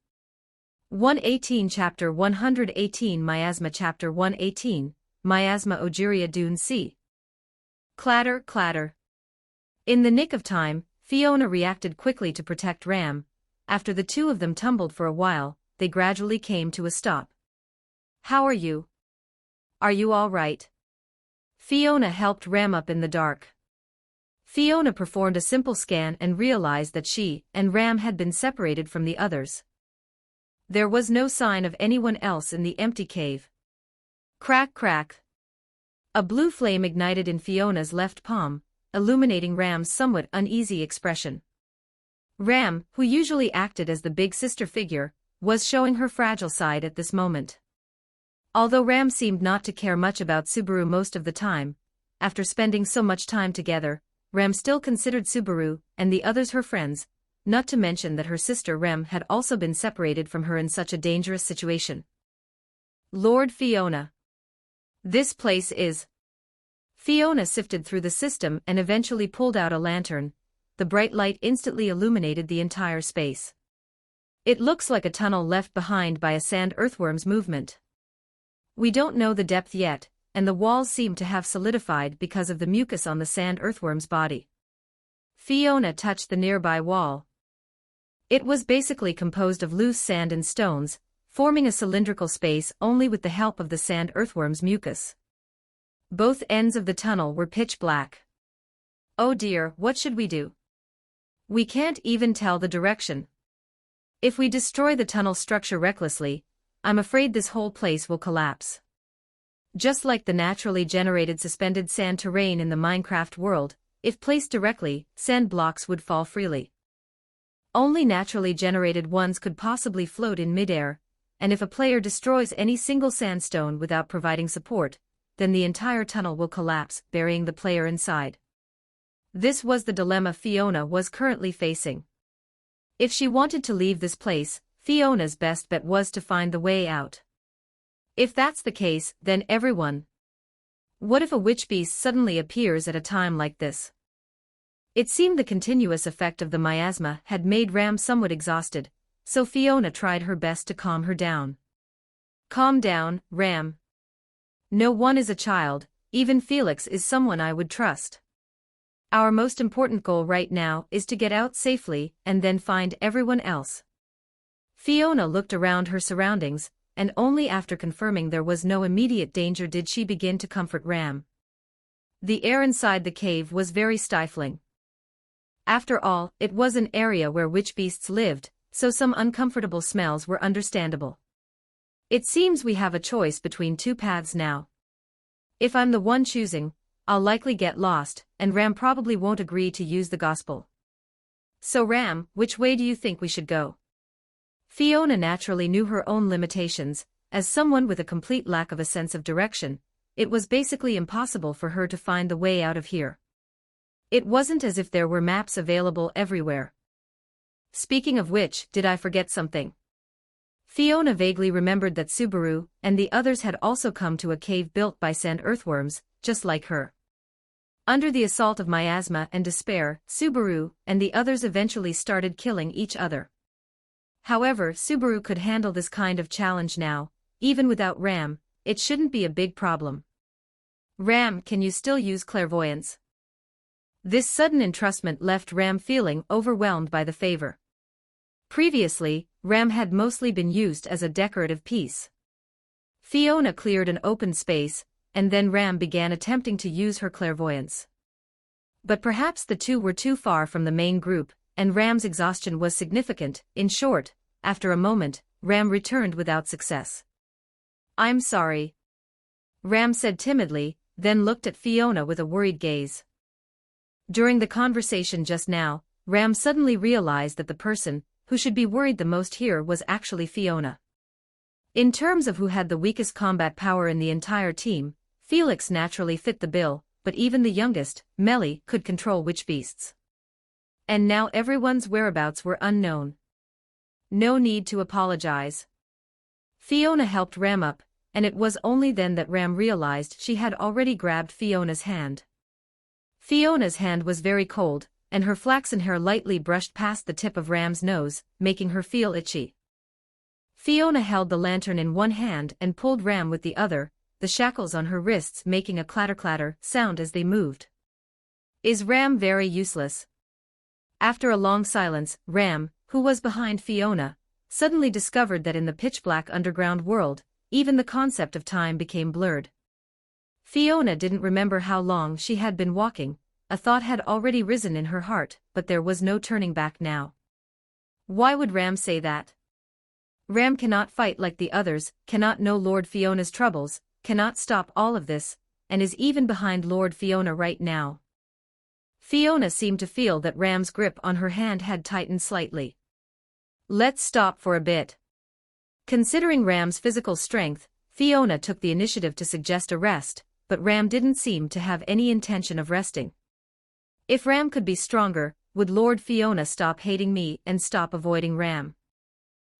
118 Chapter 118 Miasma Chapter 118, Miasma Ogiria Dune C. Clatter, clatter. In the nick of time, Fiona reacted quickly to protect Ram. After the two of them tumbled for a while, they gradually came to a stop. How are you? Are you all right? Fiona helped Ram up in the dark. Fiona performed a simple scan and realized that she and Ram had been separated from the others. There was no sign of anyone else in the empty cave. Crack, crack. A blue flame ignited in Fiona's left palm, illuminating Ram's somewhat uneasy expression. Ram, who usually acted as the big sister figure, was showing her fragile side at this moment. Although Ram seemed not to care much about Subaru most of the time, after spending so much time together, Ram still considered Subaru and the others her friends, not to mention that her sister Ram had also been separated from her in such a dangerous situation. Lord Fiona. This place is... Fiona sifted through the system and eventually pulled out a lantern. The bright light instantly illuminated the entire space. It looks like a tunnel left behind by a sand earthworm's movement. We don't know the depth yet, and the walls seem to have solidified because of the mucus on the sand earthworm's body. Fiona touched the nearby wall. It was basically composed of loose sand and stones, forming a cylindrical space only with the help of the sand earthworm's mucus. Both ends of the tunnel were pitch black. Oh dear, what should we do? We can't even tell the direction. If we destroy the tunnel structure recklessly, I'm afraid this whole place will collapse. Just like the naturally generated suspended sand terrain in the Minecraft world, if placed directly, sand blocks would fall freely. Only naturally generated ones could possibly float in midair, and if a player destroys any single sandstone without providing support, then the entire tunnel will collapse, burying the player inside. This was the dilemma Fiona was currently facing. If she wanted to leave this place, Fiona's best bet was to find the way out. If that's the case, then everyone. What if a witch beast suddenly appears at a time like this? It seemed the continuous effect of the miasma had made Ram somewhat exhausted, so Fiona tried her best to calm her down. Calm down, Ram. No one is a child, even Felix is someone I would trust. Our most important goal right now is to get out safely and then find everyone else. Fiona looked around her surroundings, and only after confirming there was no immediate danger did she begin to comfort Ram. The air inside the cave was very stifling. After all, it was an area where witch beasts lived, so some uncomfortable smells were understandable. It seems we have a choice between two paths now. If I'm the one choosing, I'll likely get lost, and Ram probably won't agree to use the gospel. So Ram, which way do you think we should go? Fiona naturally knew her own limitations. As someone with a complete lack of a sense of direction, it was basically impossible for her to find the way out of here. It wasn't as if there were maps available everywhere. Speaking of which, did I forget something? Fiona vaguely remembered that Subaru and the others had also come to a cave built by sand earthworms, just like her. Under the assault of miasma and despair, Subaru and the others eventually started killing each other. However, Subaru could handle this kind of challenge now. Even without Ram, it shouldn't be a big problem. Ram, can you still use clairvoyance? This sudden entrustment left Ram feeling overwhelmed by the favor. Previously, Ram had mostly been used as a decorative piece. Fiona cleared an open space, and then Ram began attempting to use her clairvoyance. But perhaps the two were too far from the main group, and Ram's exhaustion was significant. In short, after a moment, Ram returned without success. I'm sorry. Ram said timidly, then looked at Fiona with a worried gaze. During the conversation just now, Ram suddenly realized that the person who should be worried the most here was actually Fiona. In terms of who had the weakest combat power in the entire team, Felix naturally fit the bill, but even the youngest, Melly, could control witch beasts. And now everyone's whereabouts were unknown. No need to apologize. Fiona helped Ram up, and it was only then that Ram realized she had already grabbed Fiona's hand. Fiona's hand was very cold, and her flaxen hair lightly brushed past the tip of Ram's nose, making her feel itchy. Fiona held the lantern in one hand and pulled Ram with the other, the shackles on her wrists making a clatter-clatter sound as they moved. Is Ram very useless? After a long silence, Ram, who was behind Fiona, suddenly discovered that in the pitch-black underground world, even the concept of time became blurred. Fiona didn't remember how long she had been walking. A thought had already risen in her heart, but there was no turning back now. Why would Ram say that? Ram cannot fight like the others, cannot know Lord Fiona's troubles, cannot stop all of this, and is even behind Lord Fiona right now. Fiona seemed to feel that Ram's grip on her hand had tightened slightly. Let's stop for a bit. Considering Ram's physical strength, Fiona took the initiative to suggest a rest, but Ram didn't seem to have any intention of resting. If Ram could be stronger, would Lord Fiona stop hating me and stop avoiding Ram?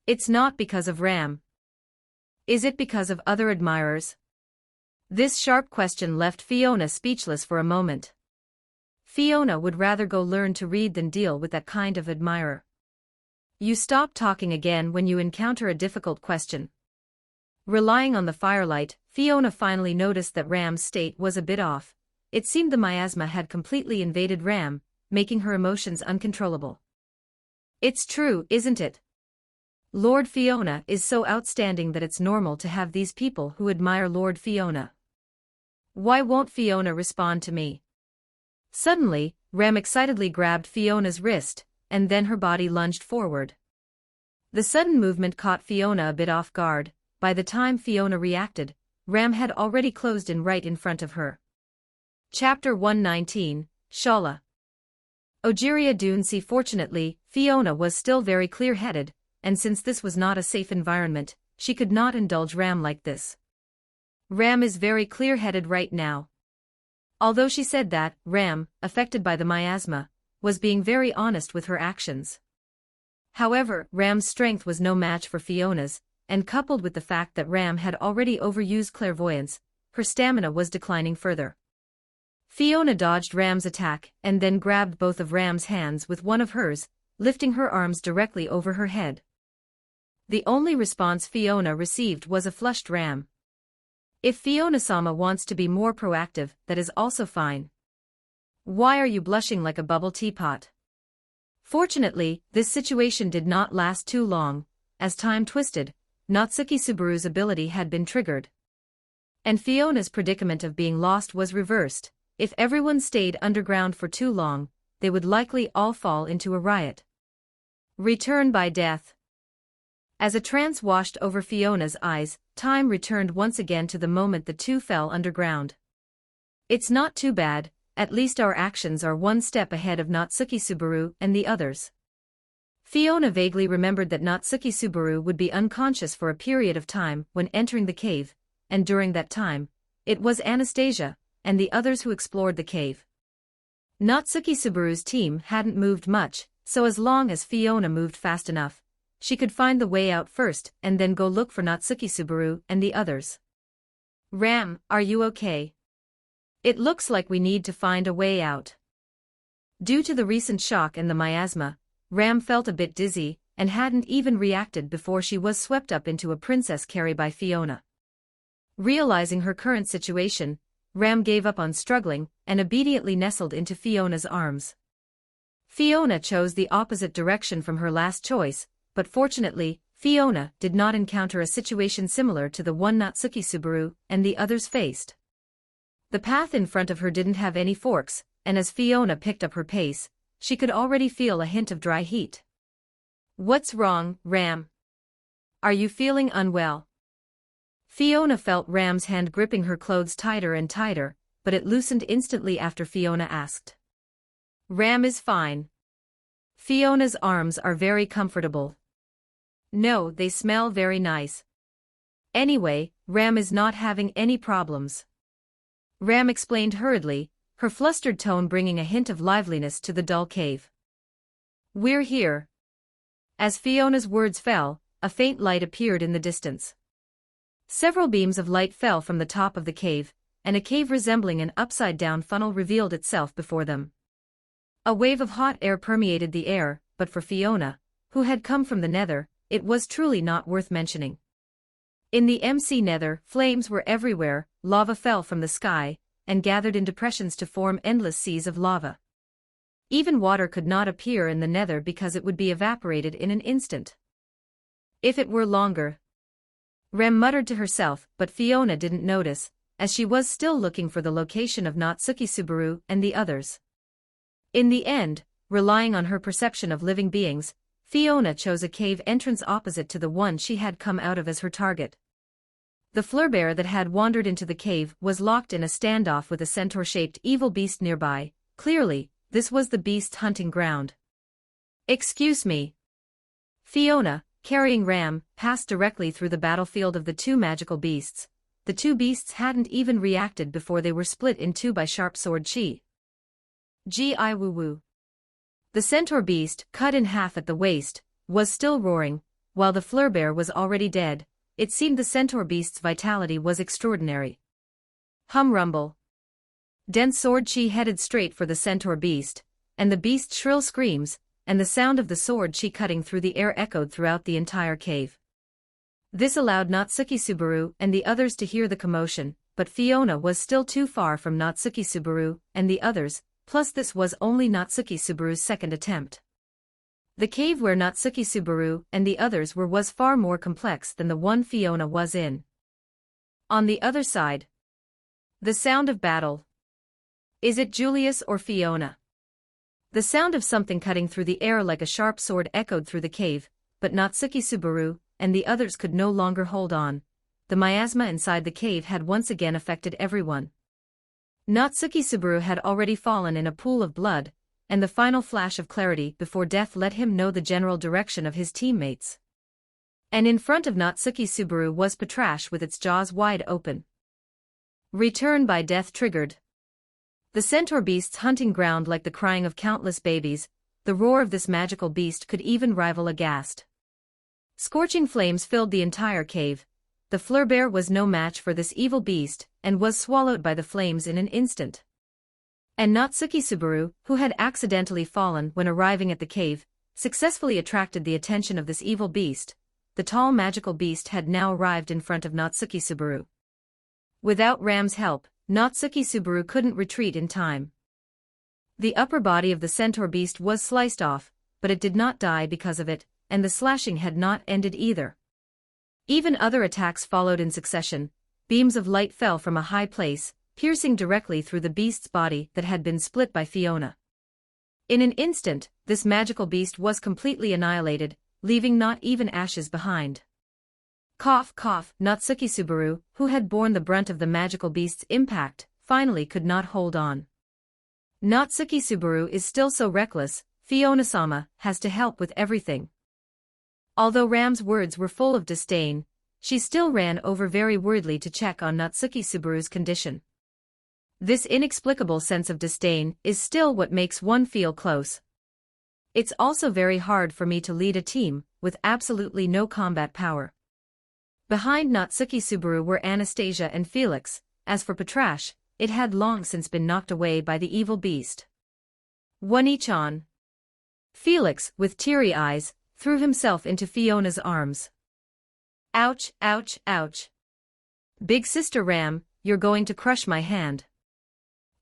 It's not because of Ram. Is it because of other admirers? This sharp question left Fiona speechless for a moment. Fiona would rather go learn to read than deal with that kind of admirer. You stop talking again when you encounter a difficult question. Relying on the firelight, Fiona finally noticed that Ram's state was a bit off. It seemed the miasma had completely invaded Ram, making her emotions uncontrollable. It's true, isn't it? Lord Fiona is so outstanding that it's normal to have these people who admire Lord Fiona. Why won't Fiona respond to me? Suddenly, Ram excitedly grabbed Fiona's wrist, and then her body lunged forward. The sudden movement caught Fiona a bit off guard. By the time Fiona reacted, Ram had already closed in right in front of her. Chapter 119, Shala. Ojiria Dunsi. Fortunately, Fiona was still very clear-headed, and since this was not a safe environment, she could not indulge Ram like this. Ram is very clear-headed right now. Although she said that, Ram, affected by the miasma, was being very honest with her actions. However, Ram's strength was no match for Fiona's, and coupled with the fact that Ram had already overused clairvoyance, her stamina was declining further. Fiona dodged Ram's attack and then grabbed both of Ram's hands with one of hers, lifting her arms directly over her head. The only response Fiona received was a flushed Ram. If Fiona-sama wants to be more proactive, that is also fine. Why are you blushing like a bubble teapot? Fortunately, this situation did not last too long. As time twisted, Natsuki Subaru's ability had been triggered. And Fiona's predicament of being lost was reversed. If everyone stayed underground for too long, they would likely all fall into a riot. Return by death. As a trance washed over Fiona's eyes, time returned once again to the moment the two fell underground. It's not too bad, at least our actions are one step ahead of Natsuki Subaru and the others. Fiona vaguely remembered that Natsuki Subaru would be unconscious for a period of time when entering the cave, and during that time, it was Anastasia and the others who explored the cave. Natsuki Subaru's team hadn't moved much, so as long as Fiona moved fast enough, she could find the way out first and then go look for Natsuki Subaru and the others. Ram, are you okay? It looks like we need to find a way out. Due to the recent shock and the miasma, Ram felt a bit dizzy and hadn't even reacted before she was swept up into a princess carry by Fiona. Realizing her current situation, Ram gave up on struggling and obediently nestled into Fiona's arms. Fiona chose the opposite direction from her last choice, but fortunately, Fiona did not encounter a situation similar to the one Natsuki Subaru and the others faced. The path in front of her didn't have any forks, and as Fiona picked up her pace, she could already feel a hint of dry heat. What's wrong, Ram? Are you feeling unwell? Fiona felt Ram's hand gripping her clothes tighter and tighter, but it loosened instantly after Fiona asked. Ram is fine. Fiona's arms are very comfortable. No, they smell very nice. Anyway, Ram is not having any problems. Ram explained hurriedly, her flustered tone bringing a hint of liveliness to the dull cave. We're here. As Fiona's words fell, a faint light appeared in the distance. Several beams of light fell from the top of the cave, and a cave resembling an upside-down funnel revealed itself before them. A wave of hot air permeated the air, but for Fiona, who had come from the nether, it was truly not worth mentioning. In the MC nether, flames were everywhere, lava fell from the sky, and gathered in depressions to form endless seas of lava. Even water could not appear in the nether because it would be evaporated in an instant. If it were longer. Rem muttered to herself, but Fiona didn't notice, as she was still looking for the location of Natsuki Subaru and the others. In the end, relying on her perception of living beings, Fiona chose a cave entrance opposite to the one she had come out of as her target. The flurbear that had wandered into the cave was locked in a standoff with a centaur-shaped evil beast nearby. Clearly, this was the beast's hunting ground. "Excuse me." Fiona, carrying Ram, passed directly through the battlefield of the two magical beasts. The two beasts hadn't even reacted before they were split in two by sharp sword chi. Gi woo woo. The centaur beast, cut in half at the waist, was still roaring, while the flurbear was already dead. It seemed the centaur beast's vitality was extraordinary. Hum rumble. Dense sword chi headed straight for the centaur beast, and the beast's shrill screams, and the sound of the sword chi cutting through the air echoed throughout the entire cave. This allowed Natsuki Subaru and the others to hear the commotion, but Fiona was still too far from Natsuki Subaru and the others, plus this was only Natsuki Subaru's second attempt. The cave where Natsuki Subaru and the others were was far more complex than the one Fiona was in. On the other side. The sound of battle. Is it Julius or Fiona? The sound of something cutting through the air like a sharp sword echoed through the cave, but Natsuki Subaru and the others could no longer hold on. The miasma inside the cave had once again affected everyone. Natsuki Subaru had already fallen in a pool of blood, and the final flash of clarity before death let him know the general direction of his teammates. And in front of Natsuki Subaru was Patrash with its jaws wide open. Return by death triggered. The centaur beast's hunting ground like the crying of countless babies, the roar of this magical beast could even rival a ghast. Scorching flames filled the entire cave. The flurbear was no match for this evil beast, and was swallowed by the flames in an instant. And Natsuki Subaru, who had accidentally fallen when arriving at the cave, successfully attracted the attention of this evil beast. The tall magical beast had now arrived in front of Natsuki Subaru. Without Ram's help, Natsuki Subaru couldn't retreat in time. The upper body of the centaur beast was sliced off, but it did not die because of it, and the slashing had not ended either. Even other attacks followed in succession. Beams of light fell from a high place, piercing directly through the beast's body that had been split by Fiona. In an instant, this magical beast was completely annihilated, leaving not even ashes behind. Cough cough, Natsuki Subaru, who had borne the brunt of the magical beast's impact, finally could not hold on. Natsuki Subaru is still so reckless, Fiona-sama has to help with everything. Although Ram's words were full of disdain, she still ran over very worriedly to check on Natsuki Subaru's condition. This inexplicable sense of disdain is still what makes one feel close. It's also very hard for me to lead a team with absolutely no combat power. Behind Natsuki Subaru were Anastasia and Felix. As for Patrash, it had long since been knocked away by the evil beast. One each on. Felix, with teary eyes, threw himself into Fiona's arms. Ouch, ouch, ouch. Big sister Ram, you're going to crush my hand.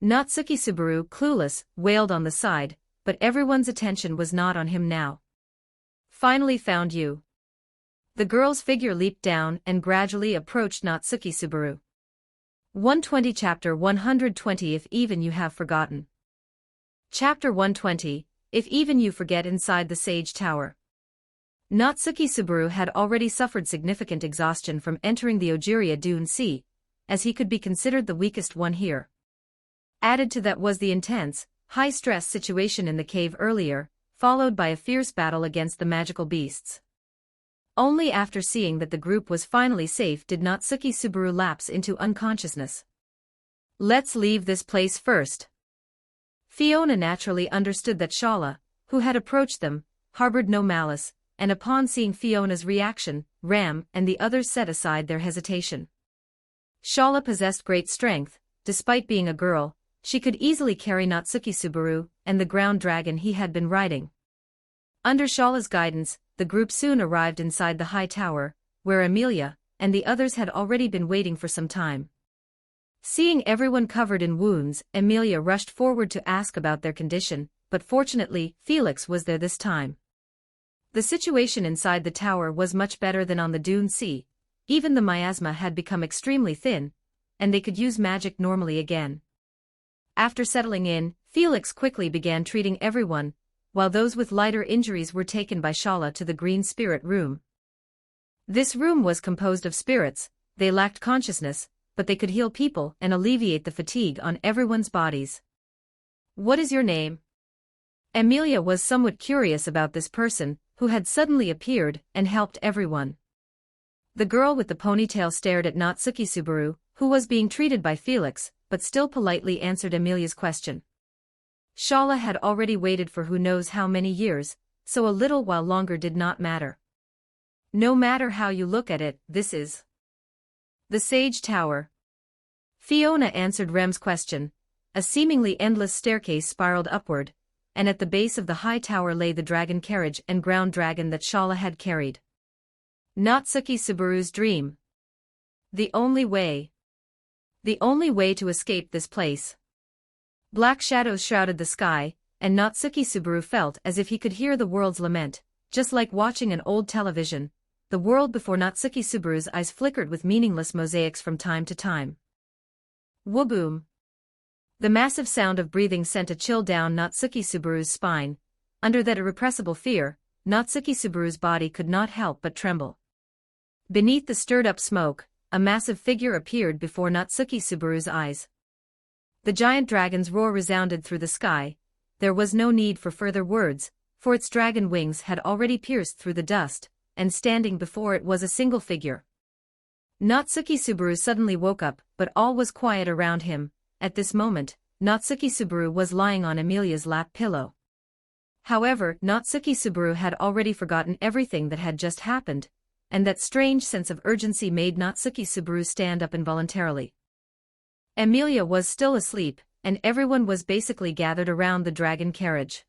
Natsuki Subaru, clueless, wailed on the side, but everyone's attention was not on him now. Finally found you. The girl's figure leaped down and gradually approached Natsuki Subaru. 120 Chapter 120 If Even You Have Forgotten. Chapter 120, If Even You Forget Inside the Sage Tower. Natsuki Subaru had already suffered significant exhaustion from entering the Ojiria Dune Sea, as he could be considered the weakest one here. Added to that was the intense, high-stress situation in the cave earlier, followed by a fierce battle against the magical beasts. Only after seeing that the group was finally safe did Natsuki Subaru lapse into unconsciousness. Let's leave this place first. Fiona naturally understood that Shala, who had approached them, harbored no malice, and upon seeing Fiona's reaction, Ram and the others set aside their hesitation. Shala possessed great strength. Despite being a girl, she could easily carry Natsuki Subaru and the ground dragon he had been riding. Under Shala's guidance, the group soon arrived inside the high tower, where Amelia and the others had already been waiting for some time. Seeing everyone covered in wounds, Amelia rushed forward to ask about their condition, but fortunately, Felix was there this time. The situation inside the tower was much better than on the Dune Sea. Even the miasma had become extremely thin, and they could use magic normally again. After settling in, Felix quickly began treating everyone, while those with lighter injuries were taken by Shala to the green spirit room. This room was composed of spirits. They lacked consciousness, but they could heal people and alleviate the fatigue on everyone's bodies. "What is your name?" Emilia was somewhat curious about this person, who had suddenly appeared and helped everyone. The girl with the ponytail stared at Natsuki Subaru, who was being treated by Felix, but still politely answered Emilia's question. Shala had already waited for who knows how many years, so a little while longer did not matter. "No matter how you look at it, this is the Sage Tower." Fiona answered Rem's question. A seemingly endless staircase spiraled upward, and at the base of the high tower lay the dragon carriage and ground dragon that Shala had carried. Natsuki Subaru's dream. The only way. The only way to escape this place. Black shadows shrouded the sky, and Natsuki Subaru felt as if he could hear the world's lament, just like watching an old television. The world before Natsuki Subaru's eyes flickered with meaningless mosaics from time to time. Wooboom. The massive sound of breathing sent a chill down Natsuki Subaru's spine. Under that irrepressible fear, Natsuki Subaru's body could not help but tremble. Beneath the stirred-up smoke, a massive figure appeared before Natsuki Subaru's eyes. The giant dragon's roar resounded through the sky. There was no need for further words, for its dragon wings had already pierced through the dust, and standing before it was a single figure. Natsuki Subaru suddenly woke up, but all was quiet around him. At this moment, Natsuki Subaru was lying on Emilia's lap pillow. However, Natsuki Subaru had already forgotten everything that had just happened, and that strange sense of urgency made Natsuki Subaru stand up involuntarily. Emilia was still asleep, and everyone was basically gathered around the dragon carriage.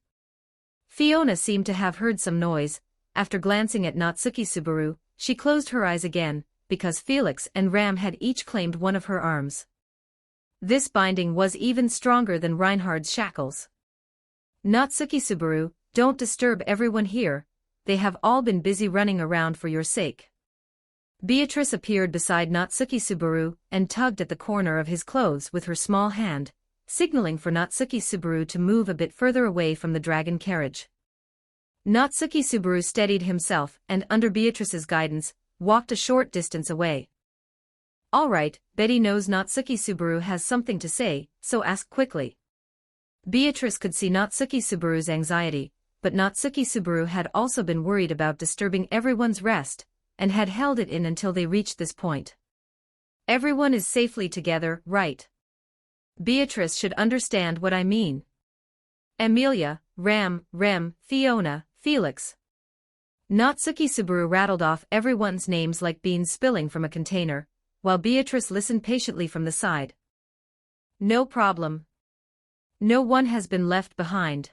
Fiona seemed to have heard some noise. After glancing at Natsuki Subaru, she closed her eyes again, because Felix and Ram had each claimed one of her arms. This binding was even stronger than Reinhard's shackles. "Natsuki Subaru, don't disturb everyone here. They have all been busy running around for your sake." Beatrice appeared beside Natsuki Subaru and tugged at the corner of his clothes with her small hand, signaling for Natsuki Subaru to move a bit further away from the dragon carriage. Natsuki Subaru steadied himself and, under Beatrice's guidance, walked a short distance away. "All right," Betty knows Natsuki Subaru has something to say, so ask quickly. Beatrice could see Natsuki Subaru's anxiety, but Natsuki Subaru had also been worried about disturbing everyone's rest, and had held it in until they reached this point. "Everyone is safely together, right? Beatrice should understand what I mean. Emilia, Ram, Rem, Fiona, Felix." Natsuki Subaru rattled off everyone's names like beans spilling from a container, while Beatrice listened patiently from the side. "No problem. No one has been left behind."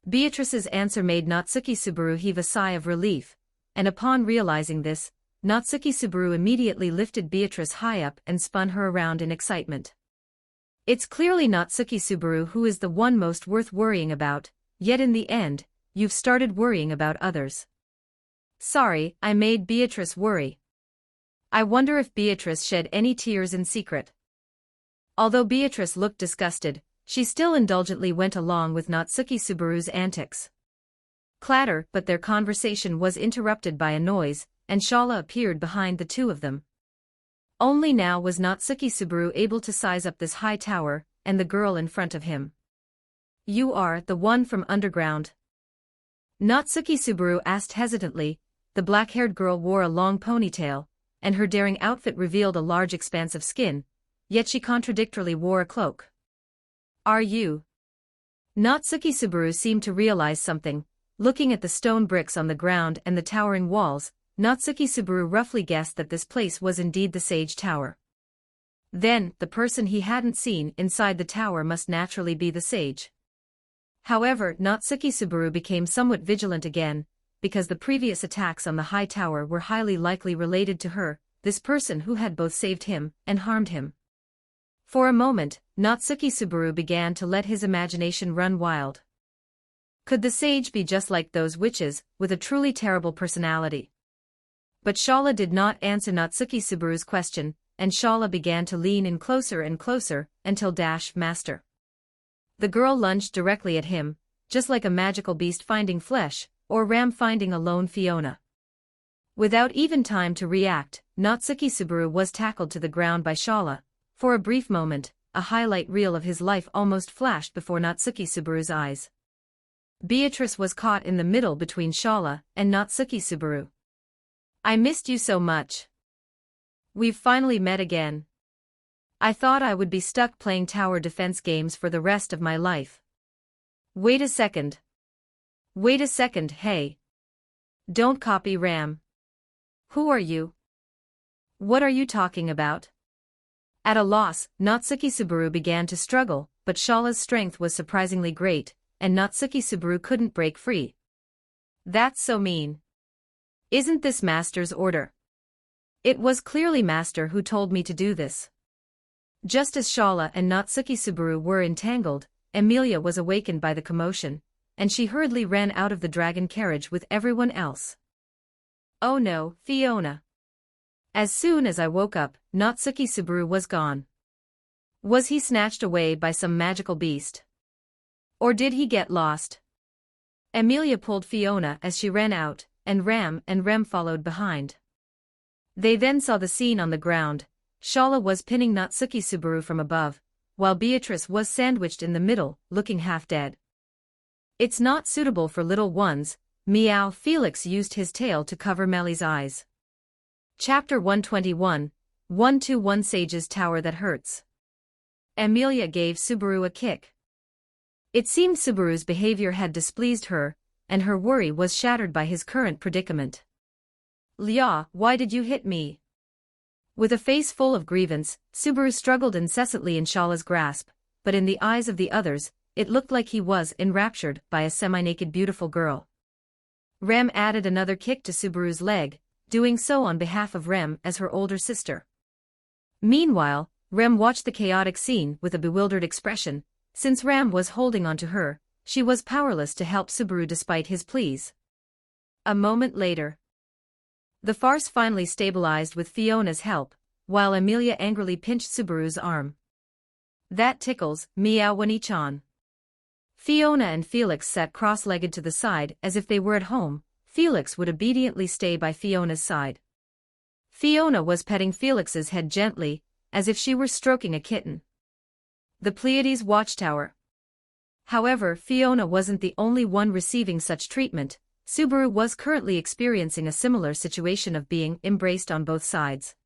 Beatrice's answer made Natsuki Subaru heave a sigh of relief, and upon realizing this, Natsuki Subaru immediately lifted Beatrice high up and spun her around in excitement. It's clearly Natsuki Subaru who is the one most worth worrying about, yet in the end, you've started worrying about others. Sorry, I made Beatrice worry. I wonder if Beatrice shed any tears in secret. Although Beatrice looked disgusted, she still indulgently went along with Natsuki Subaru's antics. Clatter, but their conversation was interrupted by a noise, and Shala appeared behind the two of them. Only now was Natsuki Subaru able to size up this high tower, and the girl in front of him. "You are the one from underground?" Natsuki Subaru asked hesitantly. The black-haired girl wore a long ponytail, and her daring outfit revealed a large expanse of skin, yet she contradictorily wore a cloak. "Are you?" Natsuki Subaru seemed to realize something. Looking at the stone bricks on the ground and the towering walls, Natsuki Subaru roughly guessed that this place was indeed the Sage Tower. Then, the person he hadn't seen inside the tower must naturally be the sage. However, Natsuki Subaru became somewhat vigilant again, because the previous attacks on the high tower were highly likely related to her, this person who had both saved him and harmed him. For a moment, Natsuki Subaru began to let his imagination run wild. Could the sage be just like those witches, with a truly terrible personality? But Shala did not answer Natsuki Subaru's question, and Shala began to lean in closer and closer, until Master. The girl lunged directly at him, just like a magical beast finding flesh, or Ram finding a lone Fiona. Without even time to react, Natsuki Subaru was tackled to the ground by Shala. For a brief moment, a highlight reel of his life almost flashed before Natsuki Subaru's eyes. Beatrice was caught in the middle between Shala and Natsuki Subaru. "I missed you so much. We've finally met again. I thought I would be stuck playing tower defense games for the rest of my life." Wait a second. Wait a second, hey. Don't copy Ram. Who are you? What are you talking about? At a loss, Natsuki Subaru began to struggle, but Shala's strength was surprisingly great, and Natsuki Subaru couldn't break free. "That's so mean. Isn't this Master's order?" "It was clearly Master who told me to do this." Just as Shala and Natsuki Subaru were entangled, Emilia was awakened by the commotion, and she hurriedly ran out of the dragon carriage with everyone else. "Oh no, Fiona." As soon as I woke up, Natsuki Subaru was gone. Was he snatched away by some magical beast? Or did he get lost? Emilia pulled Fiona as she ran out, and Rem followed behind. They then saw the scene on the ground. Shala was pinning Natsuki Subaru from above, while Beatrice was sandwiched in the middle, looking half dead. "It's not suitable for little ones," meow. Felix used his tail to cover Melly's eyes. Chapter 121, 121 Sage's Tower That Hurts. Emilia gave Subaru a kick. It seemed Subaru's behavior had displeased her, and her worry was shattered by his current predicament. "Lia, why did you hit me?" With a face full of grievance, Subaru struggled incessantly in Shala's grasp, but in the eyes of the others, it looked like he was enraptured by a semi-naked beautiful girl. Rem added another kick to Subaru's leg, doing so on behalf of Rem as her older sister. Meanwhile, Rem watched the chaotic scene with a bewildered expression. Since Ram was holding onto her, she was powerless to help Subaru despite his pleas. A moment later, the farce finally stabilized with Fiona's help, while Emilia angrily pinched Subaru's arm. "That tickles," meow Wani-chan. Fiona and Felix sat cross-legged to the side as if they were at home. Felix would obediently stay by Fiona's side. Fiona was petting Felix's head gently, as if she were stroking a kitten. The Pleiades Watchtower. However, Fiona wasn't the only one receiving such treatment. Subaru was currently experiencing a similar situation of being embraced on both sides.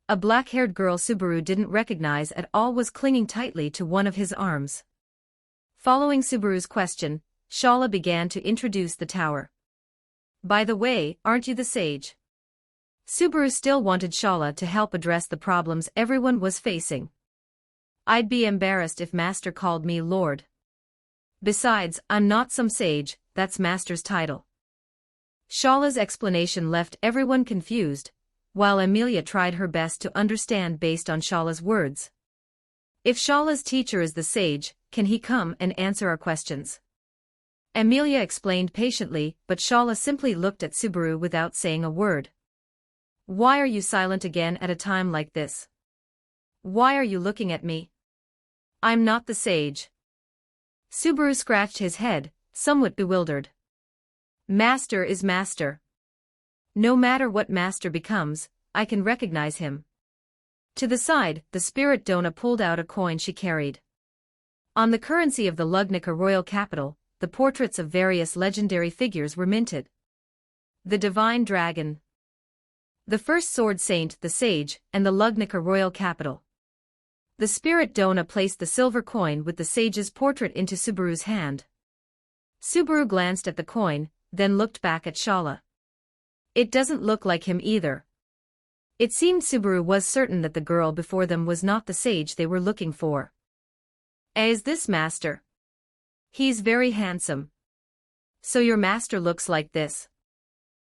A black-haired girl Subaru didn't recognize at all was clinging tightly to one of his arms. Following Subaru's question, Shala began to introduce the tower. "By the way, aren't you the sage?" Subaru still wanted Shala to help address the problems everyone was facing. "I'd be embarrassed if Master called me Lord. Besides, I'm not some sage, that's Master's title." Shala's explanation left everyone confused, while Emilia tried her best to understand based on Shala's words. "If Shala's teacher is the sage, can he come and answer our questions?" Emilia explained patiently, but Shala simply looked at Subaru without saying a word. "Why are you silent again at a time like this? Why are you looking at me? I'm not the sage." Subaru scratched his head, somewhat bewildered. "Master is Master. No matter what Master becomes, I can recognize him." To the side, the spirit Dona pulled out a coin she carried. On the currency of the Lugnica royal capital, the portraits of various legendary figures were minted. The Divine Dragon, the First Sword Saint, the Sage, and the Lugnica royal capital. The spirit Dona placed the silver coin with the sage's portrait into Subaru's hand. Subaru glanced at the coin, then looked back at Shala. It doesn't look like him either. It seemed Subaru was certain that the girl before them was not the sage they were looking for. "Is this Master? He's very handsome. So your Master looks like this?"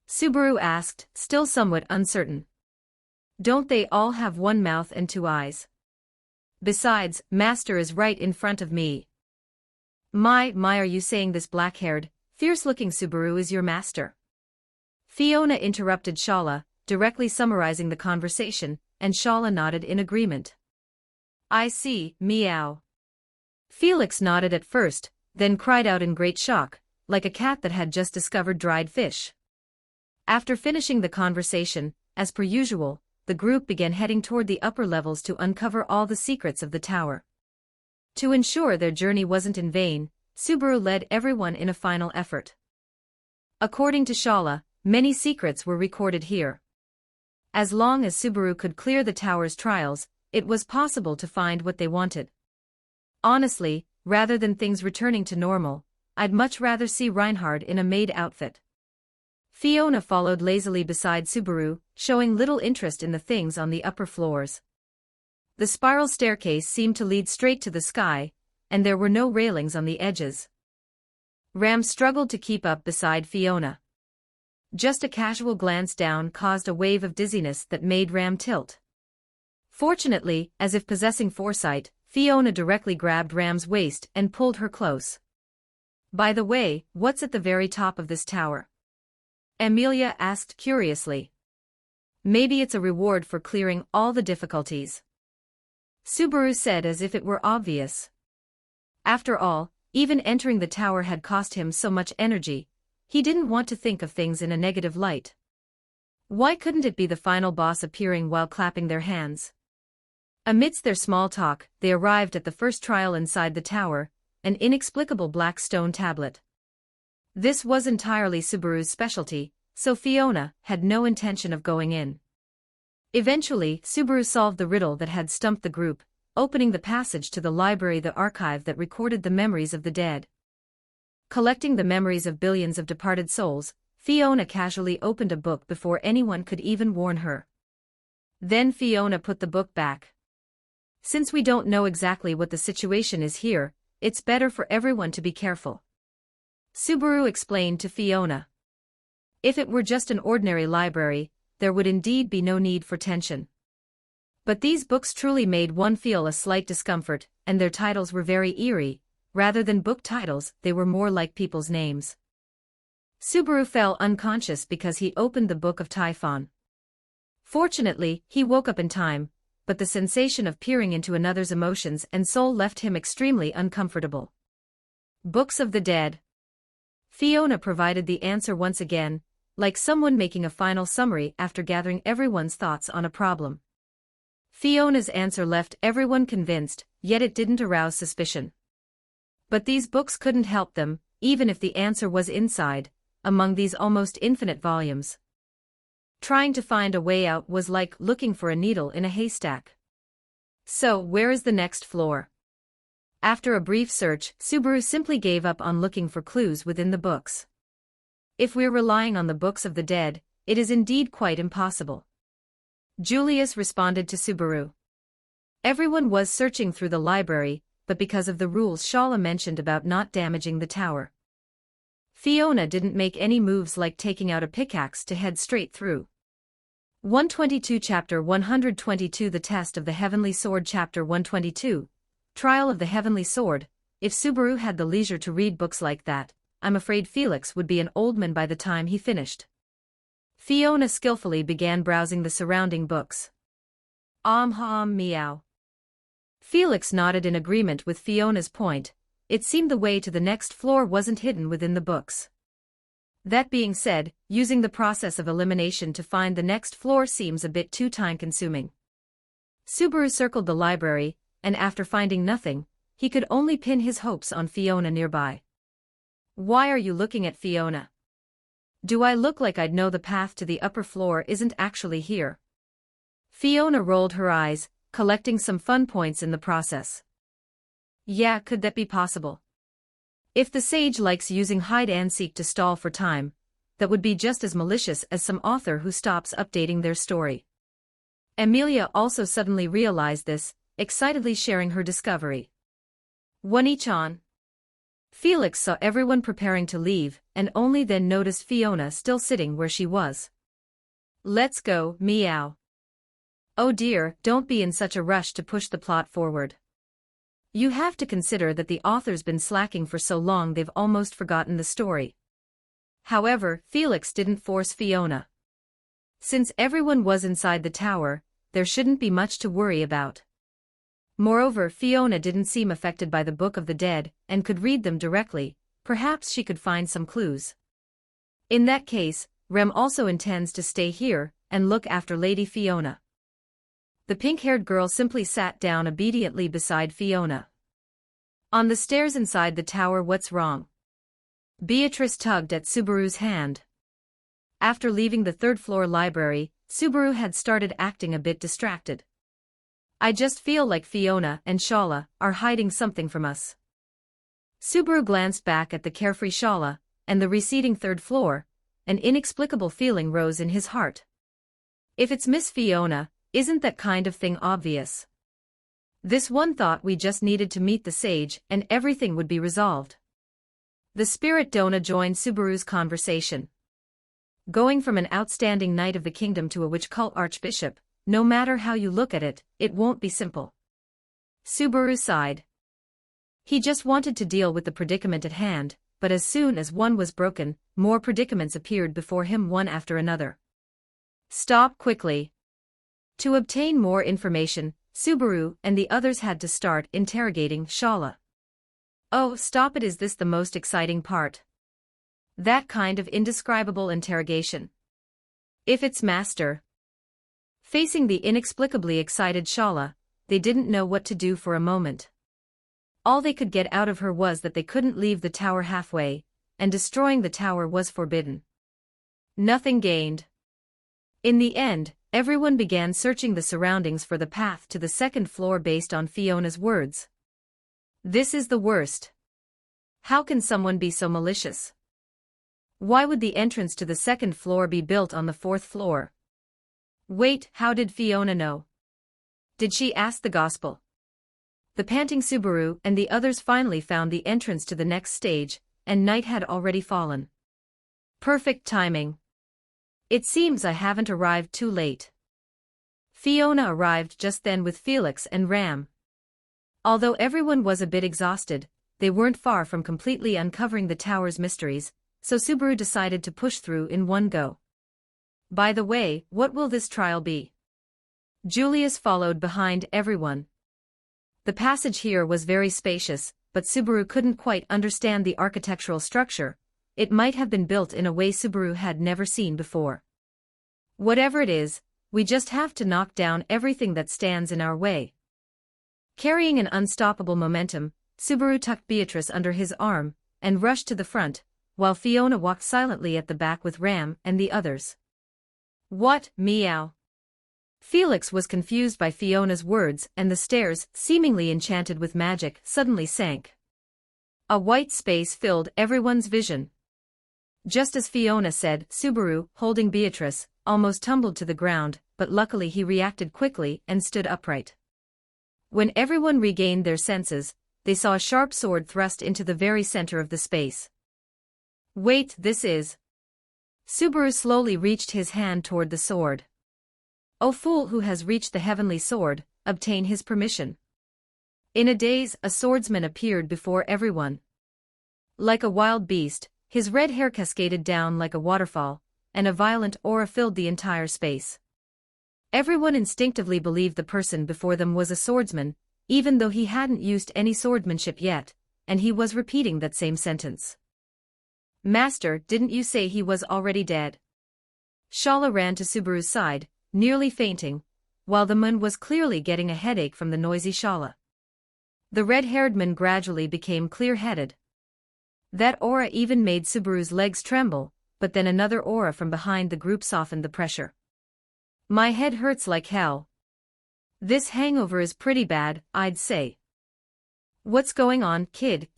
Subaru asked, still somewhat uncertain. "Don't they all have one mouth and two eyes? Besides, Master is right in front of me." My, are you saying this black-haired, fierce-looking Subaru is your Master?" Fiona interrupted Shala, directly summarizing the conversation, and Shala nodded in agreement. "I see, meow." Felix nodded at first, then cried out in great shock, like a cat that had just discovered dried fish. After finishing the conversation, as per usual, the group began heading toward the upper levels to uncover all the secrets of the tower. To ensure their journey wasn't in vain, Subaru led everyone in a final effort. According to Shala, many secrets were recorded here. As long as Subaru could clear the tower's trials, it was possible to find what they wanted. Honestly, rather than things returning to normal, I'd much rather see Reinhard in a maid outfit. Fiona followed lazily beside Subaru, showing little interest in the things on the upper floors. The spiral staircase seemed to lead straight to the sky, and there were no railings on the edges. Ram struggled to keep up beside Fiona. Just a casual glance down caused a wave of dizziness that made Ram tilt. Fortunately, as if possessing foresight, Fiona directly grabbed Ram's waist and pulled her close. "By the way, what's at the very top of this tower?" Amelia asked curiously. "Maybe it's a reward for clearing all the difficulties," Subaru said as if it were obvious. After all, even entering the tower had cost him so much energy. He didn't want to think of things in a negative light. Why couldn't it be the final boss appearing while clapping their hands? Amidst their small talk, they arrived at the first trial inside the tower, an inexplicable black stone tablet. This was entirely Subaru's specialty, so Fiona had no intention of going in. Eventually, Subaru solved the riddle that had stumped the group, opening the passage to the library, the archive that recorded the memories of the dead. Collecting the memories of billions of departed souls, Fiona casually opened a book before anyone could even warn her. Then Fiona put the book back. "Since we don't know exactly what the situation is here, it's better for everyone to be careful," Subaru explained to Fiona. If it were just an ordinary library, there would indeed be no need for tension. But these books truly made one feel a slight discomfort, and their titles were very eerie. Rather than book titles, they were more like people's names. Subaru fell unconscious because he opened the Book of Typhon. Fortunately, he woke up in time, but the sensation of peering into another's emotions and soul left him extremely uncomfortable. Books of the Dead. Fiona provided the answer once again, like someone making a final summary after gathering everyone's thoughts on a problem. Fiona's answer left everyone convinced, yet it didn't arouse suspicion. But these books couldn't help them, even if the answer was inside, among these almost infinite volumes. Trying to find a way out was like looking for a needle in a haystack. So, where is the next floor? After a brief search, Subaru simply gave up on looking for clues within the books. If we're relying on the books of the dead, it is indeed quite impossible. Julius responded to Subaru. Everyone was searching through the library, but because of the rules Shala mentioned about not damaging the tower, Fiona didn't make any moves like taking out a pickaxe to head straight through. 122 Chapter 122 The Test of the Heavenly Sword Chapter 122 Trial of the Heavenly Sword. If Subaru had the leisure to read books like that, I'm afraid Felix would be an old man by the time he finished. Fiona skillfully began browsing the surrounding books. Meow. Felix nodded in agreement with Fiona's point. It seemed the way to the next floor wasn't hidden within the books. That being said, using the process of elimination to find the next floor seems a bit too time-consuming. Subaru circled the library, and after finding nothing, he could only pin his hopes on Fiona nearby. "Why are you looking at Fiona? Do I look like I'd know the path to the upper floor isn't actually here?" Fiona rolled her eyes, collecting some fun points in the process. Yeah, could that be possible? If the sage likes using hide-and-seek to stall for time, that would be just as malicious as some author who stops updating their story. Amelia also suddenly realized this, excitedly sharing her discovery. One each on. Felix saw everyone preparing to leave, and only then noticed Fiona still sitting where she was. "Let's go, meow." "Oh dear, don't be in such a rush to push the plot forward. You have to consider that the author's been slacking for so long they've almost forgotten the story." However, Felix didn't force Fiona. Since everyone was inside the tower, there shouldn't be much to worry about. Moreover, Fiona didn't seem affected by the Book of the Dead and could read them directly. Perhaps she could find some clues. In that case, Rem also intends to stay here and look after Lady Fiona. The pink-haired girl simply sat down obediently beside Fiona. On the stairs inside the tower. What's wrong? Beatrice tugged at Subaru's hand. After leaving the third-floor library, Subaru had started acting a bit distracted. I just feel like Fiona and Shala are hiding something from us. Subaru glanced back at the carefree Shala and the receding third floor. An inexplicable feeling rose in his heart. If it's Miss Fiona, isn't that kind of thing obvious? This one thought we just needed to meet the sage and everything would be resolved. The spirit Donna joined Subaru's conversation. Going from an outstanding knight of the kingdom to a witch cult archbishop, no matter how you look at it, it won't be simple. Subaru sighed. He just wanted to deal with the predicament at hand, but as soon as one was broken, more predicaments appeared before him one after another. Stop quickly. To obtain more information, Subaru and the others had to start interrogating Shala. Oh, stop it! Is this the most exciting part? That kind of indescribable interrogation. If it's master. Facing the inexplicably excited Shala, they didn't know what to do for a moment. All they could get out of her was that they couldn't leave the tower halfway, and destroying the tower was forbidden. Nothing gained. In the end, everyone began searching the surroundings for the path to the second floor based on Fiona's words. This is the worst. How can someone be so malicious? Why would the entrance to the second floor be built on the fourth floor? Wait, how did Fiona know? Did she ask the gospel? The panting Subaru and the others finally found the entrance to the next stage, and night had already fallen. Perfect timing. It seems I haven't arrived too late. Fiona arrived just then with Felix and Ram. Although everyone was a bit exhausted, they weren't far from completely uncovering the tower's mysteries, so Subaru decided to push through in one go. By the way, what will this trial be? Julius followed behind everyone. The passage here was very spacious, but Subaru couldn't quite understand the architectural structure. It might have been built in a way Subaru had never seen before. Whatever it is, we just have to knock down everything that stands in our way. Carrying an unstoppable momentum, Subaru tucked Beatrice under his arm and rushed to the front, while Fiona walked silently at the back with Ram and the others. What, meow? Felix was confused by Fiona's words, and the stairs, seemingly enchanted with magic, suddenly sank. A white space filled everyone's vision. Just as Fiona said, Subaru, holding Beatrice, almost tumbled to the ground, but luckily he reacted quickly and stood upright. When everyone regained their senses, they saw a sharp sword thrust into the very center of the space. Wait, this is... Subaru slowly reached his hand toward the sword. O fool who has reached the heavenly sword, obtain his permission. In a daze, a swordsman appeared before everyone. Like a wild beast, his red hair cascaded down like a waterfall, and a violent aura filled the entire space. Everyone instinctively believed the person before them was a swordsman, even though he hadn't used any swordsmanship yet, and he was repeating that same sentence. Master, didn't you say he was already dead? Shala ran to Subaru's side, nearly fainting, while the man was clearly getting a headache from the noisy Shala. The red-haired man gradually became clear-headed. That aura even made Subaru's legs tremble, but then another aura from behind the group softened the pressure. My head hurts like hell. This hangover is pretty bad, I'd say. What's going on, kid,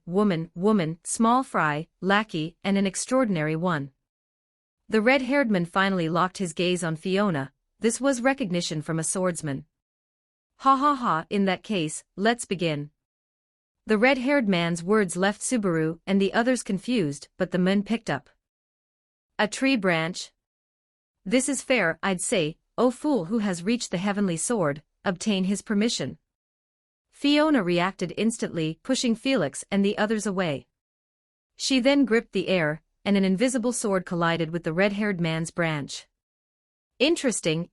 woman, small fry, lackey, and an extraordinary one? The red-haired man finally locked his gaze on Fiona. This was recognition from a swordsman. Ha ha ha, in that case, let's begin. The red-haired man's words left Subaru and the others confused, but the man picked up a tree branch. This is fair, I'd say. O fool who has reached the heavenly sword, obtain his permission. Fiona reacted instantly, pushing Felix and the others away. She then gripped the air, and an invisible sword collided with the red-haired man's branch. Interesting.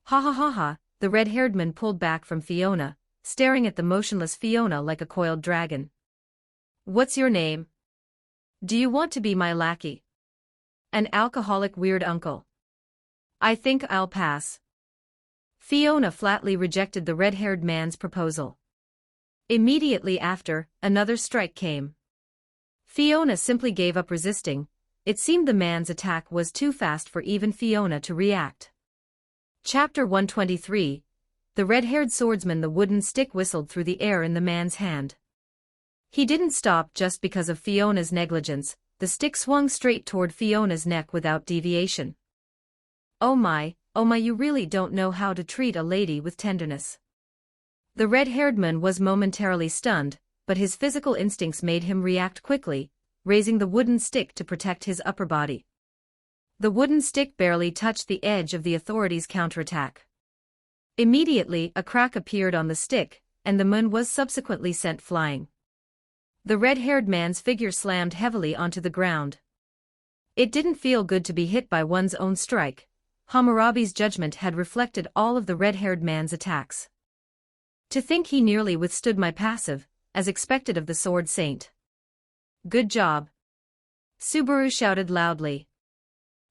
Ha ha ha ha, the red-haired man pulled back from Fiona, staring at the motionless Fiona like a coiled dragon. "What's your name? Do you want to be my lackey? An alcoholic weird uncle? I think I'll pass." Fiona flatly rejected the red-haired man's proposal. Immediately after, another strike came. Fiona simply gave up resisting. It seemed the man's attack was too fast for even Fiona to react. Chapter 123. The red-haired swordsman. The wooden stick whistled through the air in the man's hand. He didn't stop just because of Fiona's negligence. The stick swung straight toward Fiona's neck without deviation. Oh my, you really don't know how to treat a lady with tenderness." The red-haired man was momentarily stunned, but his physical instincts made him react quickly, raising the wooden stick to protect his upper body. The wooden stick barely touched the edge of the authorities' counterattack. Immediately, a crack appeared on the stick, and the man was subsequently sent flying. The red-haired man's figure slammed heavily onto the ground. It didn't feel good to be hit by one's own strike. Hammurabi's judgment had reflected all of the red-haired man's attacks. To think he nearly withstood my passive, as expected of the sword saint. "Good job," Subaru shouted loudly.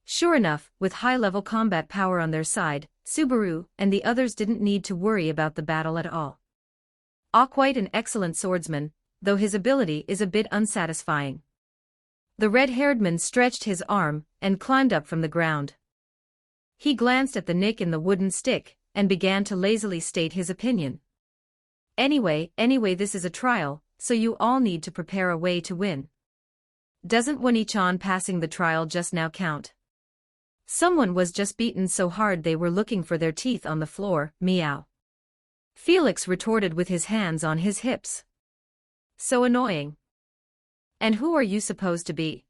Sure enough, with high-level combat power on their side, Subaru and the others didn't need to worry about the battle at all. Quite an excellent swordsman, though his ability is a bit unsatisfying. The red-haired man stretched his arm and climbed up from the ground. He glanced at the nick in the wooden stick and began to lazily state his opinion. Anyway, this is a trial, so you all need to prepare a way to win. Doesn't one each on passing the trial just now count? Someone was just beaten so hard they were looking for their teeth on the floor, meow. Felix retorted with his hands on his hips. So annoying. And who are you supposed to be?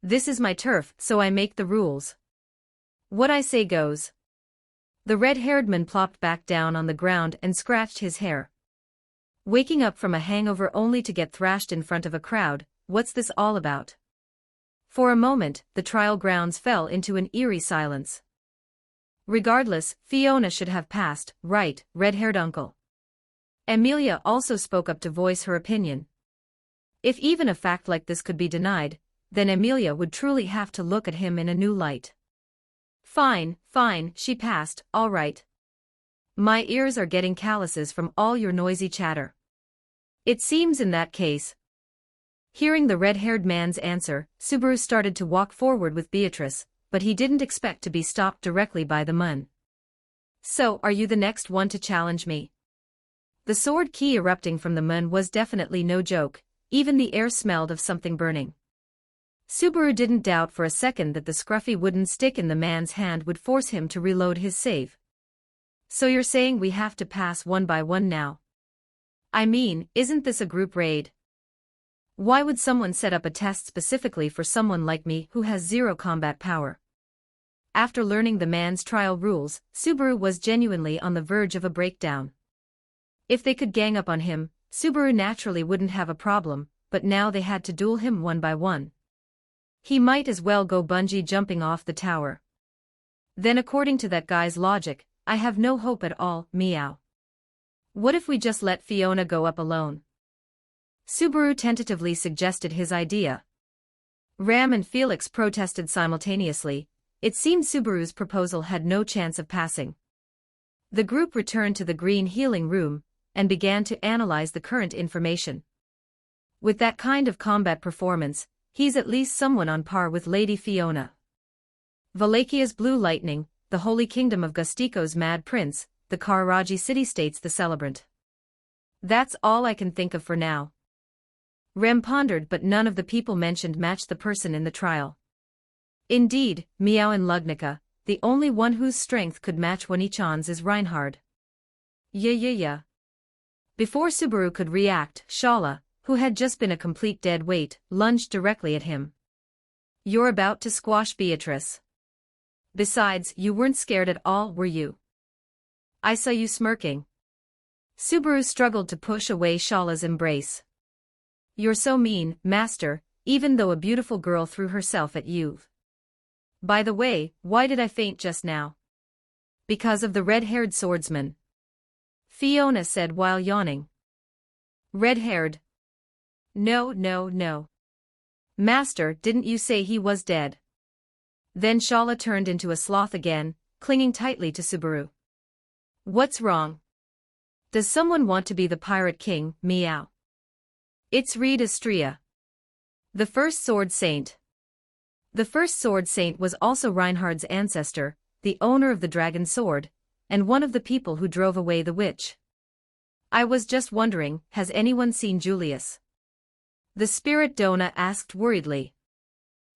This is my turf, so I make the rules. What I say goes. The red-haired man plopped back down on the ground and scratched his hair. Waking up from a hangover only to get thrashed in front of a crowd, what's this all about? For a moment, the trial grounds fell into an eerie silence. Regardless, Fiona should have passed, right, red-haired uncle. Amelia also spoke up to voice her opinion. If even a fact like this could be denied, then Amelia would truly have to look at him in a new light. Fine, she passed, all right. My ears are getting calluses from all your noisy chatter. It seems in that case. Hearing the red-haired man's answer, Subaru started to walk forward with Beatrice, but he didn't expect to be stopped directly by the man. So, are you the next one to challenge me? The sword key erupting from the man was definitely no joke, even the air smelled of something burning. Subaru didn't doubt for a second that the scruffy wooden stick in the man's hand would force him to reload his save. So you're saying we have to pass one by one now? I mean, isn't this a group raid? Why would someone set up a test specifically for someone like me who has zero combat power? After learning the man's trial rules, Subaru was genuinely on the verge of a breakdown. If they could gang up on him, Subaru naturally wouldn't have a problem, but now they had to duel him one by one. He might as well go bungee jumping off the tower. Then according to that guy's logic, I have no hope at all, meow. What if we just let Fiona go up alone? Subaru tentatively suggested his idea. Ram and Felix protested simultaneously. It seemed Subaru's proposal had no chance of passing. The group returned to the green healing room and began to analyze the current information. With that kind of combat performance, he's at least someone on par with Lady Fiona. Valachia's Blue Lightning, the Holy Kingdom of Gustico's Mad Prince, the Kararaji city-states the celebrant. That's all I can think of for now. Rem pondered, but none of the people mentioned matched the person in the trial. Indeed, Meow and Lugnica, the only one whose strength could match Wanichan's is Reinhard. Yeah. Before Subaru could react, Shala, who had just been a complete dead weight, lunged directly at him. You're about to squash Beatrice. Besides, you weren't scared at all, were you? I saw you smirking. Subaru struggled to push away Shala's embrace. You're so mean, master, even though a beautiful girl threw herself at you. By the way, why did I faint just now? Because of the red-haired swordsman, Fiona said while yawning. Red-haired? No, no, no. Master, didn't you say he was dead? Then Shala turned into a sloth again, clinging tightly to Subaru. What's wrong? Does someone want to be the pirate king, meow? It's Reed Astrea, the first sword saint. The first sword saint was also Reinhard's ancestor, the owner of the dragon sword, and one of the people who drove away the witch. I was just wondering, has anyone seen Julius? The spirit Donna asked worriedly.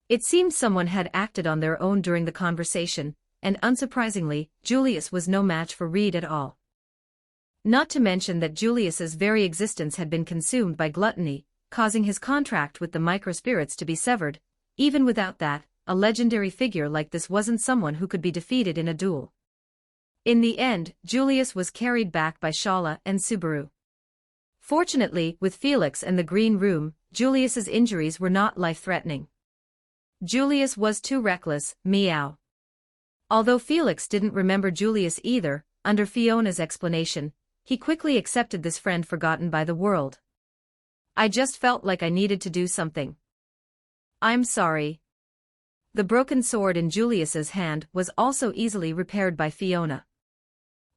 It seemed someone had acted on their own during the conversation, and unsurprisingly, Julius was no match for Reed at all. Not to mention that Julius's very existence had been consumed by gluttony, causing his contract with the microspirits to be severed. Even without that, a legendary figure like this wasn't someone who could be defeated in a duel. In the end, Julius was carried back by Shala and Subaru. Fortunately, with Felix and the Green Room, Julius's injuries were not life-threatening. Julius was too reckless, meow. Although Felix didn't remember Julius either, under Fiona's explanation, he quickly accepted this friend forgotten by the world. I just felt like I needed to do something. I'm sorry. The broken sword in Julius's hand was also easily repaired by Fiona.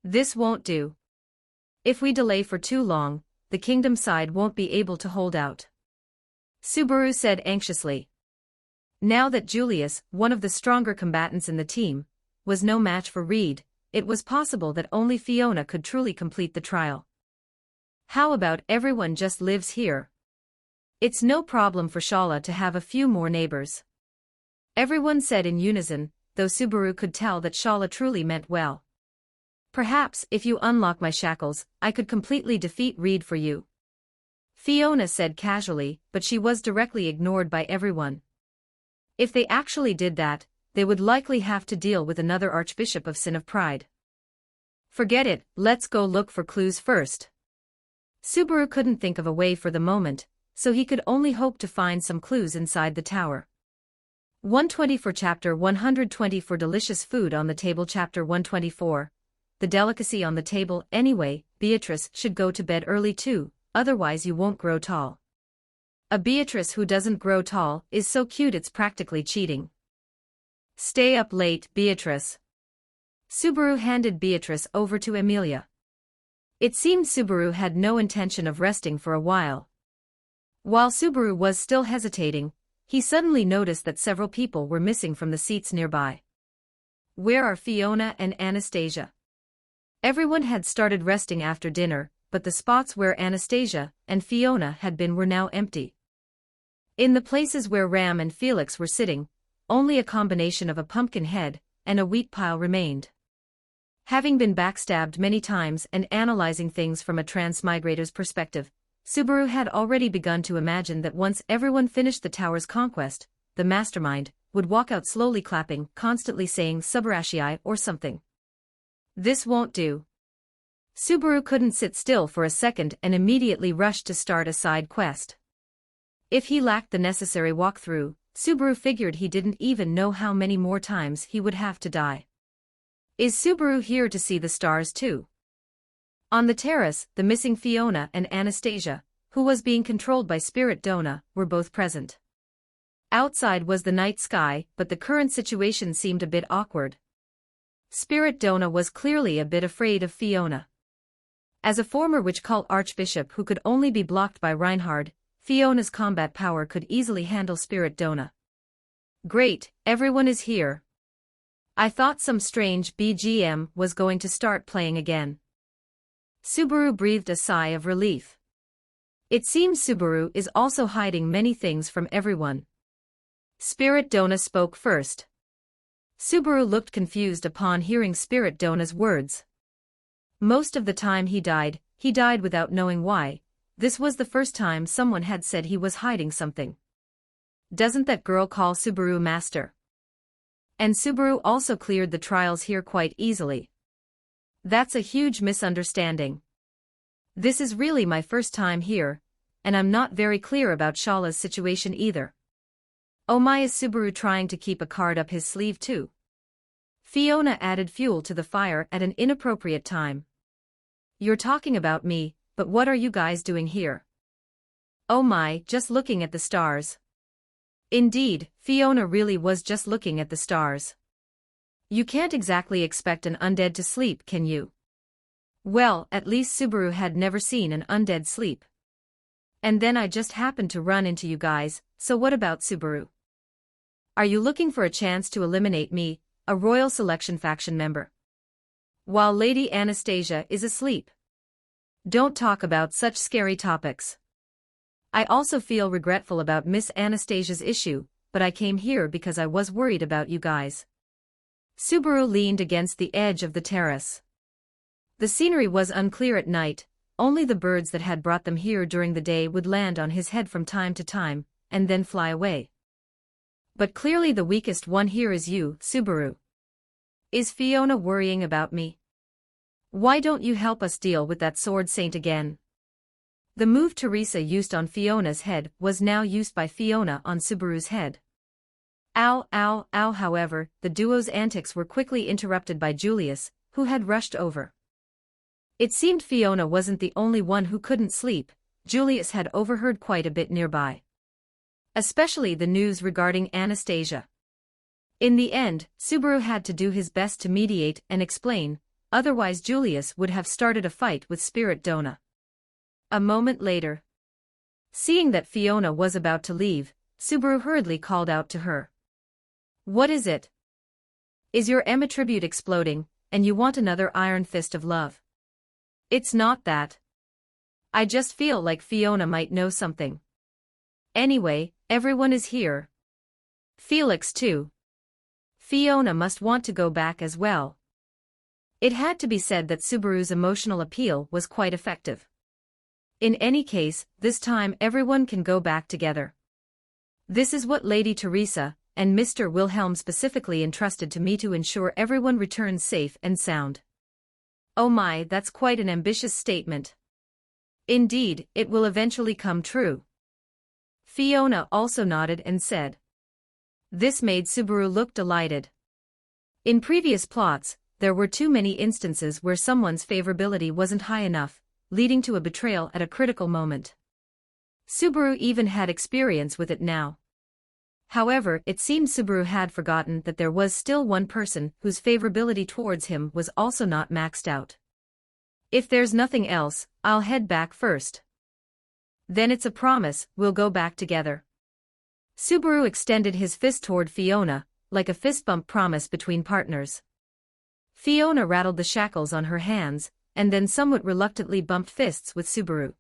This won't do. If we delay for too long, the kingdom side won't be able to hold out. Subaru said anxiously. Now that Julius, one of the stronger combatants in the team, was no match for Reed, it was possible that only Fiona could truly complete the trial. How about everyone just lives here? It's no problem for Shala to have a few more neighbors. Everyone said in unison, though Subaru could tell that Shala truly meant well. Perhaps, if you unlock my shackles, I could completely defeat Reed for you. Fiona said casually, but she was directly ignored by everyone. If they actually did that, they would likely have to deal with another Archbishop of Sin of Pride. Forget it, let's go look for clues first. Subaru couldn't think of a way for the moment, so he could only hope to find some clues inside the tower. 120 for Chapter 120 for delicious food on the table. Chapter 124. The delicacy on the table. Anyway, Beatrice should go to bed early too, otherwise you won't grow tall. A Beatrice who doesn't grow tall is so cute it's practically cheating. Stay up late, Beatrice. Subaru handed Beatrice over to Emilia. It seemed Subaru had no intention of resting for a while. While Subaru was still hesitating, he suddenly noticed that several people were missing from the seats nearby. Where are Fiona and Anastasia? Everyone had started resting after dinner, but the spots where Anastasia and Fiona had been were now empty. In the places where Ram and Felix were sitting, only a combination of a pumpkin head and a wheat pile remained. Having been backstabbed many times and analyzing things from a transmigrator's perspective, Subaru had already begun to imagine that once everyone finished the tower's conquest, the mastermind would walk out slowly clapping, constantly saying Subarashii or something. This won't do. Subaru couldn't sit still for a second and immediately rushed to start a side quest. If he lacked the necessary walkthrough, Subaru figured he didn't even know how many more times he would have to die. Is Subaru here to see the stars too? On the terrace, the missing Fiona and Anastasia, who was being controlled by Spirit Donna, were both present. Outside was the night sky, but the current situation seemed a bit awkward. Spirit Donna was clearly a bit afraid of Fiona. As a former witch cult archbishop who could only be blocked by Reinhard, Fiona's combat power could easily handle Spirit Donna. Great, everyone is here. I thought some strange BGM was going to start playing again. Subaru breathed a sigh of relief. It seems Subaru is also hiding many things from everyone. Spirit Donna spoke first. Subaru looked confused upon hearing Spirit Donna's words. Most of the time he died without knowing why. This was the first time someone had said he was hiding something. Doesn't that girl call Subaru master? And Subaru also cleared the trials here quite easily. That's a huge misunderstanding. This is really my first time here, and I'm not very clear about Shala's situation either. Oh my, is Subaru trying to keep a card up his sleeve too? Fiona added fuel to the fire at an inappropriate time. You're talking about me, but what are you guys doing here? Oh my, just looking at the stars. Indeed, Fiona really was just looking at the stars. You can't exactly expect an undead to sleep, can you? Well, at least Subaru had never seen an undead sleep. And then I just happened to run into you guys, so what about Subaru? Are you looking for a chance to eliminate me, a Royal Selection faction member? While Lady Anastasia is asleep. Don't talk about such scary topics. I also feel regretful about Miss Anastasia's issue, but I came here because I was worried about you guys. Subaru leaned against the edge of the terrace. The scenery was unclear at night, only the birds that had brought them here during the day would land on his head from time to time, and then fly away. But clearly the weakest one here is you, Subaru. Is Fiona worrying about me? Why don't you help us deal with that sword saint again? The move Teresa used on Fiona's head was now used by Fiona on Subaru's head. Ow, ow, ow. However, the duo's antics were quickly interrupted by Julius, who had rushed over. It seemed Fiona wasn't the only one who couldn't sleep. Julius had overheard quite a bit nearby. Especially the news regarding Anastasia. In the end, Subaru had to do his best to mediate and explain, otherwise Julius would have started a fight with Spirit Donna. A moment later, seeing that Fiona was about to leave, Subaru hurriedly called out to her. What is it? Is your Emma tribute exploding, and you want another iron fist of love? It's not that. I just feel like Fiona might know something. Anyway, everyone is here. Felix too. Fiona must want to go back as well. It had to be said that Subaru's emotional appeal was quite effective. In any case, this time everyone can go back together. This is what Lady Teresa and Mr. Wilhelm specifically entrusted to me to ensure everyone returns safe and sound. Oh my, that's quite an ambitious statement. Indeed, it will eventually come true. Fiona also nodded and said. This made Subaru look delighted. In previous plots, there were too many instances where someone's favorability wasn't high enough, leading to a betrayal at a critical moment. Subaru even had experience with it now. However, it seemed Subaru had forgotten that there was still one person whose favorability towards him was also not maxed out. If there's nothing else, I'll head back first. Then it's a promise, we'll go back together. Subaru extended his fist toward Fiona, like a fist bump promise between partners. Fiona rattled the shackles on her hands, and then somewhat reluctantly bumped fists with Subaru.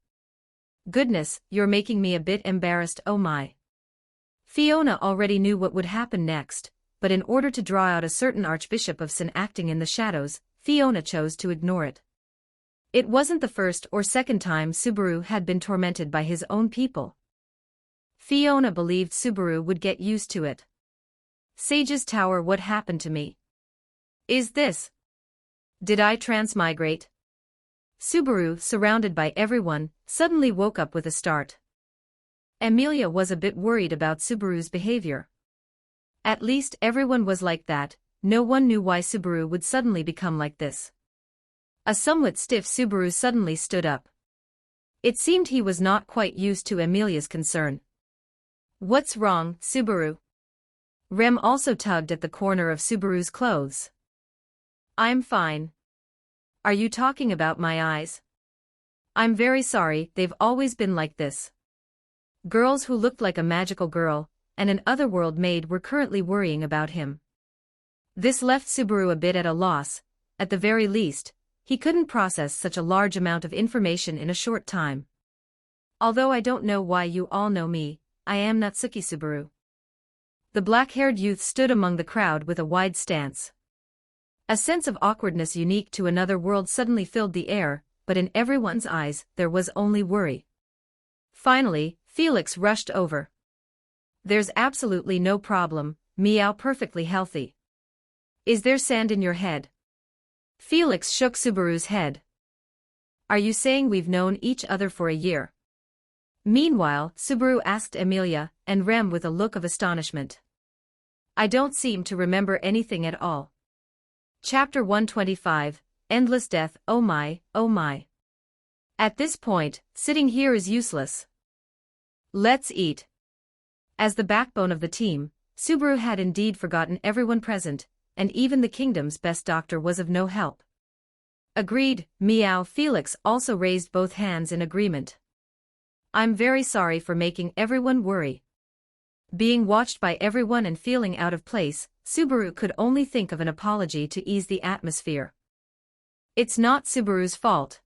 Goodness, you're making me a bit embarrassed, oh my. Fiona already knew what would happen next, but in order to draw out a certain Archbishop of Sin acting in the shadows, Fiona chose to ignore it. It wasn't the first or second time Subaru had been tormented by his own people. Fiona believed Subaru would get used to it. Sage's Tower, what happened to me? Is this? Did I transmigrate? Subaru, surrounded by everyone, suddenly woke up with a start. Amelia was a bit worried about Subaru's behavior. At least everyone was like that, no one knew why Subaru would suddenly become like this. A somewhat stiff Subaru suddenly stood up. It seemed he was not quite used to Amelia's concern. What's wrong, Subaru? Rem also tugged at the corner of Subaru's clothes. I'm fine. Are you talking about my eyes? I'm very sorry, they've always been like this. Girls who looked like a magical girl and an otherworld maid were currently worrying about him. This left Subaru a bit at a loss. At the very least, he couldn't process such a large amount of information in a short time. Although I don't know why you all know me, I am Natsuki Subaru. The black-haired youth stood among the crowd with a wide stance. A sense of awkwardness unique to another world suddenly filled the air, but in everyone's eyes there was only worry. Finally, Felix rushed over. There's absolutely no problem, meow, perfectly healthy. Is there sand in your head? Felix shook Subaru's head. Are you saying we've known each other for a year? Meanwhile, Subaru asked Amelia and Rem with a look of astonishment. I don't seem to remember anything at all. Chapter 125, Endless Death. Oh my, oh my. At this point, sitting here is useless. Let's eat. As the backbone of the team, Subaru had indeed forgotten everyone present, and even the kingdom's best doctor was of no help. Agreed, meow. Felix also raised both hands in agreement. I'm very sorry for making everyone worry. Being watched by everyone and feeling out of place, Subaru could only think of an apology to ease the atmosphere. It's not Subaru's fault.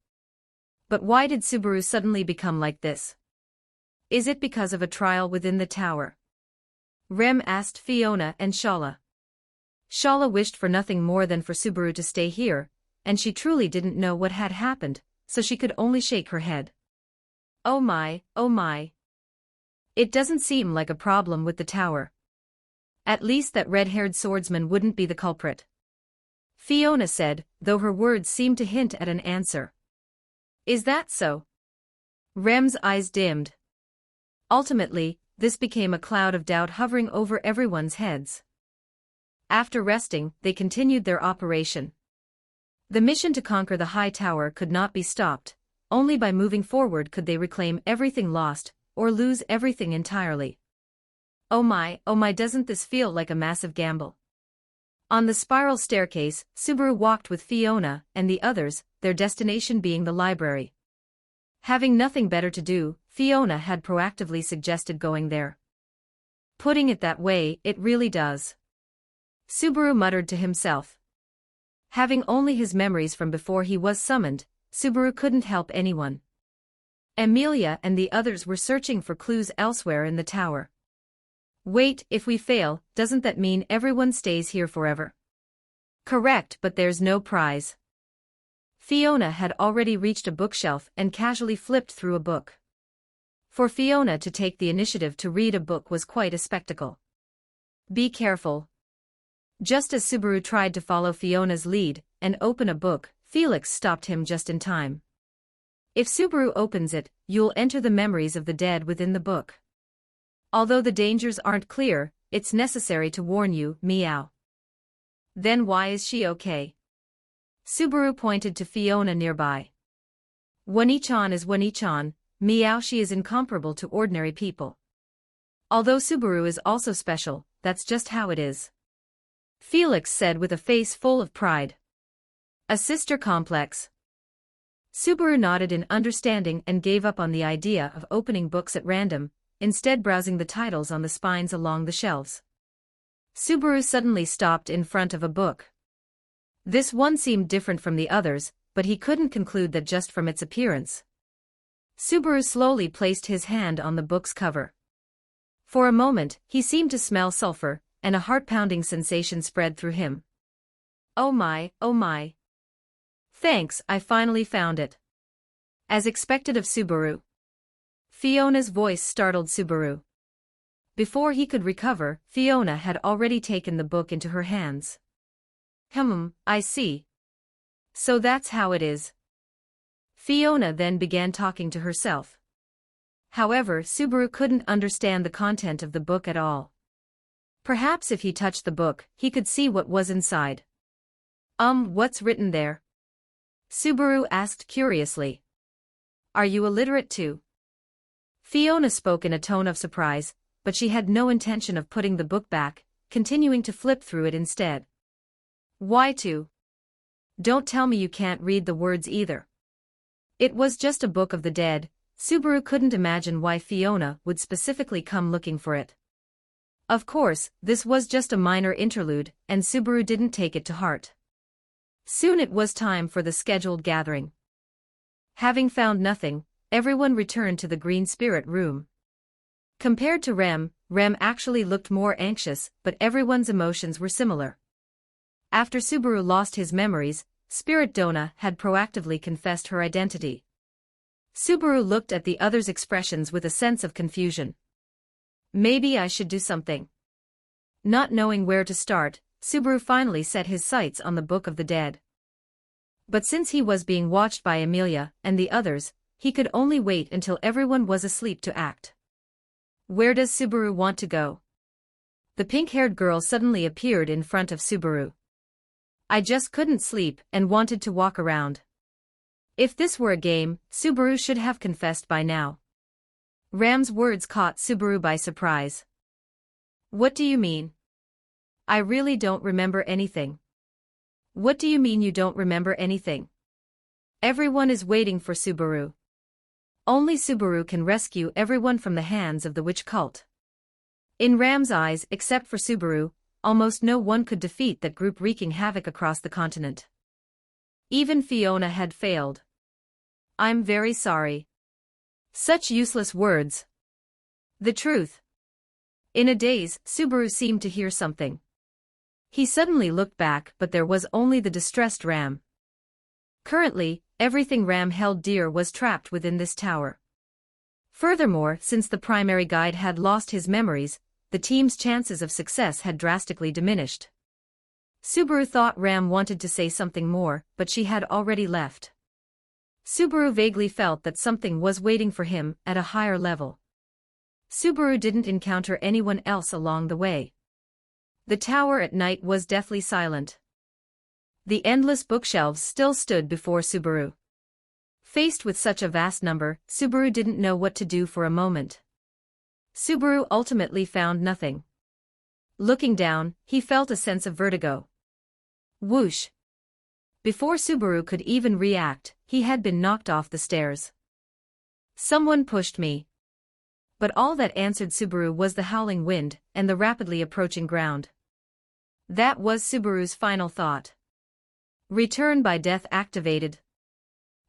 But why did Subaru suddenly become like this? Is it because of a trial within the tower? Rem asked Fiona and Shala. Shala wished for nothing more than for Subaru to stay here, and she truly didn't know what had happened, so she could only shake her head. Oh my, oh my. It doesn't seem like a problem with the tower. At least that red-haired swordsman wouldn't be the culprit. Fiona said, though her words seemed to hint at an answer. Is that so? Rem's eyes dimmed. Ultimately, this became a cloud of doubt hovering over everyone's heads. After resting, they continued their operation. The mission to conquer the high tower could not be stopped. Only by moving forward could they reclaim everything lost, or lose everything entirely. Oh my, doesn't this feel like a massive gamble? On the spiral staircase, Subaru walked with Fiona and the others, their destination being the library. Having nothing better to do, Fiona had proactively suggested going there. Putting it that way, it really does. Subaru muttered to himself. Having only his memories from before he was summoned, Subaru couldn't help anyone. Amelia and the others were searching for clues elsewhere in the tower. Wait, if we fail, doesn't that mean everyone stays here forever? Correct, but there's no prize. Fiona had already reached a bookshelf and casually flipped through a book. For Fiona to take the initiative to read a book was quite a spectacle. Be careful. Just as Subaru tried to follow Fiona's lead and open a book, Felix stopped him just in time. If Subaru opens it, you'll enter the memories of the dead within the book. Although the dangers aren't clear, it's necessary to warn you, meow. Then why is she okay? Subaru pointed to Fiona nearby. One-chan is One-chan, meow. She is incomparable to ordinary people. Although Subaru is also special, that's just how it is. Felix said with a face full of pride. A sister complex. Subaru nodded in understanding and gave up on the idea of opening books at random, instead browsing the titles on the spines along the shelves. Subaru suddenly stopped in front of a book. This one seemed different from the others, but he couldn't conclude that just from its appearance. Subaru slowly placed his hand on the book's cover. For a moment, he seemed to smell sulfur, and a heart-pounding sensation spread through him. Oh my, oh my. Thanks, I finally found it. As expected of Subaru. Fiona's voice startled Subaru. Before he could recover, Fiona had already taken the book into her hands. I see. So that's how it is. Fiona then began talking to herself. However, Subaru couldn't understand the content of the book at all. Perhaps if he touched the book, he could see what was inside. What's written there? Subaru asked curiously. Are you illiterate too? Fiona spoke in a tone of surprise, but she had no intention of putting the book back, continuing to flip through it instead. Why to? Don't tell me you can't read the words either. It was just a book of the dead. Subaru couldn't imagine why Fiona would specifically come looking for it. Of course, this was just a minor interlude, and Subaru didn't take it to heart. Soon it was time for the scheduled gathering. Having found nothing, everyone returned to the Green Spirit room. Compared to Rem actually looked more anxious, but everyone's emotions were similar. After Subaru lost his memories, Spirit Donna had proactively confessed her identity. Subaru looked at the others' expressions with a sense of confusion. Maybe I should do something. Not knowing where to start, Subaru finally set his sights on the Book of the Dead. But since he was being watched by Amelia and the others, he could only wait until everyone was asleep to act. Where does Subaru want to go? The pink-haired girl suddenly appeared in front of Subaru. I just couldn't sleep and wanted to walk around. If this were a game, Subaru should have confessed by now. Ram's words caught Subaru by surprise. What do you mean? I really don't remember anything. What do you mean you don't remember anything? Everyone is waiting for Subaru. Only Subaru can rescue everyone from the hands of the witch cult. In Ram's eyes, except for Subaru, almost no one could defeat that group wreaking havoc across the continent. Even Fiona had failed. I'm very sorry. Such useless words. The truth. In a daze, Subaru seemed to hear something. He suddenly looked back, but there was only the distressed Ram. Currently, everything Ram held dear was trapped within this tower. Furthermore, since the primary guide had lost his memories, the team's chances of success had drastically diminished. Subaru thought Ram wanted to say something more, but she had already left. Subaru vaguely felt that something was waiting for him at a higher level. Subaru didn't encounter anyone else along the way. The tower at night was deathly silent. The endless bookshelves still stood before Subaru. Faced with such a vast number, Subaru didn't know what to do for a moment. Subaru ultimately found nothing. Looking down, he felt a sense of vertigo. Whoosh! Before Subaru could even react, he had been knocked off the stairs. Someone pushed me. But all that answered Subaru was the howling wind and the rapidly approaching ground. That was Subaru's final thought. Return by death activated.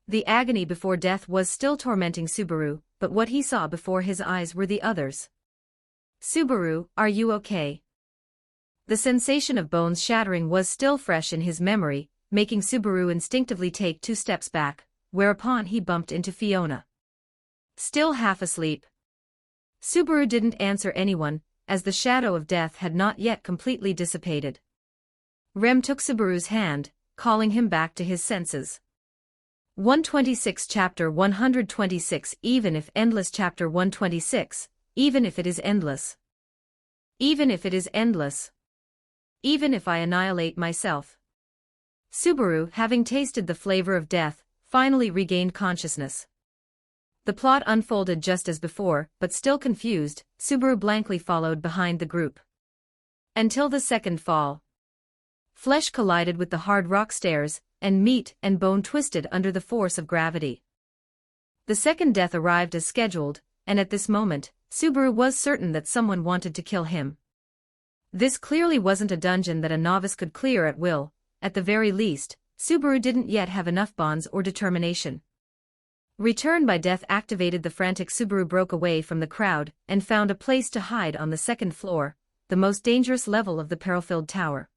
The agony before death was still tormenting Subaru, but what he saw before his eyes were the others. Subaru, are you okay? The sensation of bones shattering was still fresh in his memory, making Subaru instinctively take 2 steps back, whereupon he bumped into Fiona. Still half asleep. Subaru didn't answer anyone, as the shadow of death had not yet completely dissipated. Rem took Subaru's hand, calling him back to his senses. 126 Chapter 126 Even if endless Chapter 126, even if it is endless. Even if it is endless. Even if I annihilate myself. Subaru, having tasted the flavor of death, finally regained consciousness. The plot unfolded just as before, but still confused, Subaru blankly followed behind the group. Until the second fall. Flesh collided with the hard rock stairs, and meat and bone twisted under the force of gravity. The second death arrived as scheduled, and at this moment, Subaru was certain that someone wanted to kill him. This clearly wasn't a dungeon that a novice could clear at will. At the very least, Subaru didn't yet have enough bonds or determination. Return by death activated. The frantic Subaru broke away from the crowd and found a place to hide on the second floor, the most dangerous level of the peril-filled tower.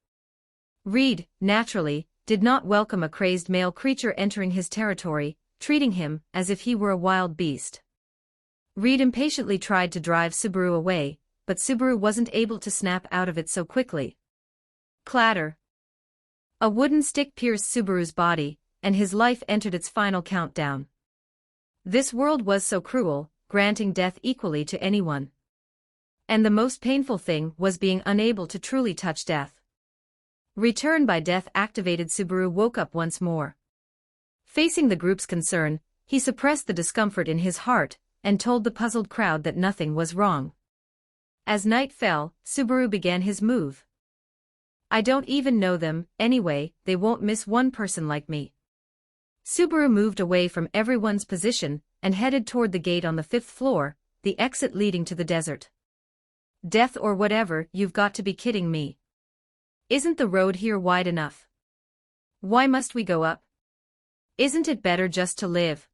Reed, naturally, did not welcome a crazed male creature entering his territory, treating him as if he were a wild beast. Reed impatiently tried to drive Subaru away, but Subaru wasn't able to snap out of it so quickly. Clatter. A wooden stick pierced Subaru's body, and his life entered its final countdown. This world was so cruel, granting death equally to anyone. And the most painful thing was being unable to truly touch death. Return by death activated. Subaru woke up once more. Facing the group's concern, he suppressed the discomfort in his heart, and told the puzzled crowd that nothing was wrong. As night fell, Subaru began his move. I don't even know them, anyway, they won't miss one person like me. Subaru moved away from everyone's position, and headed toward the gate on the 5th floor, the exit leading to the desert. Death or whatever, you've got to be kidding me. Isn't the road here wide enough? Why must we go up? Isn't it better just to live?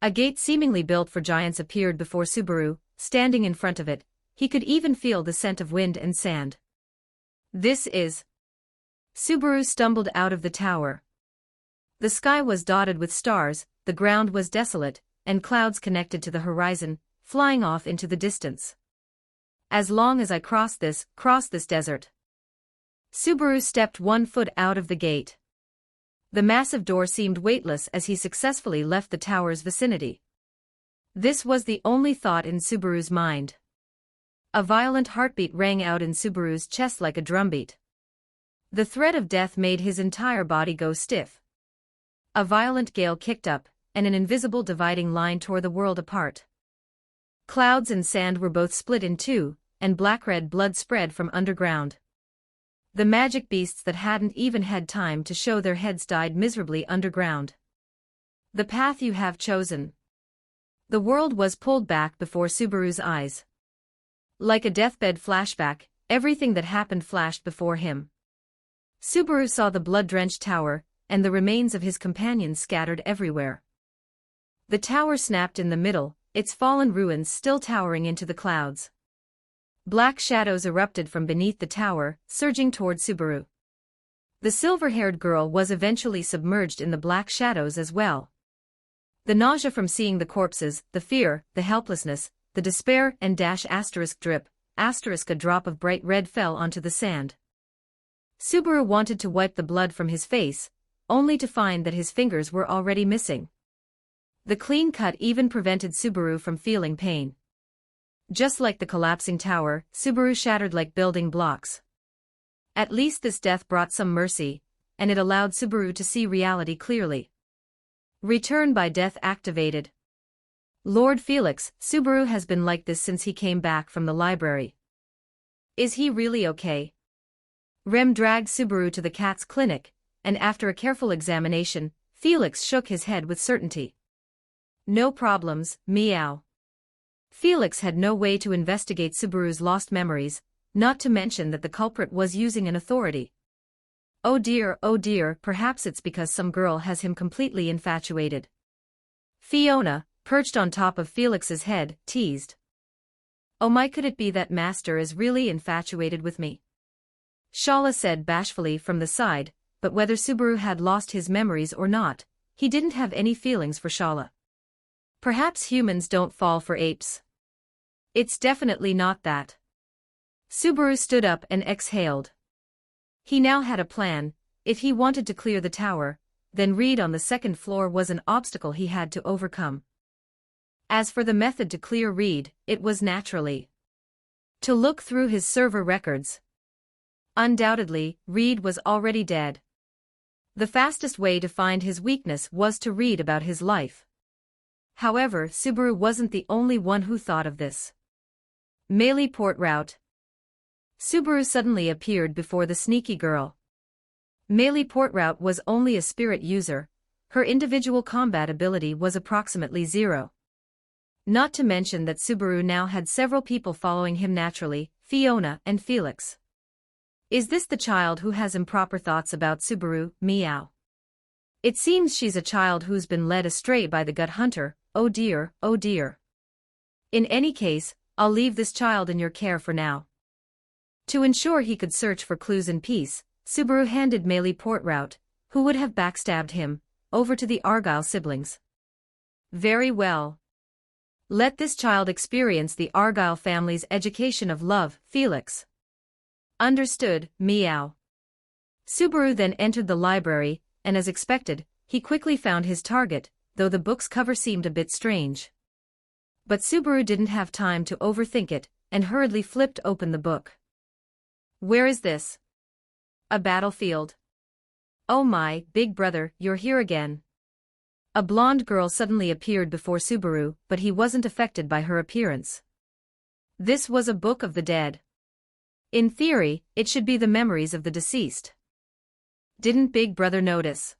A gate seemingly built for giants appeared before Subaru, standing in front of it. He could even feel the scent of wind and sand. This is... Subaru stumbled out of the tower. The sky was dotted with stars, the ground was desolate, and clouds connected to the horizon, flying off into the distance. As long as I cross this desert. Subaru stepped 1 foot out of the gate. The massive door seemed weightless as he successfully left the tower's vicinity. This was the only thought in Subaru's mind. A violent heartbeat rang out in Subaru's chest like a drumbeat. The threat of death made his entire body go stiff. A violent gale kicked up, and an invisible dividing line tore the world apart. Clouds and sand were both split in two, and black-red blood spread from underground. The magic beasts that hadn't even had time to show their heads died miserably underground. The path you have chosen. The world was pulled back before Subaru's eyes. Like a deathbed flashback, everything that happened flashed before him. Subaru saw the blood-drenched tower, and the remains of his companions scattered everywhere. The tower snapped in the middle, its fallen ruins still towering into the clouds. Black shadows erupted from beneath the tower, surging toward Subaru. The silver-haired girl was eventually submerged in the black shadows as well. The nausea from seeing the corpses, the fear, the helplessness, the despair and *drip, *a drop of bright red fell onto the sand. Subaru wanted to wipe the blood from his face, only to find that his fingers were already missing. The clean cut even prevented Subaru from feeling pain. Just like the collapsing tower, Subaru shattered like building blocks. At least this death brought some mercy, and it allowed Subaru to see reality clearly. Return by death activated. Lord Felix, Subaru has been like this since he came back from the library. Is he really okay? Rem dragged Subaru to the cat's clinic, and after a careful examination, Felix shook his head with certainty. No problems, meow. Felix had no way to investigate Subaru's lost memories, not to mention that the culprit was using an authority. Oh dear, perhaps it's because some girl has him completely infatuated. Fiona, perched on top of Felix's head, teased. Oh my, could it be that Master is really infatuated with me? Shala said bashfully from the side, but whether Subaru had lost his memories or not, he didn't have any feelings for Shala. Perhaps humans don't fall for apes. It's definitely not that. Subaru stood up and exhaled. He now had a plan. If he wanted to clear the tower, then Reed on the second floor was an obstacle he had to overcome. As for the method to clear Reed, it was naturally to look through his server records. Undoubtedly, Reed was already dead. The fastest way to find his weakness was to read about his life. However, Subaru wasn't the only one who thought of this. Melee port route. Subaru suddenly appeared before the sneaky girl. Melee port route was only a spirit user. Her individual combat ability was approximately 0. Not to mention that Subaru now had several people following him naturally, Fiona and Felix. Is this the child who has improper thoughts about Subaru, meow? It seems she's a child who's been led astray by the gut hunter, oh dear, oh dear. In any case, I'll leave this child in your care for now. To ensure he could search for clues in peace, Subaru handed Melee port route, who would have backstabbed him, over to the Argyle siblings. Very well. Let this child experience the Argyle family's education of love, Felix. Understood, meow. Subaru then entered the library, and as expected, he quickly found his target, though the book's cover seemed a bit strange. But Subaru didn't have time to overthink it, and hurriedly flipped open the book. Where is this? A battlefield. Oh my, big brother, you're here again. A blonde girl suddenly appeared before Subaru, but he wasn't affected by her appearance. This was a book of the dead. In theory, it should be the memories of the deceased. Didn't Big Brother notice?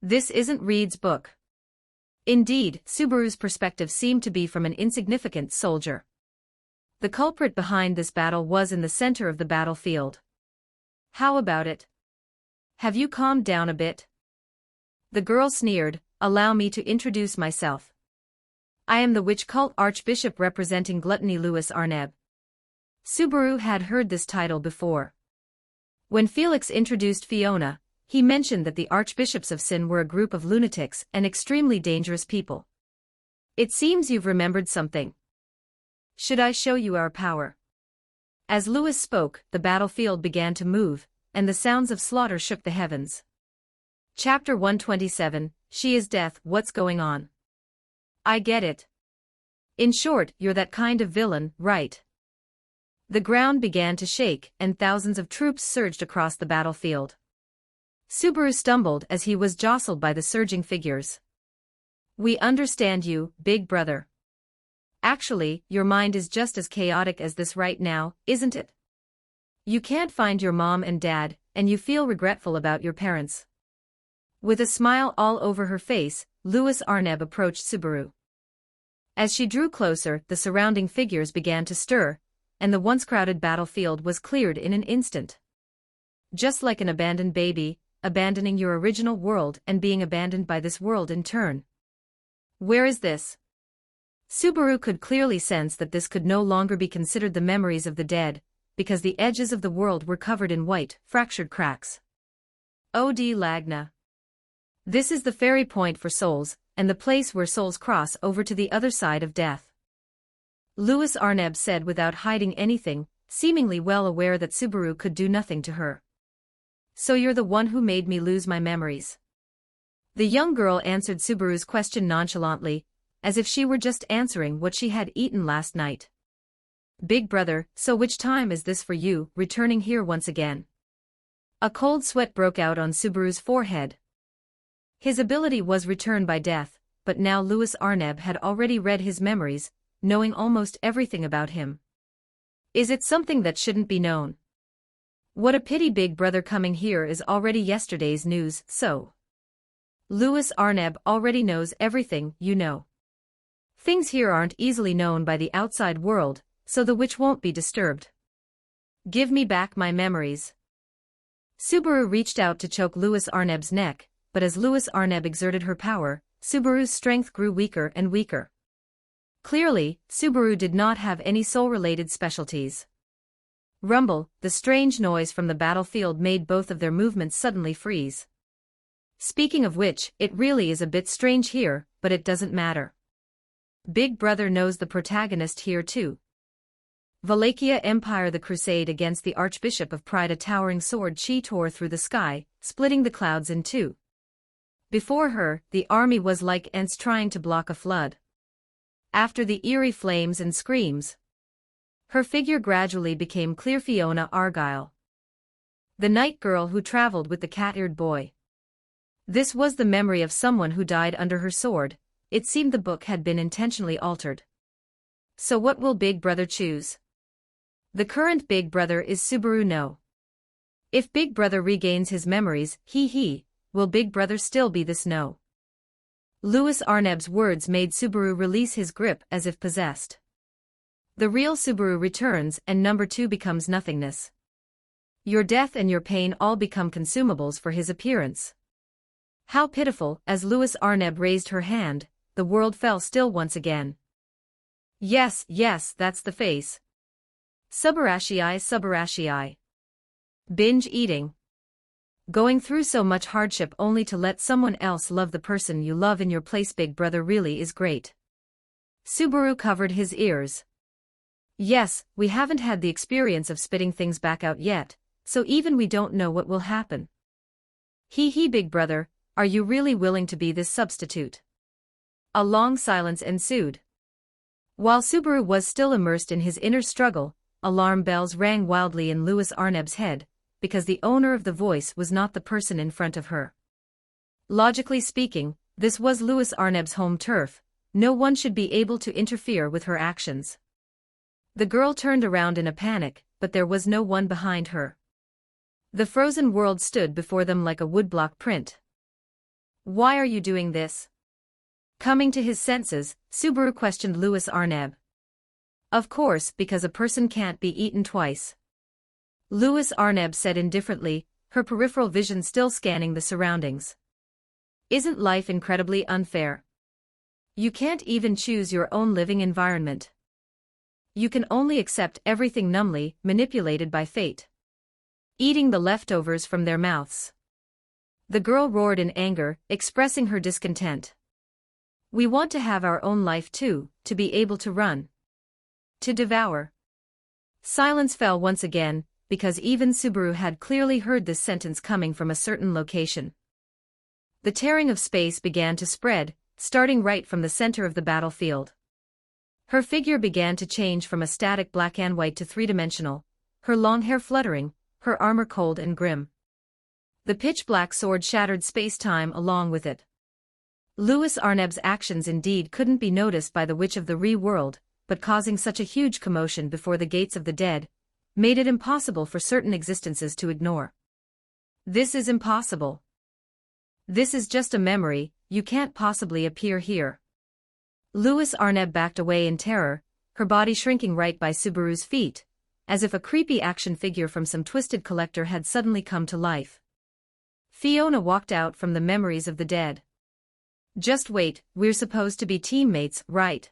This isn't Reed's book. Indeed, Subaru's perspective seemed to be from an insignificant soldier. The culprit behind this battle was in the center of the battlefield. How about it? Have you calmed down a bit? The girl sneered. Allow me to introduce myself. I am the witch cult archbishop representing Gluttony Louis Arneb. Subaru had heard this title before. When Felix introduced Fiona, he mentioned that the archbishops of Sin were a group of lunatics and extremely dangerous people. It seems you've remembered something. Should I show you our power? As Louis spoke, the battlefield began to move, and the sounds of slaughter shook the heavens. Chapter 127, She is Death, What's Going On? I get it. In short, you're that kind of villain, right? The ground began to shake and thousands of troops surged across the battlefield. Subaru stumbled as he was jostled by the surging figures. We understand you, big brother. Actually, your mind is just as chaotic as this right now, isn't it? You can't find your mom and dad, and you feel regretful about your parents. With a smile all over her face, Louis Arneb approached Subaru. As she drew closer, the surrounding figures began to stir, and the once crowded battlefield was cleared in an instant. Just like an abandoned baby, abandoning your original world and being abandoned by this world in turn. Where is this? Subaru could clearly sense that this could no longer be considered the memories of the dead, because the edges of the world were covered in white, fractured cracks. Od Lagna. This is the ferry point for souls, and the place where souls cross over to the other side of death. Louis Arneb said without hiding anything, seemingly well aware that Subaru could do nothing to her. So you're the one who made me lose my memories. The young girl answered Subaru's question nonchalantly, as if she were just answering what she had eaten last night. Big brother, so which time is this for you, returning here once again? A cold sweat broke out on Subaru's forehead. His ability was returned by death, but now Louis Arneb had already read his memories, knowing almost everything about him. Is it something that shouldn't be known? What a pity big brother coming here is already yesterday's news, so. Louis Arneb already knows everything, you know. Things here aren't easily known by the outside world, so the witch won't be disturbed. Give me back my memories. Subaru reached out to choke Louis Arneb's neck, but as Louis Arneb exerted her power, Subaru's strength grew weaker and weaker. Clearly, Subaru did not have any soul-related specialties. Rumble, the strange noise from the battlefield made both of their movements suddenly freeze. Speaking of which, it really is a bit strange here, but it doesn't matter. Big brother knows the protagonist here too. Wallachia Empire. The crusade against the Archbishop of Pride. A towering sword she tore through the sky, splitting the clouds in two. Before her, the army was like ants trying to block a flood. After the eerie flames and screams, her figure gradually became clear. Fiona Argyle, the night girl who traveled with the cat-eared boy. This was the memory of someone who died under her sword. It seemed the book had been intentionally altered. So what will Big Brother choose? The current Big Brother is Subaru. No. If Big Brother regains his memories, will Big Brother still be this? No. Louis Arneb's words made Subaru release his grip as if possessed. The real Subaru returns and number 2 becomes nothingness. Your death and your pain all become consumables for his appearance. How pitiful. As Louis Arneb raised her hand, the world fell still once again. Yes, that's the face. Subarashii. Binge eating. Going through so much hardship only to let someone else love the person you love in your place. Big brother really is great. Subaru covered his ears. Yes, we haven't had the experience of spitting things back out yet, so even we don't know what will happen. Big brother, are you really willing to be this substitute? A long silence ensued. While Subaru was still immersed in his inner struggle, alarm bells rang wildly in Louis Arneb's head, because the owner of the voice was not the person in front of her. Logically speaking, this was Louis Arneb's home turf. No one should be able to interfere with her actions. The girl turned around in a panic, but there was no one behind her. The frozen world stood before them like a woodblock print. Why are you doing this? Coming to his senses, Subaru questioned Louis Arneb. Of course, because a person can't be eaten twice. Louis Arneb said indifferently, her peripheral vision still scanning the surroundings. Isn't life incredibly unfair? You can't even choose your own living environment. You can only accept everything numbly, manipulated by fate. Eating the leftovers from their mouths. The girl roared in anger, expressing her discontent. We want to have our own life too, to be able to run. To devour. Silence fell once again, because even Subaru had clearly heard this sentence coming from a certain location. The tearing of space began to spread, starting right from the center of the battlefield. Her figure began to change from a static black and white to three-dimensional, her long hair fluttering, her armor cold and grim. The pitch-black sword shattered space-time along with it. Louis Arneb's actions indeed couldn't be noticed by the Witch of the Re-World, but causing such a huge commotion before the gates of the dead, made it impossible for certain existences to ignore. This is impossible. This is just a memory, you can't possibly appear here. Louis Arneb backed away in terror, her body shrinking right by Subaru's feet, as if a creepy action figure from some twisted collector had suddenly come to life. Fiona walked out from the memories of the dead. Just wait, we're supposed to be teammates, right?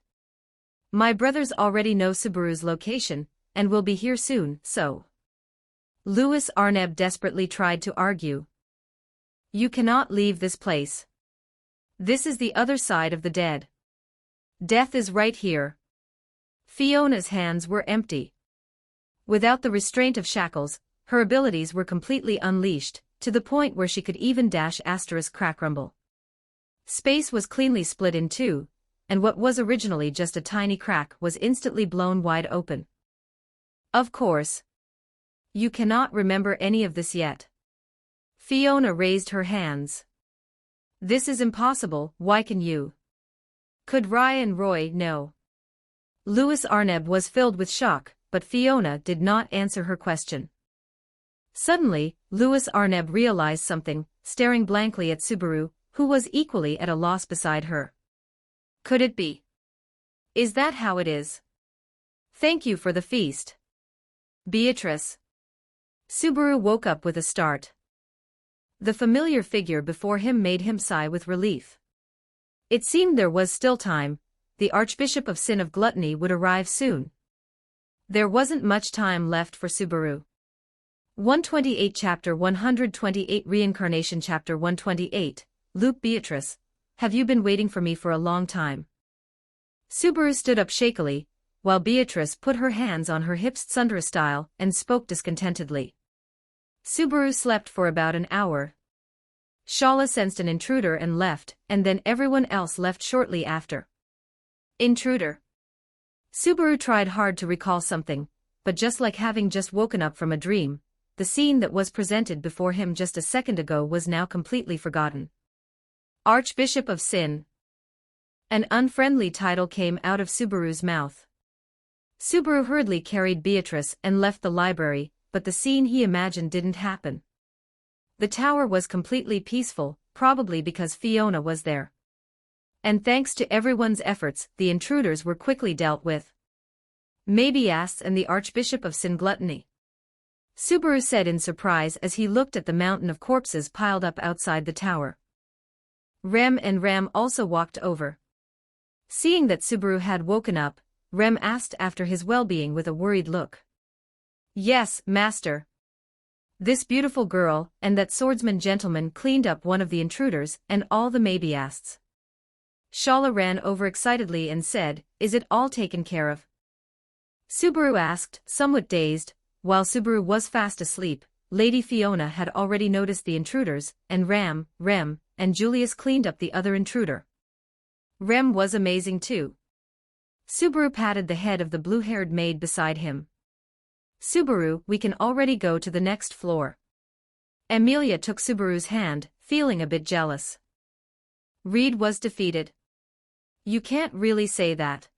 My brothers already know Subaru's location, and will be here soon, so. Louis Arneb desperately tried to argue. You cannot leave this place. This is the other side of the dead. Death is right here. Fiona's hands were empty. Without the restraint of shackles, her abilities were completely unleashed, to the point where she could even dash *crack rumble. Space was cleanly split in two, and what was originally just a tiny crack was instantly blown wide open. Of course. You cannot remember any of this yet. Fiona raised her hands. This is impossible, why can you? Could Ryan Roy know? Louis Arneb was filled with shock, but Fiona did not answer her question. Suddenly, Louis Arneb realized something, staring blankly at Subaru, who was equally at a loss beside her. Could it be? Is that how it is? Thank you for the feast. Beatrice. Subaru woke up with a start. The familiar figure before him made him sigh with relief. It seemed there was still time, the Archbishop of Sin of Gluttony would arrive soon. There wasn't much time left for Subaru. 128 Chapter 128 Reincarnation Chapter 128, Luke. Beatrice, have you been waiting for me for a long time? Subaru stood up shakily, while Beatrice put her hands on her hips tsundere style and spoke discontentedly. Subaru slept for about an hour. Shala sensed an intruder and left, and then everyone else left shortly after. Intruder. Subaru tried hard to recall something, but just like having just woken up from a dream, the scene that was presented before him just a second ago was now completely forgotten. Archbishop of Sin. An unfriendly title came out of Subaru's mouth. Subaru hurriedly carried Beatrice and left the library, but the scene he imagined didn't happen. The tower was completely peaceful, probably because Fiona was there. And thanks to everyone's efforts, the intruders were quickly dealt with. Mabiasts and the Archbishop of Sin Gluttony. Subaru said in surprise as he looked at the mountain of corpses piled up outside the tower. Rem and Ram also walked over. Seeing that Subaru had woken up, Rem asked after his well-being with a worried look. Yes, master. This beautiful girl and that swordsman gentleman cleaned up one of the intruders and all the Mabiasts. Shala ran over excitedly and said, Is it all taken care of? Subaru asked, somewhat dazed. While Subaru was fast asleep, Lady Fiona had already noticed the intruders, and Rem, and Julius cleaned up the other intruder. Rem was amazing too. Subaru patted the head of the blue-haired maid beside him. Subaru, we can already go to the next floor. Amelia took Subaru's hand, feeling a bit jealous. Reed was defeated. You can't really say that.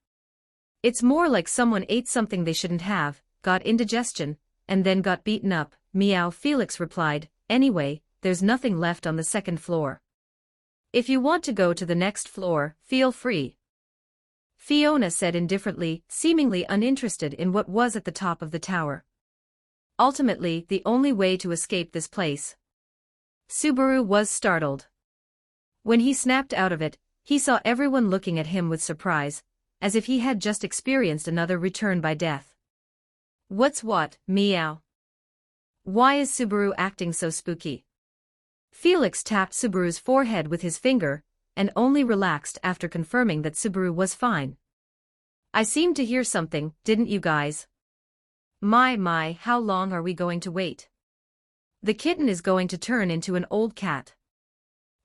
It's more like someone ate something they shouldn't have, got indigestion, and then got beaten up, meow. Felix replied, anyway, there's nothing left on the second floor. If you want to go to the next floor, feel free. Fiona said indifferently, seemingly uninterested in what was at the top of the tower. Ultimately, the only way to escape this place. Subaru was startled. When he snapped out of it, he saw everyone looking at him with surprise, as if he had just experienced another return by death. What's what, meow? Why is Subaru acting so spooky? Felix tapped Subaru's forehead with his finger, and only relaxed after confirming that Subaru was fine. I seemed to hear something, didn't you guys? My, how long are we going to wait? The kitten is going to turn into an old cat.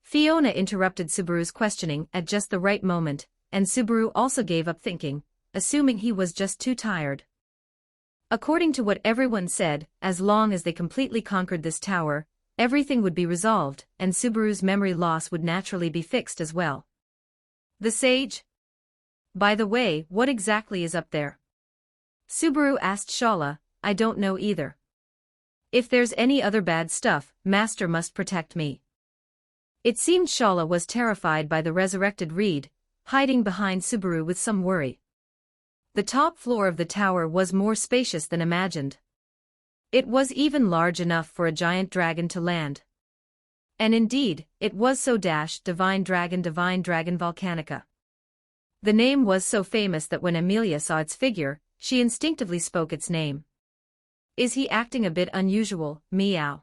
Fiona interrupted Subaru's questioning at just the right moment, and Subaru also gave up thinking, assuming he was just too tired. According to what everyone said, as long as they completely conquered this tower, everything would be resolved, and Subaru's memory loss would naturally be fixed as well. The sage? By the way, what exactly is up there? Subaru asked Shala. I don't know either. If there's any other bad stuff, Master must protect me. It seemed Shala was terrified by the resurrected Reed, hiding behind Subaru with some worry. The top floor of the tower was more spacious than imagined. It was even large enough for a giant dragon to land. And indeed, it was so Divine Dragon Volcanica. The name was so famous that when Amelia saw its figure, she instinctively spoke its name. Is he acting a bit unusual, meow?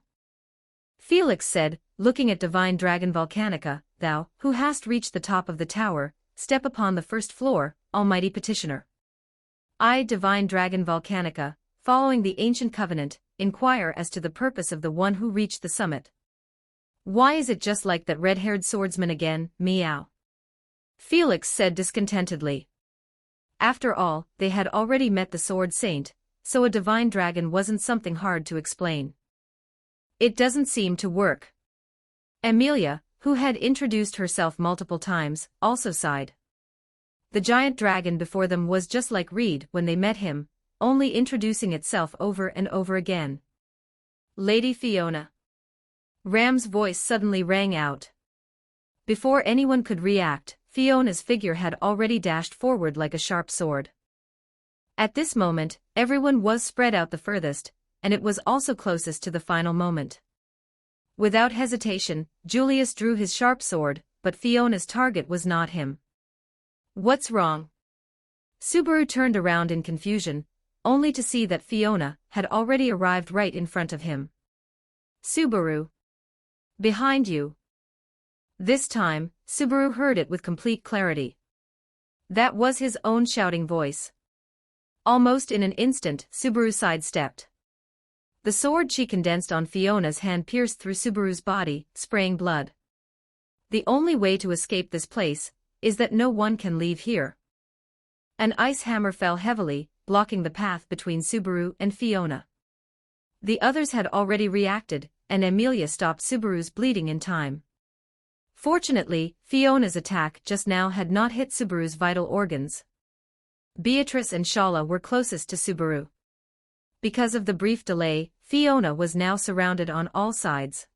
Felix said, looking at Divine Dragon Volcanica, thou, who hast reached the top of the tower, step upon the first floor, almighty petitioner. I, Divine Dragon Volcanica, following the ancient covenant, inquire as to the purpose of the one who reached the summit. Why is it just like that red-haired swordsman again, meow? Felix said discontentedly. After all, they had already met the Sword Saint, so a divine dragon wasn't something hard to explain. It doesn't seem to work. Amelia, who had introduced herself multiple times, also sighed. The giant dragon before them was just like Reed when they met him, only introducing itself over and over again. Lady Fiona. Ram's voice suddenly rang out. Before anyone could react, Fiona's figure had already dashed forward like a sharp sword. At this moment, everyone was spread out the furthest, and it was also closest to the final moment. Without hesitation, Julius drew his sharp sword, but Fiona's target was not him. What's wrong? Subaru turned around in confusion, only to see that Fiona had already arrived right in front of him. Subaru. Behind you. This time, Subaru heard it with complete clarity. That was his own shouting voice. Almost in an instant, Subaru sidestepped. The sword she condensed on Fiona's hand pierced through Subaru's body, spraying blood. The only way to escape this place is that no one can leave here. An ice hammer fell heavily, blocking the path between Subaru and Fiona. The others had already reacted, and Amelia stopped Subaru's bleeding in time. Fortunately, Fiona's attack just now had not hit Subaru's vital organs. Beatrice and Shala were closest to Subaru. Because of the brief delay, Fiona was now surrounded on all sides.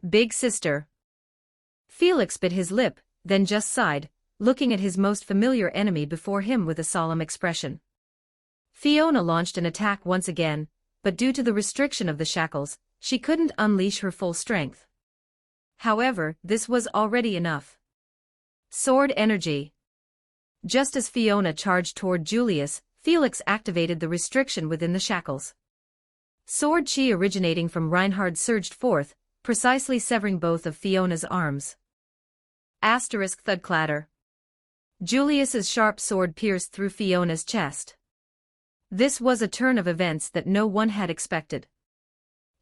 Big sister. Felix bit his lip, then just sighed, looking at his most familiar enemy before him with a solemn expression. Fiona launched an attack once again, but due to the restriction of the shackles, she couldn't unleash her full strength. However, this was already enough. Sword energy. Just as Fiona charged toward Julius, Felix activated the restriction within the shackles. Sword chi originating from Reinhard surged forth, precisely severing both of Fiona's arms. Asterisk thud clatter. Julius's sharp sword pierced through Fiona's chest. This was a turn of events that no one had expected.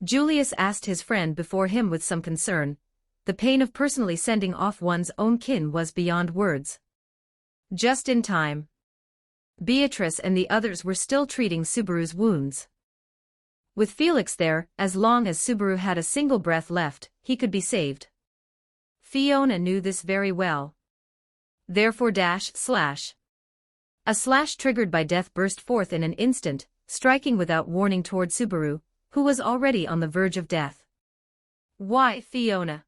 Julius asked his friend before him with some concern. The pain of personally sending off one's own kin was beyond words. Just in time. Beatrice and the others were still treating Subaru's wounds. With Felix there, as long as Subaru had a single breath left, he could be saved. Fiona knew this very well. Therefore a slash triggered by death burst forth in an instant, striking without warning toward Subaru, who was already on the verge of death. Why, Fiona?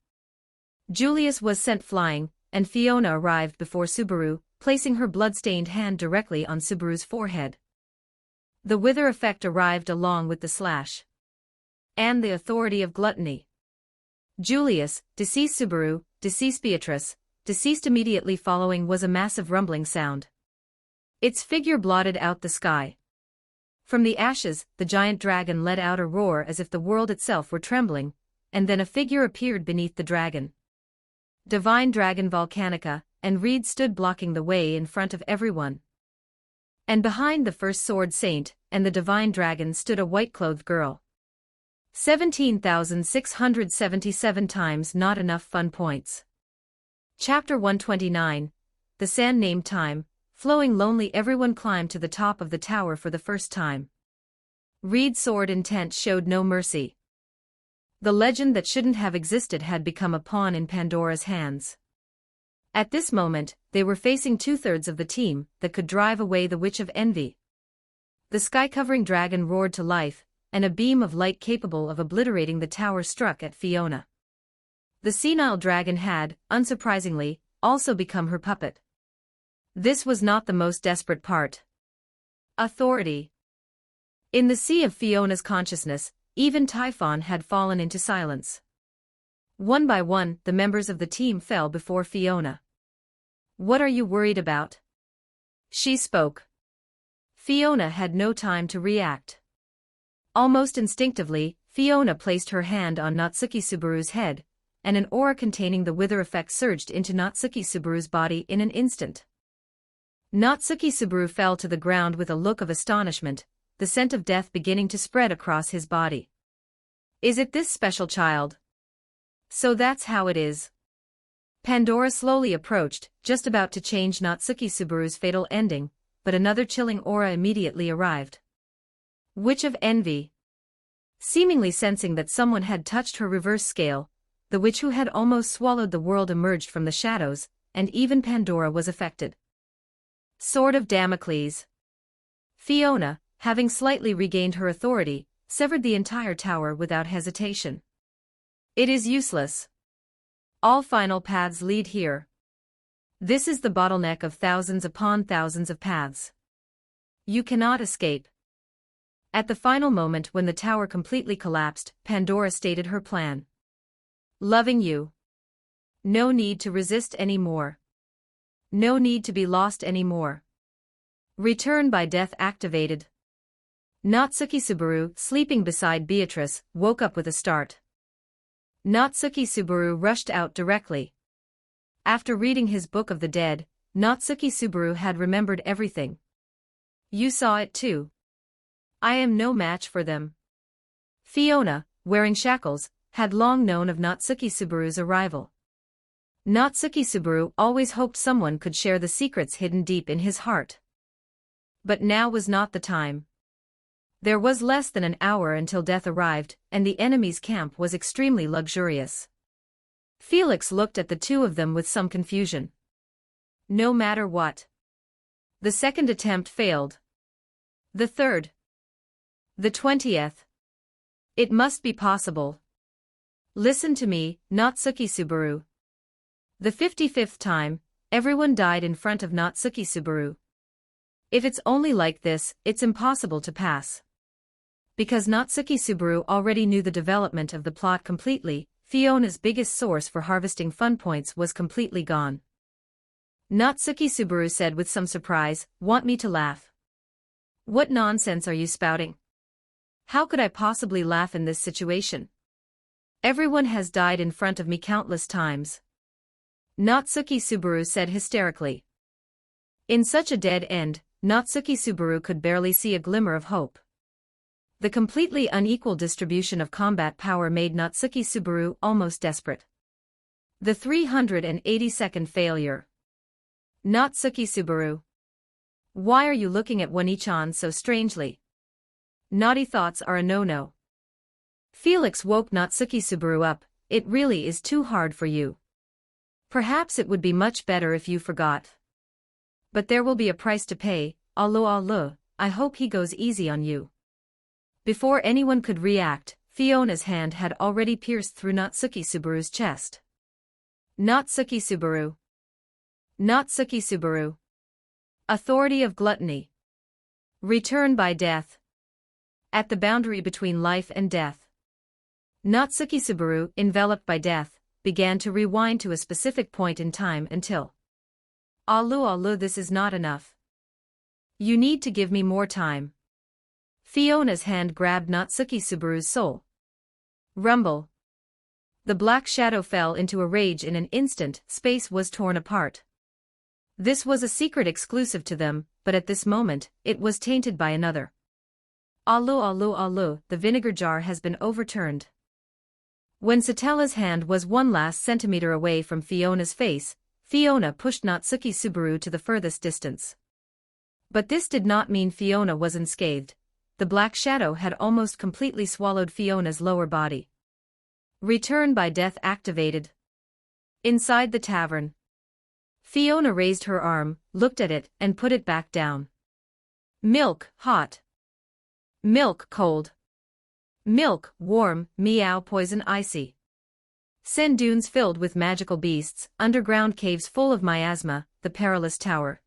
Julius was sent flying, and Fiona arrived before Subaru, placing her blood-stained hand directly on Subaru's forehead. The wither effect arrived along with the slash. And the authority of gluttony. Julius, deceased Subaru, deceased Beatrice, deceased immediately following was a massive rumbling sound. Its figure blotted out the sky. From the ashes, the giant dragon let out a roar as if the world itself were trembling, and then a figure appeared beneath the dragon. Divine Dragon Volcanica, and Reed stood blocking the way in front of everyone. And behind the first Sword Saint and the Divine Dragon stood a white-clothed girl. 17,677 times not enough fun points. Chapter 129, The Sand Named Time, flowing lonely. Everyone climbed to the top of the tower for the first time. Reed's sword intent showed no mercy. The legend that shouldn't have existed had become a pawn in Pandora's hands. At this moment, they were facing two-thirds of the team that could drive away the Witch of Envy. The sky-covering dragon roared to life, and a beam of light capable of obliterating the tower struck at Fiona. The senile dragon had, unsurprisingly, also become her puppet. This was not the most desperate part. Authority. In the sea of Fiona's consciousness, even Typhon had fallen into silence. One by one, the members of the team fell before Fiona. "What are you worried about?" she spoke. Fiona had no time to react. Almost instinctively, Fiona placed her hand on Natsuki Subaru's head, and an aura containing the wither effect surged into Natsuki Subaru's body in an instant. Natsuki Subaru fell to the ground with a look of astonishment, the scent of death beginning to spread across his body. "Is it this special child? So that's how it is." Pandora slowly approached, just about to change Natsuki Subaru's fatal ending, but another chilling aura immediately arrived. Witch of Envy. Seemingly sensing that someone had touched her reverse scale, the witch who had almost swallowed the world emerged from the shadows, and even Pandora was affected. Sword of Damocles. Fiona, having slightly regained her authority, severed the entire tower without hesitation. "It is useless. All final paths lead here. This is the bottleneck of thousands upon thousands of paths. You cannot escape." At the final moment when the tower completely collapsed, Pandora stated her plan. "Loving you. No need to resist anymore. No need to be lost anymore. Return by death activated." Natsuki Subaru, sleeping beside Beatrice, woke up with a start. Natsuki Subaru rushed out directly. After reading his Book of the Dead, Natsuki Subaru had remembered everything. "You saw it too. I am no match for them." Fiona, wearing shackles, had long known of Natsuki Subaru's arrival. Natsuki Subaru always hoped someone could share the secrets hidden deep in his heart. But now was not the time. There was less than an hour until death arrived, and the enemy's camp was extremely luxurious. Felix looked at the two of them with some confusion. No matter what. The second attempt failed. The third. The 20th. It must be possible. Listen to me, Natsuki Subaru. The 55th time, everyone died in front of Natsuki Subaru. If it's only like this, it's impossible to pass. Because Natsuki Subaru already knew the development of the plot completely, Fiona's biggest source for harvesting fun points was completely gone. Natsuki Subaru said with some surprise, "Want me to laugh? What nonsense are you spouting? How could I possibly laugh in this situation? Everyone has died in front of me countless times." Natsuki Subaru said hysterically. In such a dead end, Natsuki Subaru could barely see a glimmer of hope. The completely unequal distribution of combat power made Natsuki Subaru almost desperate. The 382nd failure. Natsuki Subaru. Why are you looking at One-chan so strangely? Naughty thoughts are a no-no. Felix woke Natsuki Subaru up. It really is too hard for you. Perhaps it would be much better if you forgot. But there will be a price to pay. Allo, I hope he goes easy on you. Before anyone could react, Fiona's hand had already pierced through Natsuki Subaru's chest. Natsuki Subaru. Natsuki Subaru. Authority of gluttony. Return by death. At the boundary between life and death. Natsuki Subaru, enveloped by death, began to rewind to a specific point in time until. Allo, this is not enough. You need to give me more time. Fiona's hand grabbed Natsuki Subaru's soul. Rumble. The black shadow fell into a rage in an instant. Space was torn apart. This was a secret exclusive to them, but at this moment, it was tainted by another. Allo, the vinegar jar has been overturned. When Satella's hand was one last centimeter away from Fiona's face, Fiona pushed Natsuki Subaru to the furthest distance. But this did not mean Fiona was unscathed. The black shadow had almost completely swallowed Fiona's lower body. Return by death activated. Inside the tavern. Fiona raised her arm, looked at it, and put it back down. Milk, hot. Milk, cold. Milk, warm, meow, poison, icy. Sand dunes filled with magical beasts, underground caves full of miasma, the perilous tower.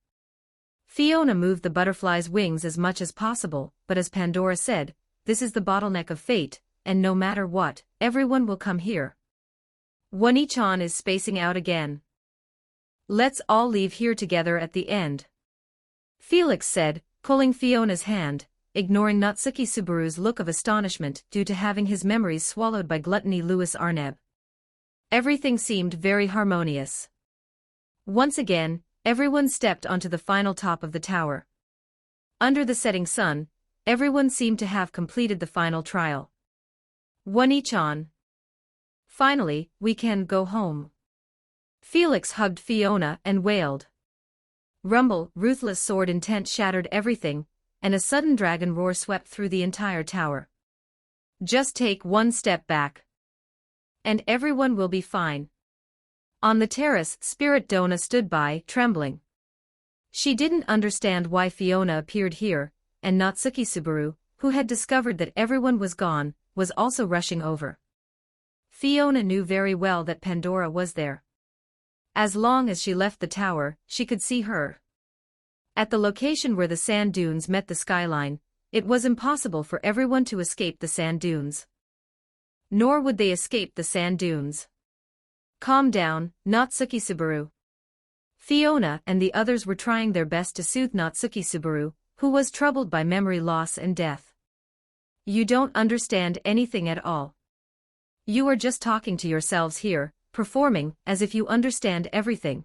Fiona moved the butterfly's wings as much as possible, but as Pandora said, this is the bottleneck of fate, and no matter what, everyone will come here. One-chan is spacing out again. Let's all leave here together at the end. Felix said, pulling Fiona's hand, ignoring Natsuki Subaru's look of astonishment due to having his memories swallowed by gluttony Louis Arneb. Everything seemed very harmonious. Once again, everyone stepped onto the final top of the tower. Under the setting sun, everyone seemed to have completed the final trial. One-chan. Finally, we can go home. Felix hugged Fiona and wailed. Rumble, ruthless sword intent shattered everything, and a sudden dragon roar swept through the entire tower. Just take one step back. And everyone will be fine. On the terrace, Spirit Donna stood by, trembling. She didn't understand why Fiona appeared here, and Natsuki Subaru, who had discovered that everyone was gone, was also rushing over. Fiona knew very well that Pandora was there. As long as she left the tower, she could see her. At the location where the sand dunes met the skyline, it was impossible for everyone to escape the sand dunes. Nor would they escape the sand dunes. Calm down, Natsuki Subaru. Fiona and the others were trying their best to soothe Natsuki Subaru, who was troubled by memory loss and death. You don't understand anything at all. You are just talking to yourselves here, performing as if you understand everything.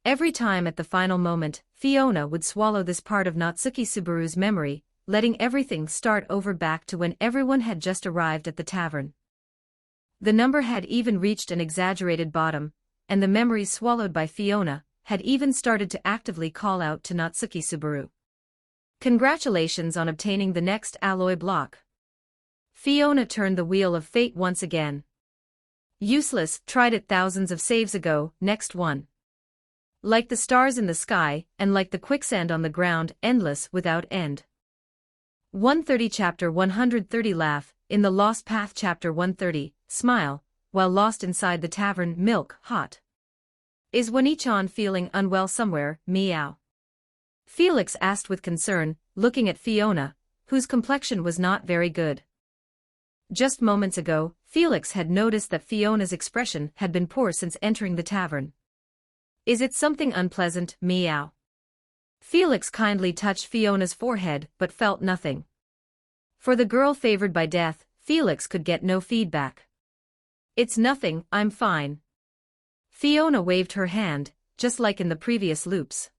Every time at the final moment, Fiona would swallow this part of Natsuki Subaru's memory, letting everything start over back to when everyone had just arrived at the tavern. The number had even reached an exaggerated bottom, and the memories swallowed by Fiona had even started to actively call out to Natsuki Subaru. Congratulations on obtaining the next alloy block. Fiona turned the wheel of fate once again. Useless, tried it thousands of saves ago, next one. Like the stars in the sky, and like the quicksand on the ground, endless without end. 130 Chapter 130 Laugh, in the Lost Path Chapter 130, Smile, while lost inside the tavern, milk, hot. Is One-chan feeling unwell somewhere, meow? Felix asked with concern, looking at Fiona, whose complexion was not very good. Just moments ago, Felix had noticed that Fiona's expression had been poor since entering the tavern. Is it something unpleasant, meow? Felix kindly touched Fiona's forehead but felt nothing. For the girl favored by death, Felix could get no feedback. It's nothing, I'm fine. Fiona waved her hand, just like in the previous loops.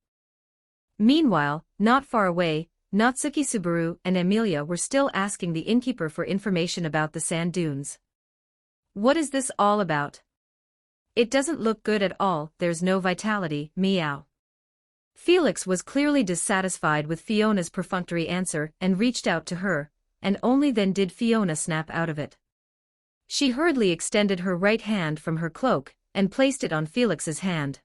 Meanwhile, not far away, Natsuki Subaru and Emilia were still asking the innkeeper for information about the sand dunes. What is this all about? It doesn't look good at all, there's no vitality, meow. Felix was clearly dissatisfied with Fiona's perfunctory answer and reached out to her, and only then did Fiona snap out of it. She hurriedly extended her right hand from her cloak and placed it on Felix's hand.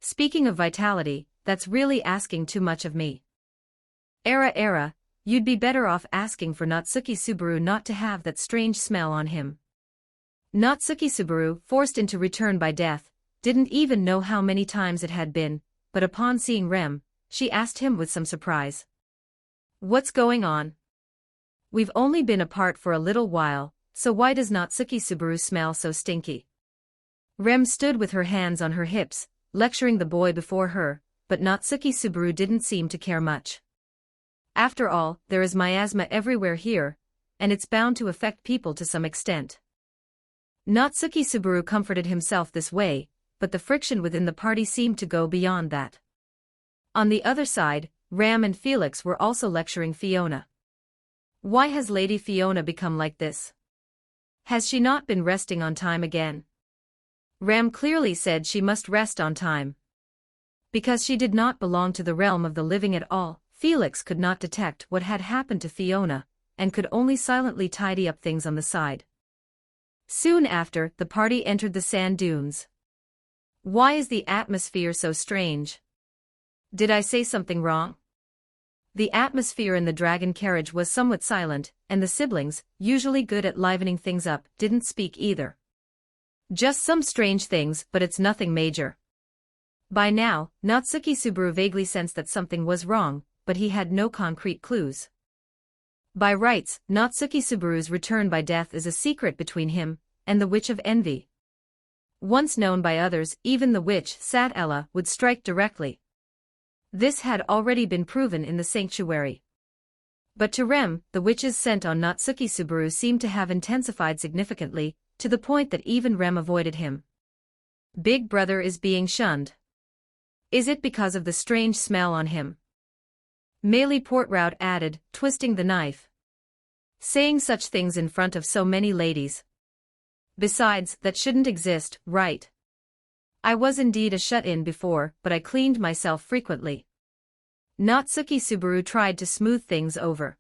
Speaking of vitality, that's really asking too much of me. Era, you'd be better off asking for Natsuki Subaru not to have that strange smell on him. Natsuki Subaru, forced into return by death, didn't even know how many times it had been, but upon seeing Rem, she asked him with some surprise. What's going on? We've only been apart for a little while, so why does Natsuki Subaru smell so stinky? Rem stood with her hands on her hips, lecturing the boy before her, but Natsuki Subaru didn't seem to care much. After all, there is miasma everywhere here, and it's bound to affect people to some extent. Natsuki Subaru comforted himself this way, but the friction within the party seemed to go beyond that. On the other side, Ram and Felix were also lecturing Fiona. Why has Lady Fiona become like this? Has she not been resting on time again? Ram clearly said she must rest on time. Because she did not belong to the realm of the living at all, Felix could not detect what had happened to Fiona, and could only silently tidy up things on the side. Soon after, the party entered the sand dunes. Why is the atmosphere so strange? Did I say something wrong? The atmosphere in the dragon carriage was somewhat silent, and the siblings, usually good at livening things up, didn't speak either. Just some strange things, but it's nothing major. By now, Natsuki Subaru vaguely sensed that something was wrong, but he had no concrete clues. By rights, Natsuki Subaru's return by death is a secret between him and the Witch of Envy. Once known by others, even the witch, Sat-Ella, would strike directly. This had already been proven in the sanctuary. But to Rem, the witch's scent on Natsuki Subaru seemed to have intensified significantly, to the point that even Rem avoided him. Big brother is being shunned. Is it because of the strange smell on him? Meili Portrout added, twisting the knife. Saying such things in front of so many ladies. Besides, that shouldn't exist, right? I was indeed a shut-in before, but I cleaned myself frequently. Natsuki Subaru tried to smooth things over.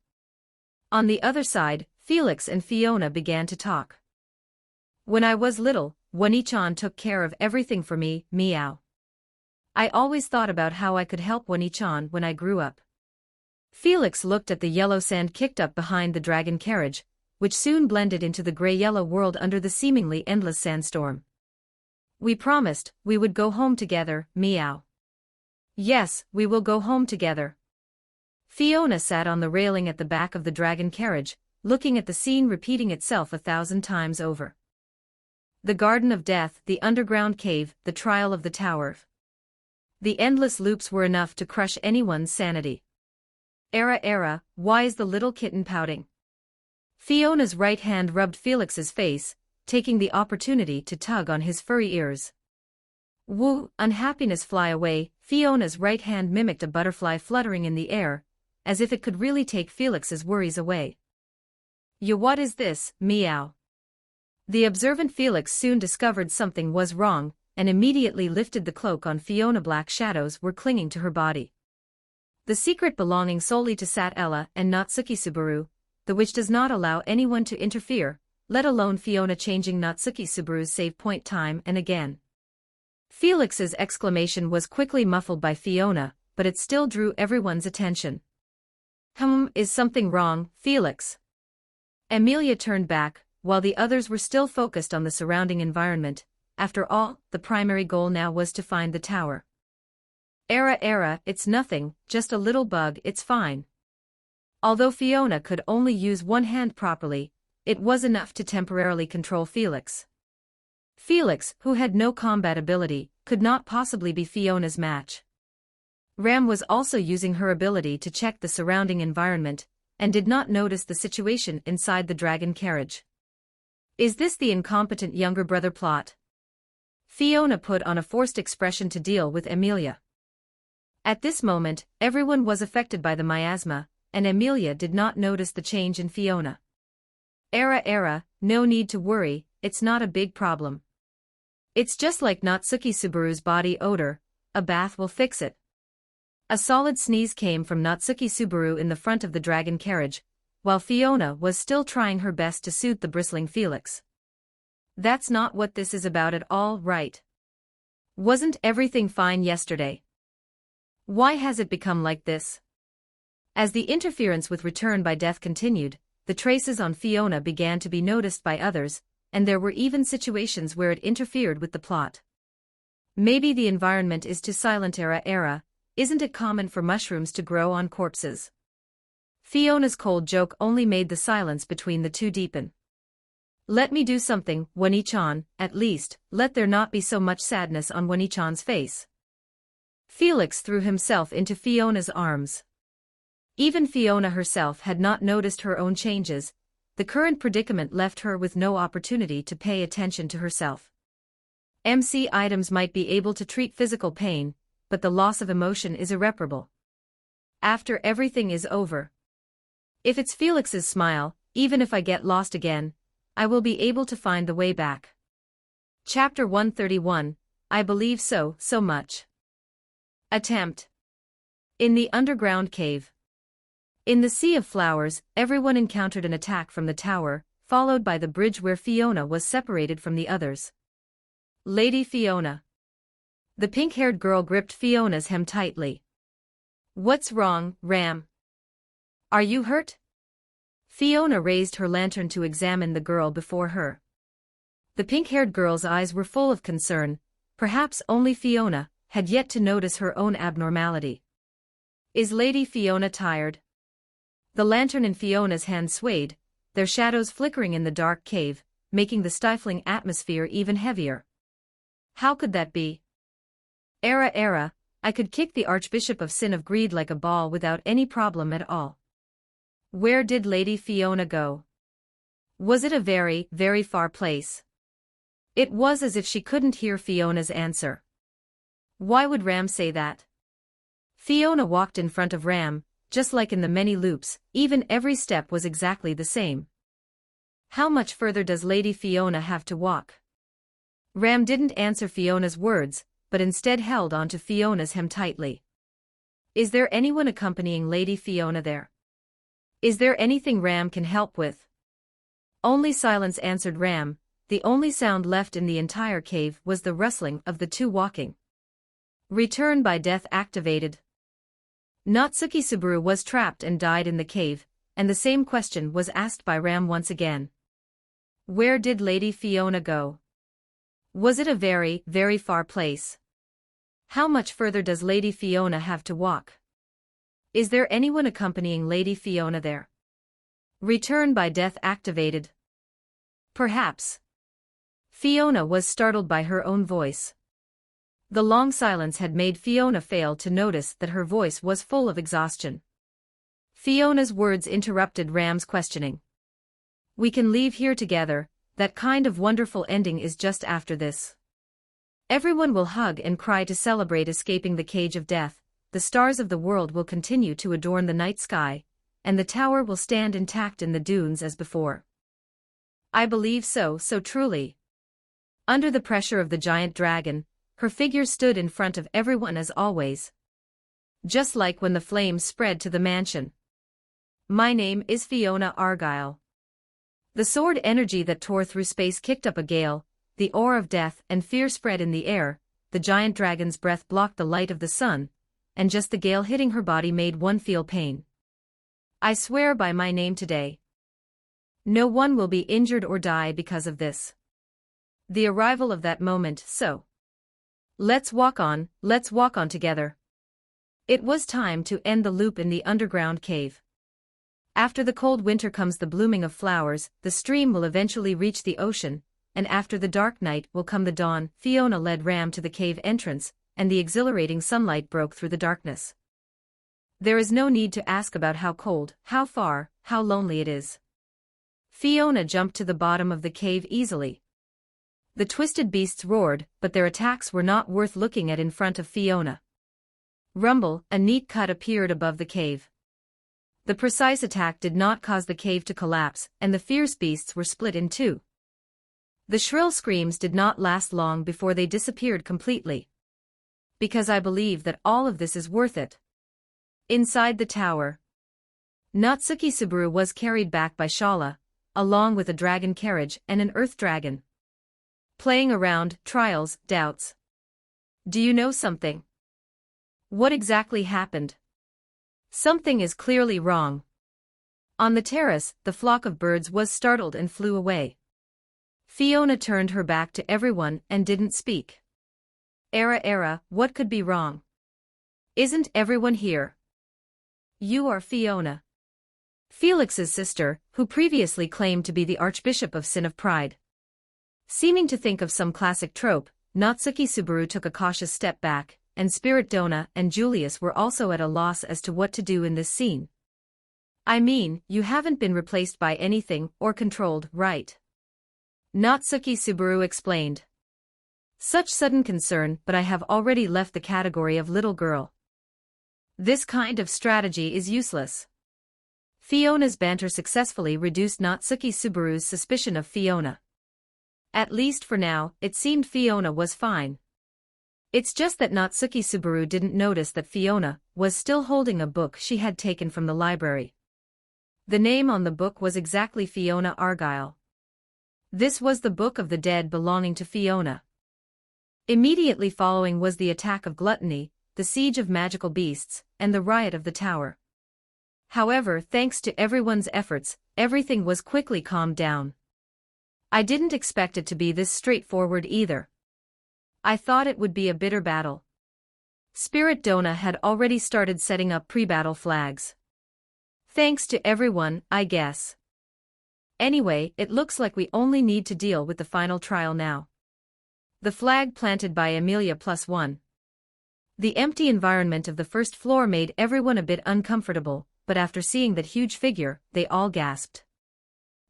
On the other side, Felix and Fiona began to talk. When I was little, Wani-chan took care of everything for me, meow. I always thought about how I could help Wani-chan when I grew up. Felix looked at the yellow sand kicked up behind the dragon carriage, which soon blended into the gray-yellow world under the seemingly endless sandstorm. We promised we would go home together, meow. Yes, we will go home together. Fiona sat on the railing at the back of the dragon carriage, looking at the scene repeating itself 1,000 times over. The Garden of Death, the underground cave, the trial of the tower. The endless loops were enough to crush anyone's sanity. Era, why is the little kitten pouting? Fiona's right hand rubbed Felix's face, taking the opportunity to tug on his furry ears. Woo, unhappiness fly away. Fiona's right hand mimicked a butterfly fluttering in the air, as if it could really take Felix's worries away. What is this, meow? The observant Felix soon discovered something was wrong, and immediately lifted the cloak on Fiona. Black shadows were clinging to her body. The secret belonging solely to Sat-Ella and Natsuki Subaru, the witch does not allow anyone to interfere, let alone Fiona changing Natsuki Subaru's save point time and again. Felix's exclamation was quickly muffled by Fiona, but it still drew everyone's attention. Is something wrong, Felix? Amelia turned back, while the others were still focused on the surrounding environment. After all, the primary goal now was to find the tower. Era, it's nothing, just a little bug, it's fine. Although Fiona could only use one hand properly, it was enough to temporarily control Felix. Felix, who had no combat ability, could not possibly be Fiona's match. Ram was also using her ability to check the surrounding environment, and did not notice the situation inside the dragon carriage. Is this the incompetent younger brother plot? Fiona put on a forced expression to deal with Amelia. At this moment, everyone was affected by the miasma, and Amelia did not notice the change in Fiona. Era, no need to worry, it's not a big problem. It's just like Natsuki Subaru's body odor, a bath will fix it. A solid sneeze came from Natsuki Subaru in the front of the dragon carriage, while Fiona was still trying her best to soothe the bristling Felix. That's not what this is about at all, right? Wasn't everything fine yesterday? Why has it become like this? As the interference with return by death continued, the traces on Fiona began to be noticed by others, and there were even situations where it interfered with the plot. Maybe the environment is too silent. Era, isn't it common for mushrooms to grow on corpses? Fiona's cold joke only made the silence between the two deepen. Let me do something, Wani-chan, at least, let there not be so much sadness on Wani-chan's face. Felix threw himself into Fiona's arms. Even Fiona herself had not noticed her own changes. The current predicament left her with no opportunity to pay attention to herself. MC items might be able to treat physical pain, but the loss of emotion is irreparable. After everything is over. If it's Felix's smile, even if I get lost again, I will be able to find the way back. Chapter 131, I believe so much. Attempt. In the underground cave. In the sea of flowers, everyone encountered an attack from the tower, followed by the bridge where Fiona was separated from the others. Lady Fiona. The pink-haired girl gripped Fiona's hem tightly. What's wrong, Ram? Are you hurt? Fiona raised her lantern to examine the girl before her. The pink-haired girl's eyes were full of concern. Perhaps only Fiona had yet to notice her own abnormality. Is Lady Fiona tired? The lantern in Fiona's hand swayed, their shadows flickering in the dark cave, making the stifling atmosphere even heavier. How could that be? Era, I could kick the Archbishop of Sin of Greed like a ball without any problem at all. Where did Lady Fiona go? Was it a very, very far place? It was as if she couldn't hear Fiona's answer. Why would Ram say that? Fiona walked in front of Ram, just like in the many loops, even every step was exactly the same. How much further does Lady Fiona have to walk? Ram didn't answer Fiona's words, but instead held onto Fiona's hem tightly. Is there anyone accompanying Lady Fiona there? Is there anything Ram can help with? Only silence, answered Ram. The only sound left in the entire cave was the rustling of the two walking. Return by death activated. Natsuki Subaru was trapped and died in the cave, and the same question was asked by Ram once again. Where did Lady Fiona go? Was it a very, very far place? How much further does Lady Fiona have to walk? Is there anyone accompanying Lady Fiona there? Return by death activated. Perhaps. Fiona was startled by her own voice. The long silence had made Fiona fail to notice that her voice was full of exhaustion. Fiona's words interrupted Ram's questioning. We can leave here together, that kind of wonderful ending is just after this. Everyone will hug and cry to celebrate escaping the cage of death, the stars of the world will continue to adorn the night sky, and the tower will stand intact in the dunes as before. I believe so truly. Under the pressure of the giant dragon, her figure stood in front of everyone as always. Just like when the flames spread to the mansion. My name is Fiona Argyle. The sword energy that tore through space kicked up a gale, the aura of death and fear spread in the air, the giant dragon's breath blocked the light of the sun, and just the gale hitting her body made one feel pain. I swear by my name today. No one will be injured or die because of this. The arrival of that moment, so. Let's walk on together. It was time to end the loop in the underground cave. After the cold winter comes the blooming of flowers, the stream will eventually reach the ocean, and after the dark night will come the dawn. Fiona led Ram to the cave entrance, and the exhilarating sunlight broke through the darkness. There is no need to ask about how cold, how far, how lonely it is. Fiona jumped to the bottom of the cave easily. The twisted beasts roared, but their attacks were not worth looking at in front of Fiona. Rumble, a neat cut appeared above the cave. The precise attack did not cause the cave to collapse, and the fierce beasts were split in two. The shrill screams did not last long before they disappeared completely. Because I believe that all of this is worth it. Inside the tower, Natsuki Subaru was carried back by Shala, along with a dragon carriage and an earth dragon. Playing around, trials, doubts. Do you know something? What exactly happened? Something is clearly wrong. On the terrace, the flock of birds was startled and flew away. Fiona turned her back to everyone and didn't speak. Era, what could be wrong? Isn't everyone here? You are Fiona. Felix's sister, who previously claimed to be the Archbishop of Sin of Pride. Seeming to think of some classic trope, Natsuki Subaru took a cautious step back, and Spirit Donna and Julius were also at a loss as to what to do in this scene. I mean, you haven't been replaced by anything or controlled, right? Natsuki Subaru explained. Such sudden concern, but I have already left the category of little girl. This kind of strategy is useless. Fiona's banter successfully reduced Natsuki Subaru's suspicion of Fiona. At least for now, it seemed Fiona was fine. It's just that Natsuki Subaru didn't notice that Fiona was still holding a book she had taken from the library. The name on the book was exactly Fiona Argyle. This was the Book of the Dead belonging to Fiona. Immediately following was the attack of gluttony, the siege of magical beasts, and the riot of the tower. However, thanks to everyone's efforts, everything was quickly calmed down. I didn't expect it to be this straightforward either. I thought it would be a bitter battle. Spirit Donna had already started setting up pre-battle flags. Thanks to everyone, I guess. Anyway, it looks like we only need to deal with the final trial now. The flag planted by Amelia +1. The empty environment of the first floor made everyone a bit uncomfortable, but after seeing that huge figure, they all gasped.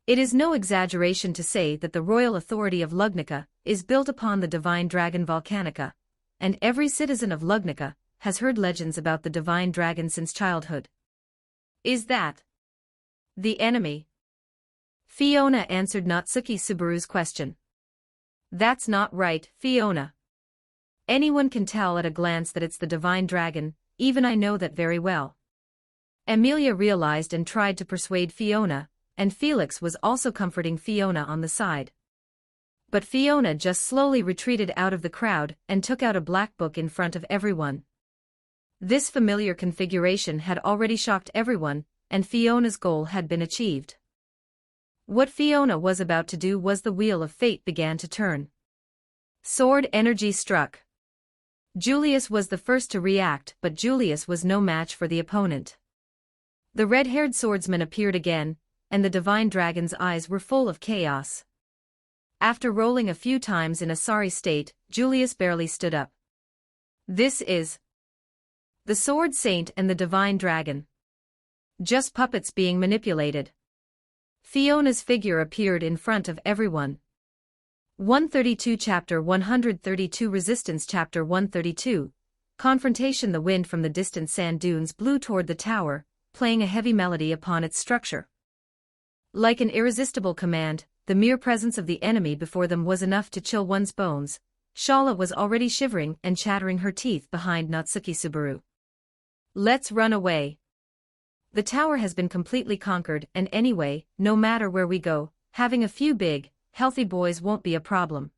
It is no exaggeration to say that the royal authority of Lugnica is built upon the divine dragon Volcanica, and every citizen of Lugnica has heard legends about the divine dragon since childhood. Is that the enemy? Fiona answered Natsuki Subaru's question. That's not right, Fiona. Anyone can tell at a glance that it's the divine dragon, even I know that very well. Amelia realized and tried to persuade Fiona, and Felix was also comforting Fiona on the side. But Fiona just slowly retreated out of the crowd and took out a black book in front of everyone. This familiar configuration had already shocked everyone, and Fiona's goal had been achieved. What Fiona was about to do was the wheel of fate began to turn. Sword energy struck. Julius was the first to react, but Julius was no match for the opponent. The red-haired swordsman appeared again, and the divine dragon's eyes were full of chaos. After rolling a few times in a sorry state, Julius barely stood up. This is the Sword Saint and the Divine Dragon. Just puppets being manipulated. Fiona's figure appeared in front of everyone. 132 Chapter 132 Resistance Chapter 132 Confrontation. The wind from the distant sand dunes blew toward the tower, playing a heavy melody upon its structure. Like an irresistible command, the mere presence of the enemy before them was enough to chill one's bones. Shala was already shivering and chattering her teeth behind Natsuki Subaru. Let's run away. The tower has been completely conquered, and anyway, no matter where we go, having a few big, healthy boys won't be a problem.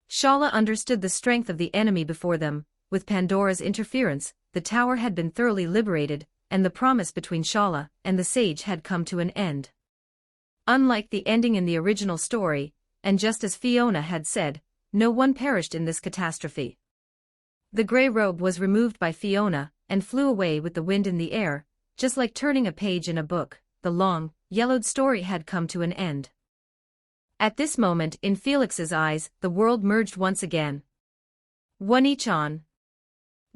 Shala understood the strength of the enemy before them. With Pandora's interference, the tower had been thoroughly liberated, and the promise between Shala and the sage had come to an end. Unlike the ending in the original story, and just as Fiona had said, no one perished in this catastrophe. The grey robe was removed by Fiona, and flew away with the wind in the air, just like turning a page in a book. The long, yellowed story had come to an end. At this moment in Felix's eyes, the world merged once again. One each on.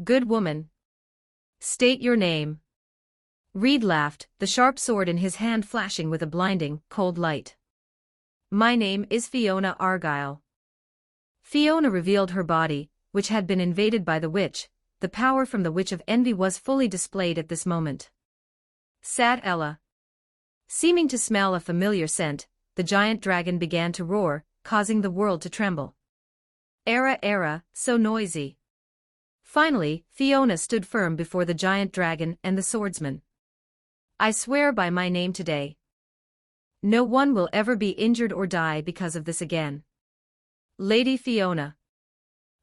Good woman. State your name. Reed laughed, the sharp sword in his hand flashing with a blinding, cold light. My name is Fiona Argyle. Fiona revealed her body, which had been invaded by the witch. The power from the Witch of Envy was fully displayed at this moment. Sad Ella. Seeming to smell a familiar scent, the giant dragon began to roar, causing the world to tremble. Era, so noisy. Finally, Fiona stood firm before the giant dragon and the swordsman. I swear by my name today. No one will ever be injured or die because of this again. Lady Fiona.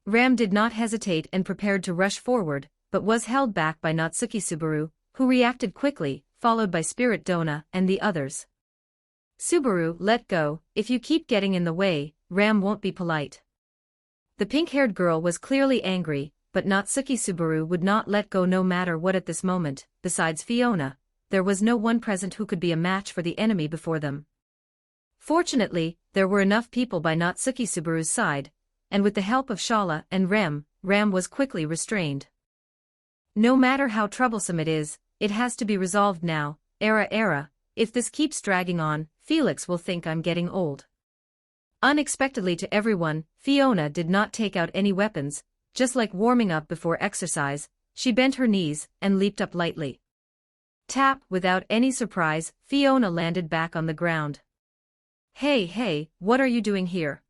Ram did not hesitate and prepared to rush forward, but was held back by Natsuki Subaru, who reacted quickly, followed by Spirit Donna and the others. Subaru, let go. If you keep getting in the way, Ram won't be polite. The pink-haired girl was clearly angry, but Natsuki Subaru would not let go no matter what at this moment. Besides Fiona, there was no one present who could be a match for the enemy before them. Fortunately, there were enough people by Natsuki Subaru's side, and with the help of Shala and Ram was quickly restrained. No matter how troublesome it is, it has to be resolved now. Era, if this keeps dragging on, Felix will think I'm getting old. Unexpectedly to everyone, Fiona did not take out any weapons. Just like warming up before exercise, she bent her knees and leaped up lightly. Tap, without any surprise, Fiona landed back on the ground. Hey, what are you doing here?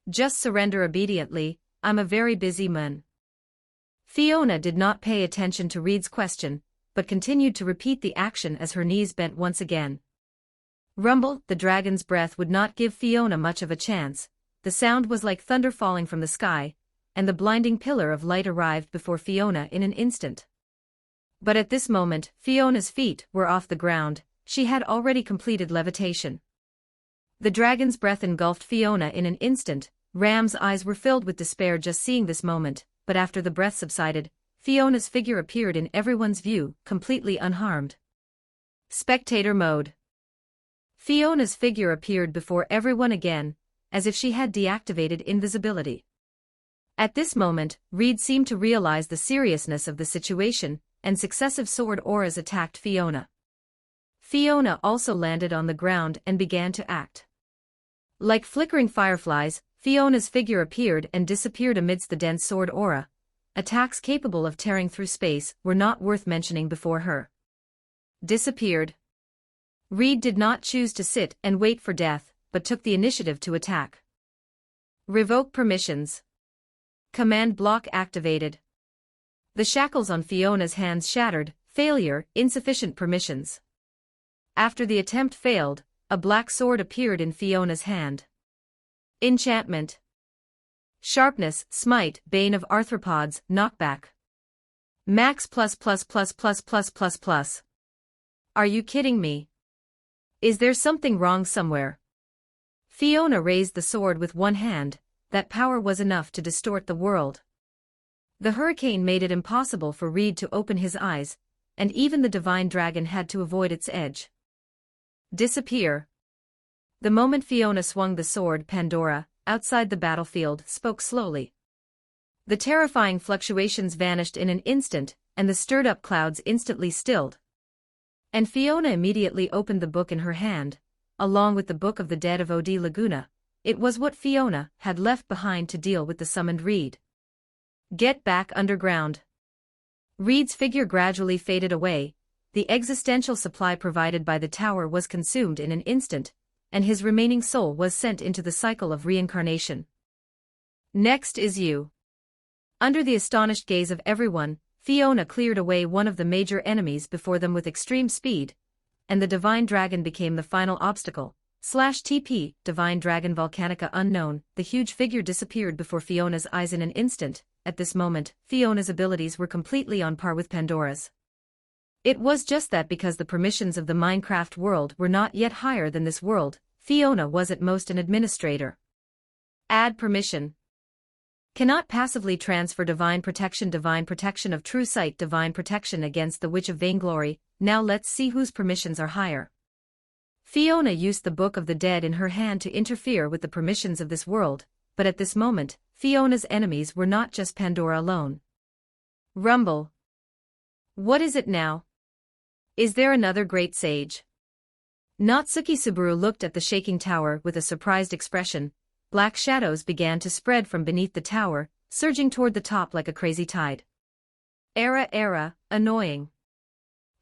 Just surrender obediently. I'm a very busy man. Fiona did not pay attention to Reed's question, but continued to repeat the action as her knees bent once again. Rumble, the dragon's breath would not give Fiona much of a chance. The sound was like thunder falling from the sky, and the blinding pillar of light arrived before Fiona in an instant. But at this moment, Fiona's feet were off the ground. She had already completed levitation. The dragon's breath engulfed Fiona in an instant. Ram's eyes were filled with despair just seeing this moment, but after the breath subsided, Fiona's figure appeared in everyone's view, completely unharmed. Spectator mode. Fiona's figure appeared before everyone again, as if she had deactivated invisibility. At this moment, Reed seemed to realize the seriousness of the situation, and successive sword auras attacked Fiona. Fiona also landed on the ground and began to act. Like flickering fireflies, Fiona's figure appeared and disappeared amidst the dense sword aura. Attacks capable of tearing through space were not worth mentioning before her. Disappeared. Reed did not choose to sit and wait for death, but took the initiative to attack. Revoke permissions. Command block activated. The shackles on Fiona's hands shattered. Failure, insufficient permissions. After the attempt failed, a black sword appeared in Fiona's hand. Enchantment. Sharpness, smite, bane of arthropods, knockback. Max ++++++++. Are you kidding me? Is there something wrong somewhere? Fiona raised the sword with one hand. That power was enough to distort the world. The hurricane made it impossible for Reed to open his eyes, and even the divine dragon had to avoid its edge. Disappear. The moment Fiona swung the sword, Pandora, outside the battlefield, spoke slowly. The terrifying fluctuations vanished in an instant, and the stirred-up clouds instantly stilled. And Fiona immediately opened the book in her hand, along with the Book of the Dead of Ode Laguna. It was what Fiona had left behind to deal with the summoned Reed. Get back underground. Reed's figure gradually faded away. The existential supply provided by the tower was consumed in an instant, and his remaining soul was sent into the cycle of reincarnation. Next is you. Under the astonished gaze of everyone, Fiona cleared away one of the major enemies before them with extreme speed, and the divine dragon became the final obstacle. /TP, Divine Dragon Volcanica Unknown. The huge figure disappeared before Fiona's eyes in an instant. At this moment, Fiona's abilities were completely on par with Pandora's. It was just that because the permissions of the Minecraft world were not yet higher than this world, Fiona was at most an administrator. Add permission. Cannot passively transfer divine protection of true sight, divine protection against the witch of vainglory. Now let's see whose permissions are higher. Fiona used the Book of the Dead in her hand to interfere with the permissions of this world, but at this moment, Fiona's enemies were not just Pandora alone. Rumble. What is it now? Is there another great sage? Natsuki Subaru looked at the shaking tower with a surprised expression. Black shadows began to spread from beneath the tower, surging toward the top like a crazy tide. Annoying.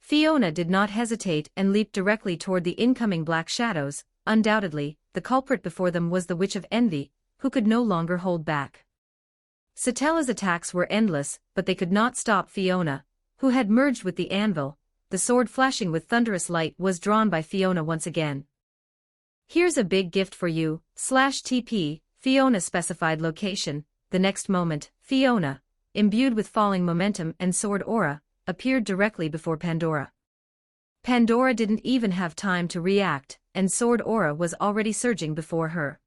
Fiona did not hesitate and leaped directly toward the incoming black shadows. Undoubtedly, the culprit before them was the Witch of Envy, who could no longer hold back. Satella's attacks were endless, but they could not stop Fiona, who had merged with the anvil. The sword flashing with thunderous light was drawn by Fiona once again. Here's a big gift for you, /TP, Fiona specified location. The next moment, Fiona, imbued with falling momentum and sword aura, appeared directly before Pandora. Pandora didn't even have time to react, and sword aura was already surging before her.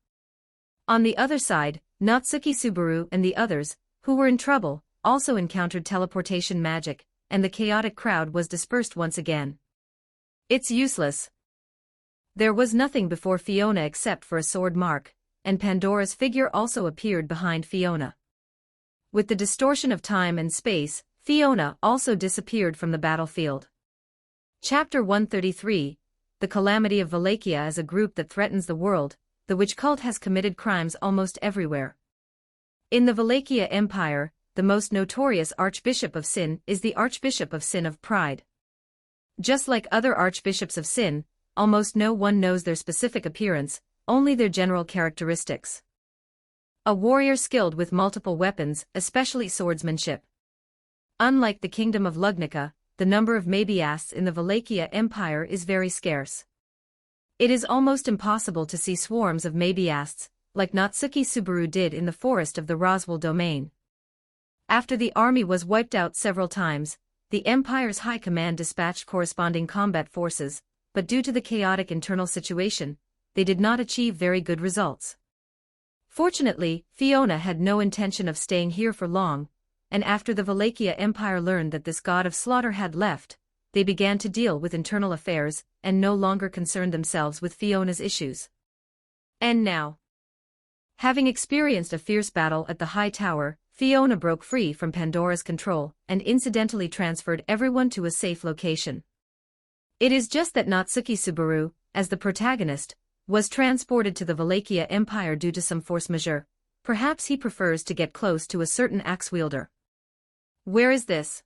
On the other side, Natsuki Subaru and the others, who were in trouble, also encountered teleportation magic, and the chaotic crowd was dispersed once again. It's useless. There was nothing before Fiona except for a sword mark, and Pandora's figure also appeared behind Fiona. With the distortion of time and space, Fiona also disappeared from the battlefield. Chapter 133, The Calamity of Wallachia as a group that threatens the world. The witch cult has committed crimes almost everywhere. In the Wallachia Empire, the most notorious Archbishop of Sin is the Archbishop of Sin of Pride. Just like other Archbishops of Sin, almost no one knows their specific appearance, only their general characteristics. A warrior skilled with multiple weapons, especially swordsmanship. Unlike the kingdom of Lugnica, the number of Mabiasts in the Wallachia Empire is very scarce. It is almost impossible to see swarms of Mabiasts, like Natsuki Subaru did in the forest of the Roswell domain. After the army was wiped out several times, the Empire's high command dispatched corresponding combat forces, but due to the chaotic internal situation, they did not achieve very good results. Fortunately, Fiona had no intention of staying here for long, and after the Wallachia Empire learned that this god of slaughter had left, they began to deal with internal affairs and no longer concerned themselves with Fiona's issues. And now, having experienced a fierce battle at the High Tower, Fiona broke free from Pandora's control and incidentally transferred everyone to a safe location. It is just that Natsuki Subaru, as the protagonist, was transported to the Wallachia Empire due to some force majeure. Perhaps he prefers to get close to a certain axe wielder. Where is this?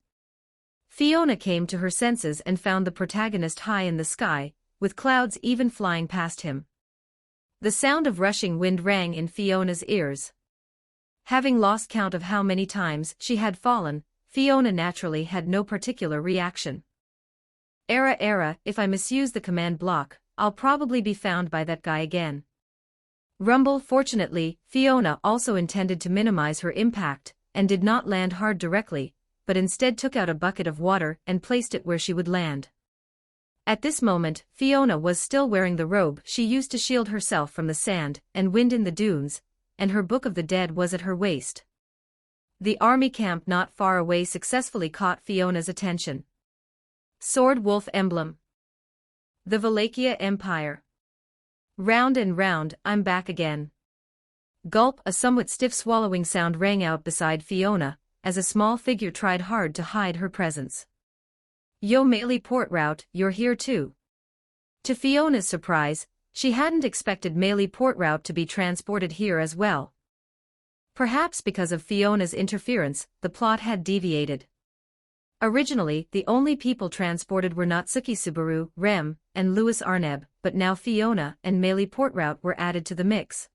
Fiona came to her senses and found the protagonist high in the sky, with clouds even flying past him. The sound of rushing wind rang in Fiona's ears. Having lost count of how many times she had fallen, Fiona naturally had no particular reaction. If I misuse the command block, I'll probably be found by that guy again. Rumble. Fortunately, Fiona also intended to minimize her impact, and did not land hard directly, but instead took out a bucket of water and placed it where she would land. At this moment, Fiona was still wearing the robe she used to shield herself from the sand and wind in the dunes, and her Book of the Dead was at her waist. The army camp not far away successfully caught Fiona's attention. Sword wolf emblem. The Wallachia Empire. Round and round, I'm back again. Gulp. A somewhat stiff swallowing sound rang out beside Fiona, as a small figure tried hard to hide her presence. Yo Meili Portrout, you're here too. To Fiona's surprise, she hadn't expected Meili Portrout to be transported here as well. Perhaps because of Fiona's interference, the plot had deviated. Originally, the only people transported were Natsuki Subaru, Rem, and Louis Arneb, but now Fiona and Meili Portrout were added to the mix.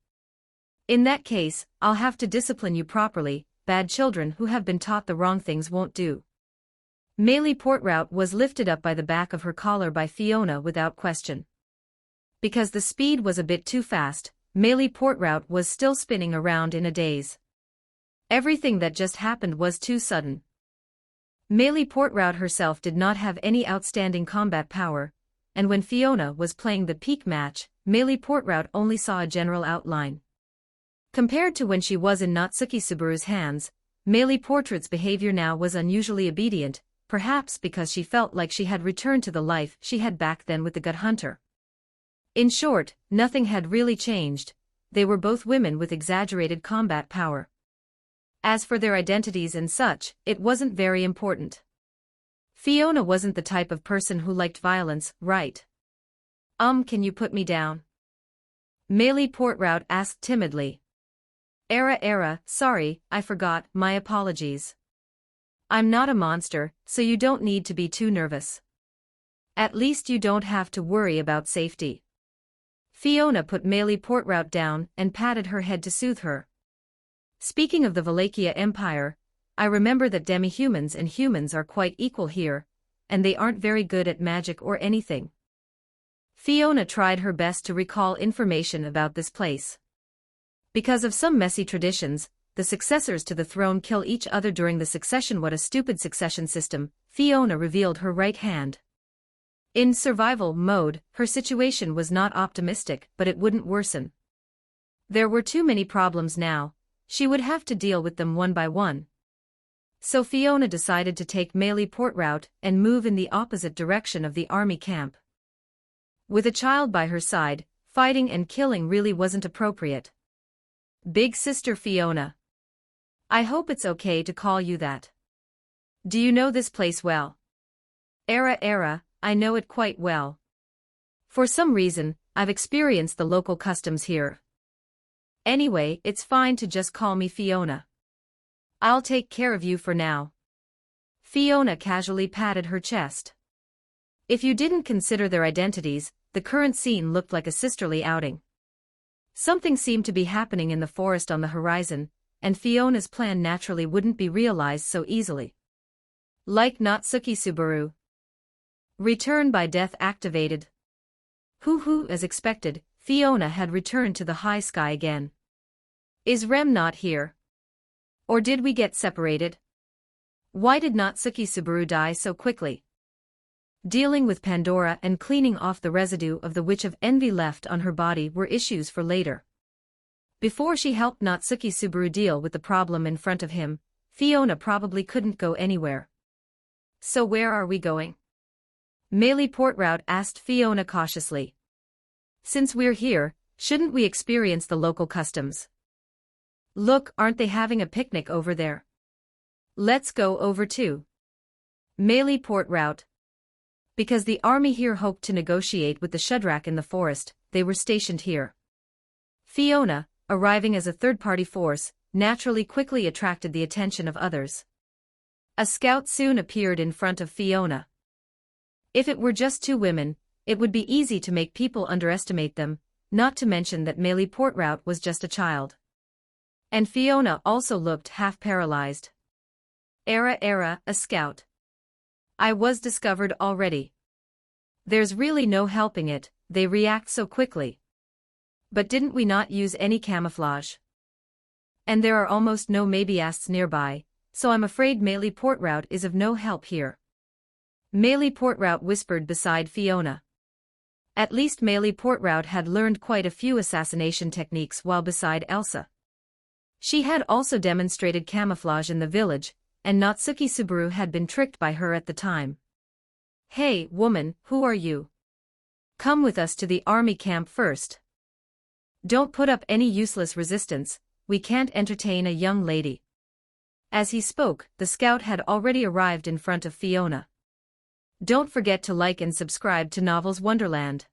In that case, I'll have to discipline you properly. Bad children who have been taught the wrong things won't do. Meili Portrout was lifted up by the back of her collar by Fiona without question. Because the speed was a bit too fast, Meili Portrout was still spinning around in a daze. Everything that just happened was too sudden. Meili Portrout herself did not have any outstanding combat power, and when Fiona was playing the peak match, Meili Portrout only saw a general outline. Compared to when she was in Natsuki Subaru's hands, Meili Portrout's behavior now was unusually obedient, perhaps because she felt like she had returned to the life she had back then with the Gut Hunter. In short, nothing had really changed. They were both women with exaggerated combat power. As for their identities and such, it wasn't very important. Fiona wasn't the type of person who liked violence, right? Can you put me down? Meili Portrout asked timidly. Sorry, I forgot, my apologies. I'm not a monster, so you don't need to be too nervous. At least you don't have to worry about safety. Fiona put Meili Portrout down and patted her head to soothe her. Speaking of the Wallachia Empire, I remember that demi-humans and humans are quite equal here, and they aren't very good at magic or anything. Fiona tried her best to recall information about this place. Because of some messy traditions, the successors to the throne kill each other during the succession. What a stupid succession system. Fiona revealed her right hand. In survival mode, her situation was not optimistic, but it wouldn't worsen. There were too many problems now. She would have to deal with them one by one. So Fiona decided to take Meili Portrout and move in the opposite direction of the army camp. With a child by her side, fighting and killing really wasn't appropriate. Big Sister Fiona. I hope it's okay to call you that. Do you know this place well? I know it quite well. For some reason, I've experienced the local customs here. Anyway, it's fine to just call me Fiona. I'll take care of you for now. Fiona casually patted her chest. If you didn't consider their identities, the current scene looked like a sisterly outing. Something seemed to be happening in the forest on the horizon, and Fiona's plan naturally wouldn't be realized so easily. Like Natsuki Subaru. Return by death activated. Hoo-hoo, as expected, Fiona had returned to the high sky again. Is Rem not here? Or did we get separated? Why did Natsuki Subaru die so quickly? Dealing with Pandora and cleaning off the residue of the Witch of Envy left on her body were issues for later. Before she helped Natsuki Subaru deal with the problem in front of him, Fiona probably couldn't go anywhere. So where are we going? Meili Portroute asked Fiona cautiously. Since we're here, shouldn't we experience the local customs? Look, aren't they having a picnic over there? Let's go over too. Meili Portroute. Because the army here hoped to negotiate with the Shudrak in the forest, they were stationed here. Fiona, arriving as a third-party force, naturally quickly attracted the attention of others. A scout soon appeared in front of Fiona. If it were just two women, it would be easy to make people underestimate them, not to mention that Meili Portroute was just a child. And Fiona also looked half-paralyzed. A scout. I was discovered already. There's really no helping it, they react so quickly. But didn't we not use any camouflage? And there are almost no Mabiasts nearby, so I'm afraid Meili Portroute is of no help here. Meili Portroute whispered beside Fiona. At least Meili Portroute had learned quite a few assassination techniques while beside Elsa. She had also demonstrated camouflage in the village, and Natsuki Subaru had been tricked by her at the time. Hey, woman, who are you? Come with us to the army camp first. Don't put up any useless resistance, we can't entertain a young lady. As he spoke, the scout had already arrived in front of Fiona. Don't forget to like and subscribe to Novels Wonderland.